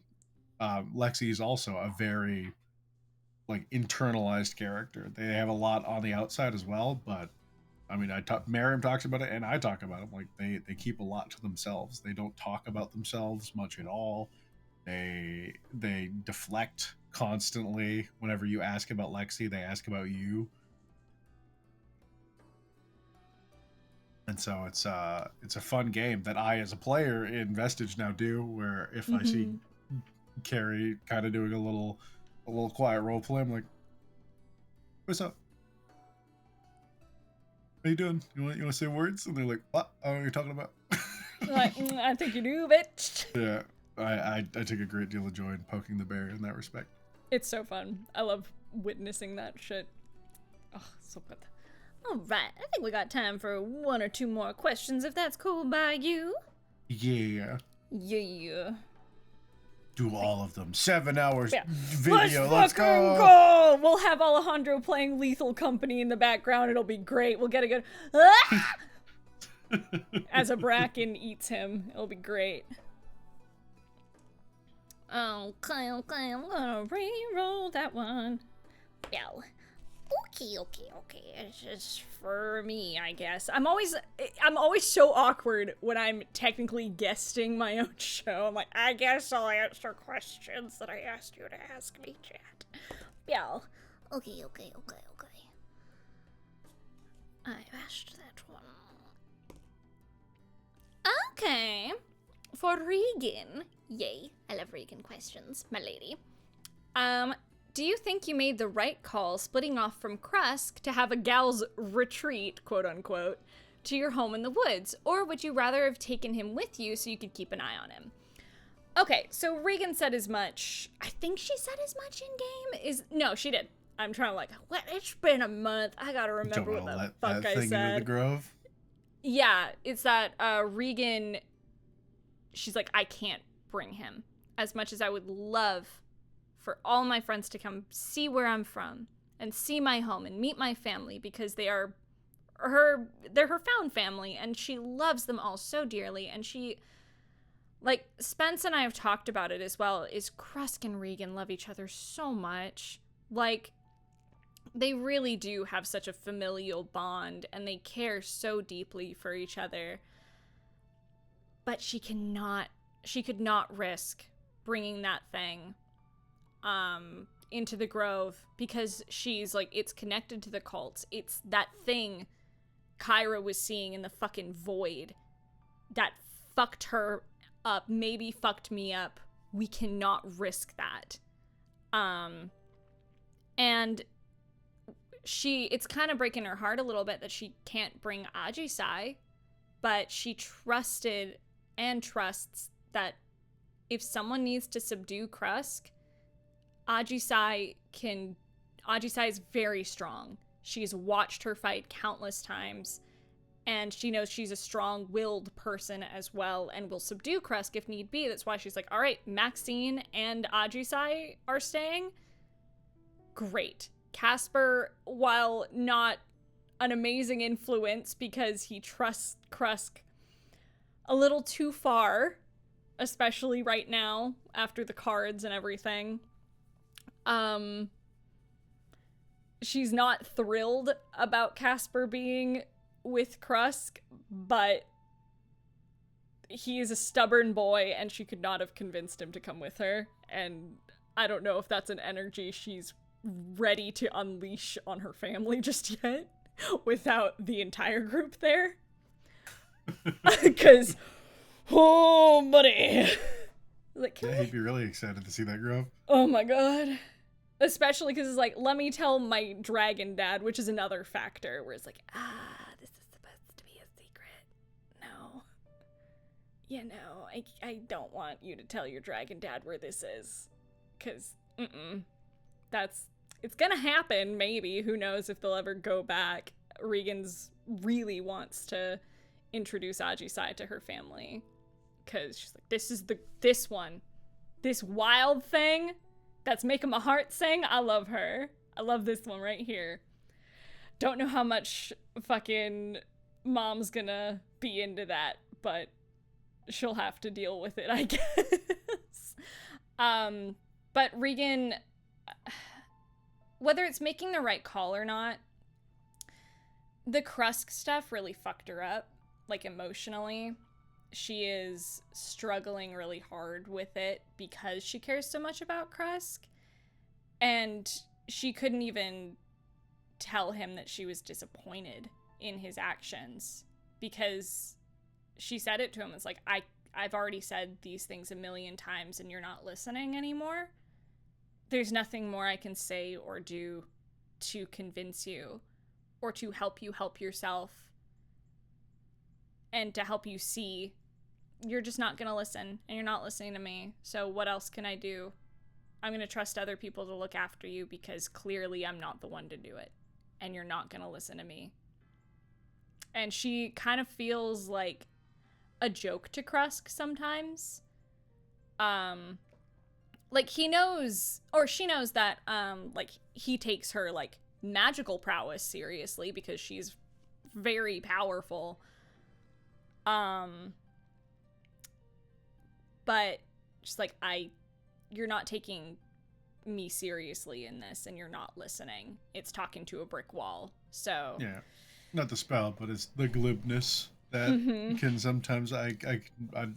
Lexi is also a very like internalized character. They have a lot on the outside as well, but I mean, Miriam talks about it, and I talk about it. Like they keep a lot to themselves. They don't talk about themselves much at all. They deflect constantly. Whenever you ask about Lexi, they ask about you. And so it's a fun game that I, as a player in Vestige, now do. Where if I see Carrie kind of doing a little quiet role play, I'm like, "What's up? How you doing? You want to say words?" And they're like, "What? I don't know what you're talking about." Like, I think you do, bitch. Yeah, I take a great deal of joy in poking the bear in that respect. It's so fun. I love witnessing that shit. Oh, so good. All right, I think we got time for one or two more questions, if that's cool by you. Yeah. Yeah. Do all of them. 7 hours Yeah. video. Let's Let's go! We'll have Alejandro playing Lethal Company in the background. It'll be great. We'll get a good as a Bracken eats him. It'll be great. Okay, I'm gonna re-roll that one. Yo. Okay. It's just for me, I guess. I'm always so awkward when I'm technically guesting my own show. I'm like, I guess I'll answer questions that I asked you to ask me, chat. Yo. Okay. I asked that one. Okay. For Regan. Yay. I love Regan questions, my lady. Do you think you made the right call splitting off from Krusk to have a gal's retreat, quote unquote, to your home in the woods? Or would you rather have taken him with you so you could keep an eye on him? Okay, so Regan said as much. I think she said as much in game. No, she did. I'm trying to what? It's been a month. I gotta remember what the fuck I said. Into the grove? Yeah, it's that Regan, she's like, I can't bring him. As much as I would love for all my friends to come see where I'm from and see my home and meet my family, because they're her found family, and she loves them all so dearly. And she, like, Spence and I have talked about it as well, is Krusk and Regan love each other so much. Like, they really do have such a familial bond, and they care so deeply for each other. But she could not risk bringing that thing into the grove, because she's like, it's connected to the cults. It's that thing Kyra was seeing in the fucking void that fucked her up, maybe fucked me up. We cannot risk that. And it's kind of breaking her heart a little bit that she can't bring Ajisai, but she trusted and trusts that if someone needs to subdue Krusk, Ajisai is very strong. She's watched her fight countless times, and she knows she's a strong-willed person as well, and will subdue Krusk if need be. That's why she's like, all right, Maxine and Ajisai are staying. Great. Casper, while not an amazing influence because he trusts Krusk a little too far, especially right now after the cards and everything, she's not thrilled about Casper being with Krusk, but he is a stubborn boy, and she could not have convinced him to come with her. And I don't know if that's an energy she's ready to unleash on her family just yet without the entire group there. Because, oh, buddy. Like, Yeah, he'd be really excited to see that grow up. oh my god. Especially because it's like, let me tell my dragon dad, which is another factor where it's like, this is supposed to be a secret. No. You know, I don't want you to tell your dragon dad where this is. Because, it's gonna happen, maybe. Who knows if they'll ever go back. Regan's really wants to introduce Ajisai to her family. Because she's like, this wild thing that's making my heart sing. I love her. I love this one right here. Don't know how much fucking mom's gonna be into that, but she'll have to deal with it, I guess. But Regan, whether it's making the right call or not, the Krusk stuff really fucked her up, like emotionally. She is struggling really hard with it because she cares so much about Krusk. And she couldn't even tell him that she was disappointed in his actions because she said it to him. It's like, I've already said these things 1,000,000 times and you're not listening anymore. There's nothing more I can say or do to convince you or to help you help yourself and to help you see. You're just not going to listen, and you're not listening to me. So what else can I do? I'm going to trust other people to look after you because clearly I'm not the one to do it, and you're not going to listen to me. And she kind of feels like a joke to Krusk sometimes. Like he knows, or she knows that, like he takes her like magical prowess seriously because she's very powerful. But just like, you're not taking me seriously in this and you're not listening. It's talking to a brick wall. So Yeah, not the spell, but it's the glibness that can sometimes, I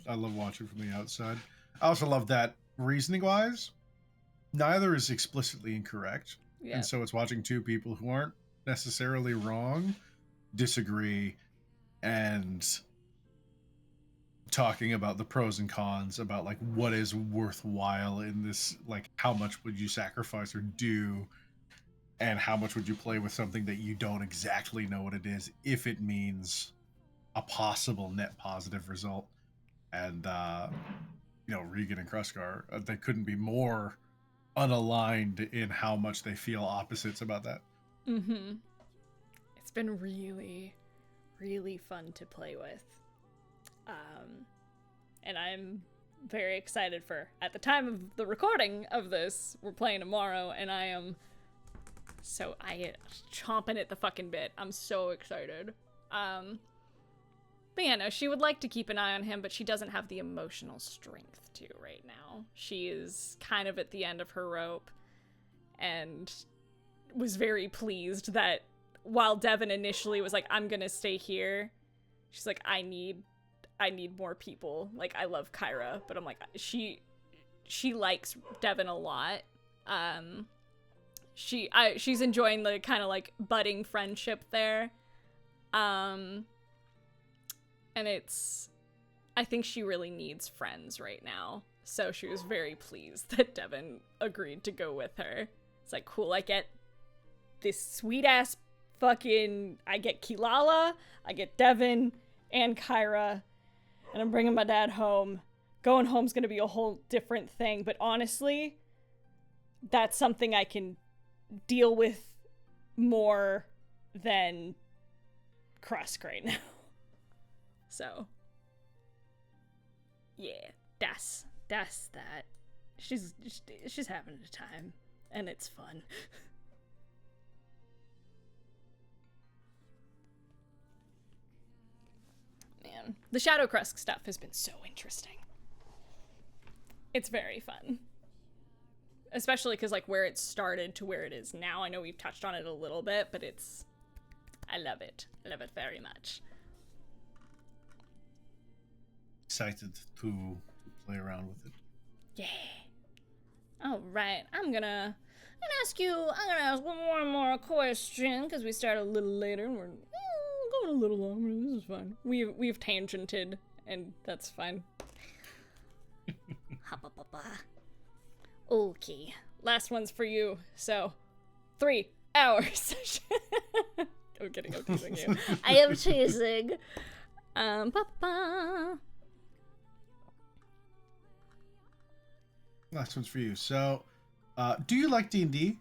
love watching from the outside. I also love that reasoning wise, neither is explicitly incorrect. Yeah. And so it's watching two people who aren't necessarily wrong disagree and talking about the pros and cons, about like what is worthwhile in this, like how much would you sacrifice or do, and how much would you play with something that you don't exactly know what it is if it means a possible net positive result. And Regan and Kruskar, they couldn't be more unaligned in how much they feel opposites about that. It's been really, really fun to play with. And I'm very excited for, at the time of the recording of this, we're playing tomorrow, and I am chomping at the fucking bit. I'm so excited. But yeah, no, she would like to keep an eye on him, but she doesn't have the emotional strength to right now. She is kind of at the end of her rope, and was very pleased that while Devin initially was like, I'm gonna stay here, she's like, I need more people. Like, I love Kyra, but I'm like, she likes Devin a lot. She's enjoying the kind of like budding friendship there. And I think she really needs friends right now. So she was very pleased that Devin agreed to go with her. It's like, cool, I get this sweet ass I get Kilala, I get Devin and Kyra, and I'm bringing my dad home. Going home's gonna be a whole different thing, but honestly, that's something I can deal with more than Krusk right now. So, yeah, that's that. She's having a time, and it's fun. Man, the Shadow Krusk stuff has been so interesting. It's very fun. Especially because, like, where it started to where it is now. I know we've touched on it a little bit, but I love it. I love it very much. Excited to play around with it. Yeah. All right. I'm gonna I'm gonna ask one more question, because we started a little later, and we're Going a little longer. This is fine. We've tangented, and that's fine. Okay. Last one's for you. So, 3 hours. I'm kidding. I'm teasing you. I am teasing. Papa. Last one's for you. So, do you like D&D?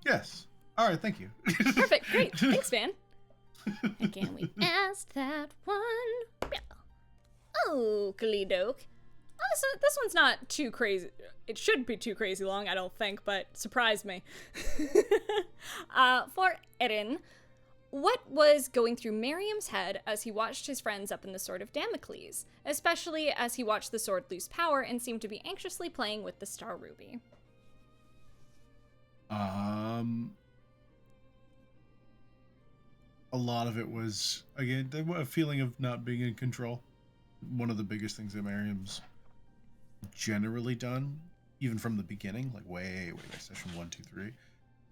Yes. All right, thank you. Perfect. Great. Thanks, man. Can we ask that one? Yeah. Oakley doke. Oh, so this one's not too crazy. It shouldn't be too crazy long, I don't think, but surprised me. For Erin, what was going through Miriam's head as he watched his friends up in the Sword of Damocles, especially as he watched the sword lose power and seemed to be anxiously playing with the Star Ruby? A lot of it was, again, a feeling of not being in control. One of the biggest things that Miriam's generally done, even from the beginning, like way back, session 1, 2, 3,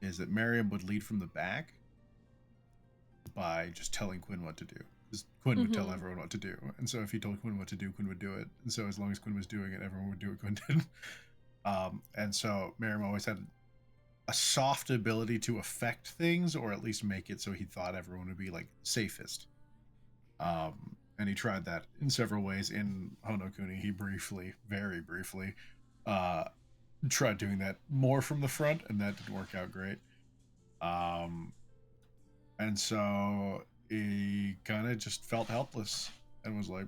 is that Miriam would lead from the back by just telling Quinn what to do. Because Quinn would tell everyone what to do. And so if he told Quinn what to do, Quinn would do it. And so as long as Quinn was doing it, everyone would do what Quinn did. And so Miriam always had a soft ability to affect things, or at least make it so he thought everyone would be like safest. And he tried that in several ways. In Honokuni, he very briefly, tried doing that more from the front, and that didn't work out great. And so he kind of just felt helpless and was like,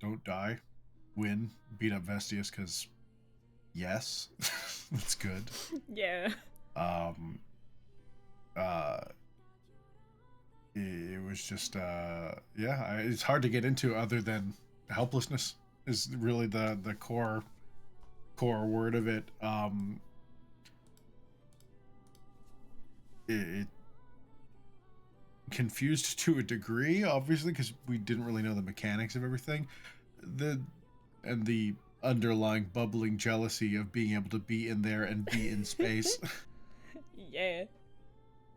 don't die, win, beat up Vestius, because yes, that's good. Yeah. It was just, it's hard to get into other than helplessness is really the core word of it. It confused to a degree, obviously, because we didn't really know the mechanics of everything. The underlying bubbling jealousy of being able to be in there and be in space. Yeah.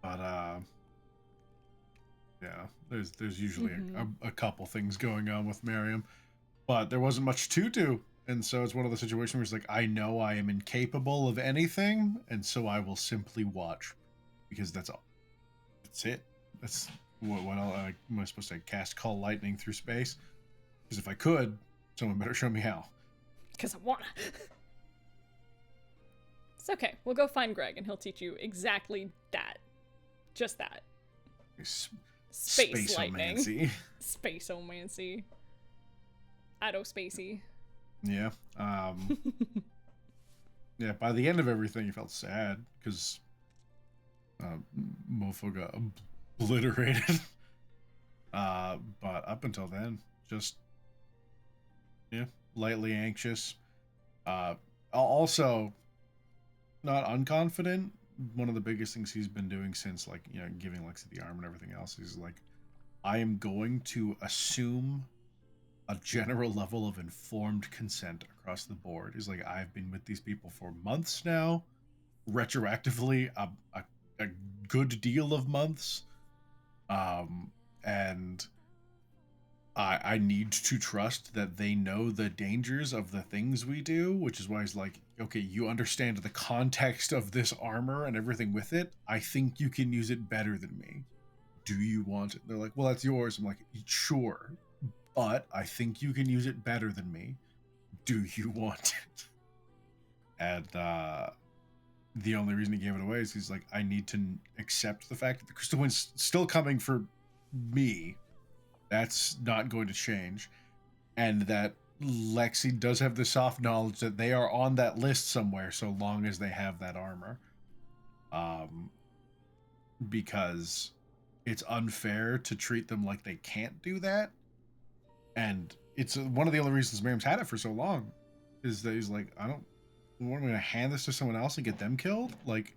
But yeah, there's usually a couple things going on with Miriam, but there wasn't much to do, and so it's one of the situations where it's like, I know I am incapable of anything, and so I will simply watch, because that's all. That's it. That's what am I supposed to cast Call Lightning through space? Because if I could, someone better show me how. Because I wanna. It's okay. We'll go find Greg, and he'll teach you exactly that. Just that. Space lightning. Space-omancy. Addo-spacey. Yeah. Yeah, by the end of everything, you felt sad, because Mofo got obliterated. But up until then, just, yeah, lightly anxious. Also, not unconfident. One of the biggest things he's been doing since, like, you know, giving Lexi the arm and everything else is like, I am going to assume a general level of informed consent across the board. He's like, I've been with these people for months now, retroactively a good deal of months, and I need to trust that they know the dangers of the things we do, which is why he's like, okay, you understand the context of this armor and everything with it. I think you can use it better than me. Do you want it? They're like, well, that's yours. I'm like, sure, but I think you can use it better than me. Do you want it? And the only reason he gave it away is he's like, I need to accept the fact that the Crystal Wind's still coming for me. That's not going to change. And that Lexi does have the soft knowledge that they are on that list somewhere so long as they have that armor. Because it's unfair to treat them like they can't do that. And it's one of the only reasons Miriam's had it for so long is that he's like, what am I going to hand this to someone else and get them killed? Like,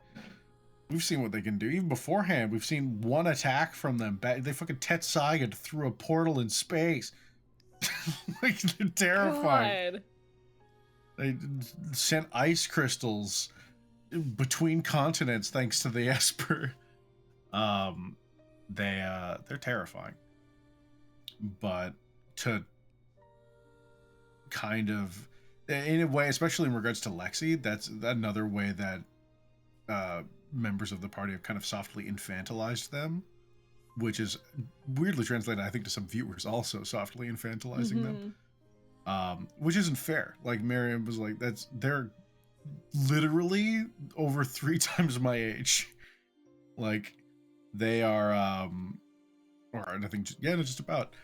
we've seen what they can do. Even beforehand, we've seen one attack from them. They fucking Tetsaiga through a portal in space. Like, they're terrifying. God. They sent ice crystals between continents thanks to the Esper. They're terrifying. But to kind of, in a way, especially in regards to Lexi, that's another way that members of the party have kind of softly infantilized them, which is weirdly translated, I think, to some viewers also softly infantilizing them, which isn't fair. Like Miriam was like, they're literally over 3 times my age. Like they are, or I think, just about.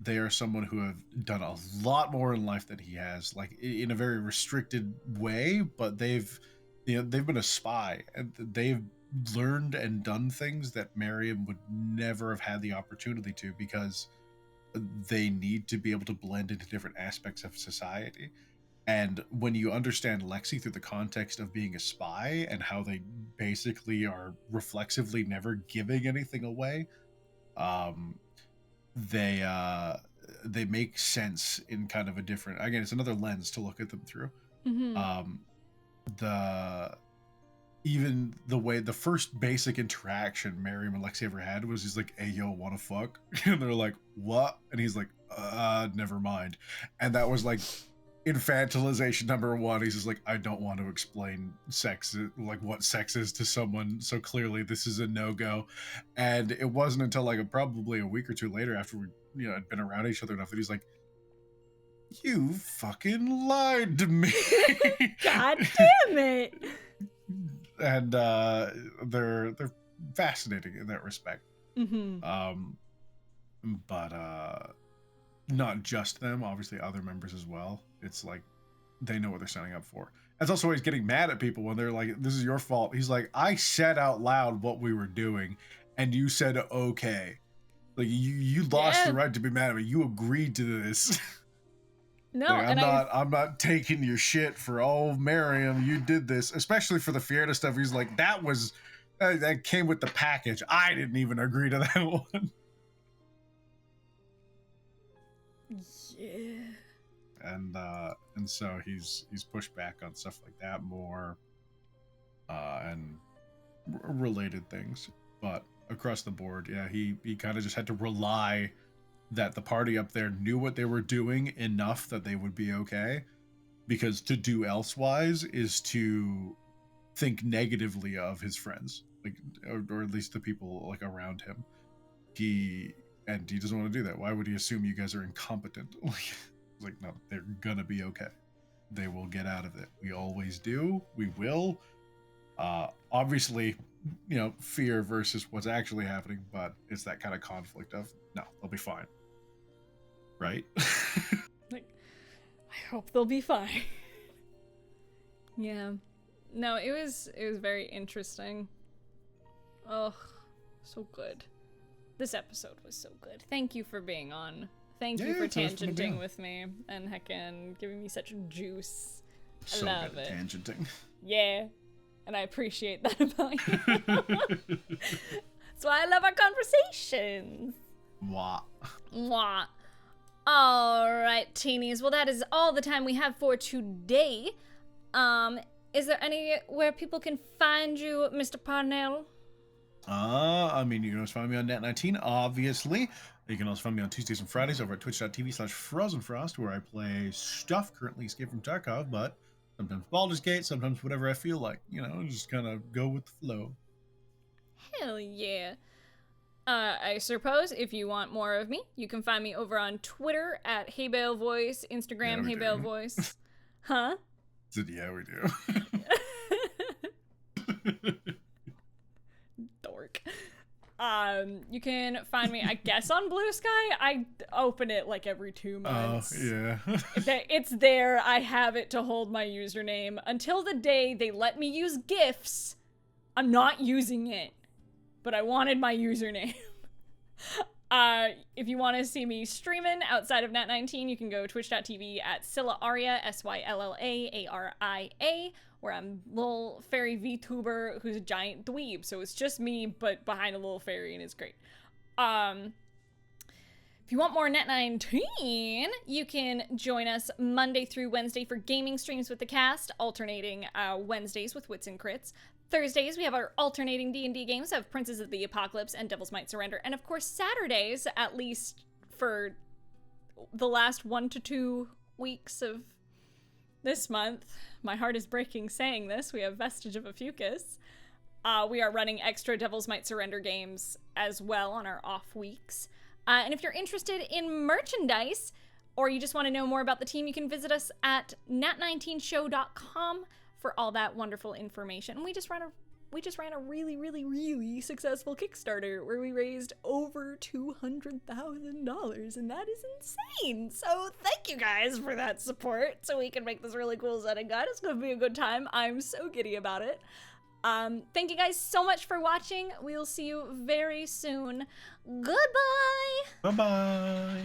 They are someone who have done a lot more in life than he has, like in a very restricted way, but they've been a spy and they've learned and done things that Miriam would never have had the opportunity to, because they need to be able to blend into different aspects of society. And when you understand Lexi through the context of being a spy and how they basically are reflexively never giving anything away, they make sense in kind of a different, again, it's another lens to look at them through. Even the way the first basic interaction Miriam and Lexi ever had was he's like, "Hey yo, wanna fuck?" And they're like, "What?" And he's like, never mind." And that was like infantilization number 1. He's just like, "I don't want to explain sex, like what sex is to someone, so clearly this is a no-go." And it wasn't until like probably a week or 2 later, after we had been around each other enough, that he's like, "You fucking lied to me." God damn it. And they're fascinating in that respect. But not just them, obviously other members as well. It's like they know what they're signing up for. That's also why he's getting mad at people when they're like, "This is your fault." He's like, "I said out loud what we were doing and you said okay. Like you lost the right to be mad at me. You agreed to this." No, like, I'm not taking your shit for, "Oh, Miriam, you did this," especially for the Fiera stuff. He's like, that came with the package. I didn't even agree to that one. Yeah. And so he's pushed back on stuff like that more, and related things, but across the board, yeah, he kind of just had to rely that the party up there knew what they were doing enough that they would be okay, because to do elsewise is to think negatively of his friends, like, or at least the people like around him. He doesn't want to do that. Why would he assume you guys are incompetent? Like, no, they're gonna be okay. They will get out of it. We always do. We will. Obviously, fear versus what's actually happening, but it's that kind of conflict of, no, they'll be fine. Right? Like, I hope they'll be fine. Yeah. No, it was very interesting. Oh, so good. This episode was so good. Thank you for being on. Thank you for tangenting with me and heckin' giving me such juice. I love it. Tangenting. Yeah. And I appreciate that about you. That's why I love our conversations. Mwah. Mwah. Alright, teenies. Well, that is all the time we have for today. Is there anywhere people can find you, Mr. Parnell? You can always find me on Net19, obviously. You can also find me on Tuesdays and Fridays over at twitch.tv/FrozenFrost, where I play stuff, currently Escape from Tarkov, but sometimes Baldur's Gate, sometimes whatever I feel like. Just kind of go with the flow. Hell yeah. I suppose if you want more of me, you can find me over on Twitter at HeyBaleVoice, Instagram HeyBaleVoice. Huh? Yeah, we do. Dork. You can find me, I guess, on Blue Sky. I open it like every 2 months. Oh, yeah. It's there. I have it to hold my username. Until the day they let me use GIFs, I'm not using it. But I wanted my username. If you want to see me streaming outside of Net19, you can go twitch.tv at ScyllaAria, SYLLAARIA, where I'm a little fairy VTuber who's a giant dweeb. So it's just me, but behind a little fairy, and it's great. If you want more Net19, you can join us Monday through Wednesday for gaming streams with the cast, alternating Wednesdays with Wits and Crits. Thursdays, we have our alternating D&D games of Princes of the Apocalypse and Devils Might Surrender. And of course, Saturdays, at least for the last 1 to 2 weeks of this month, my heart is breaking saying this, we have Vestige of a Fucus. We are running extra Devils Might Surrender games as well on our off weeks. And if you're interested in merchandise, or you just want to know more about the team, you can visit us at nat19show.com for all that wonderful information. We just ran a really, really, really successful Kickstarter where we raised over $200,000, and that is insane. So thank you guys for that support, so we can make this really cool setting gun. It's gonna be a good time. I'm so giddy about it. Thank you guys so much for watching. We'll see you very soon. Goodbye. Bye-bye.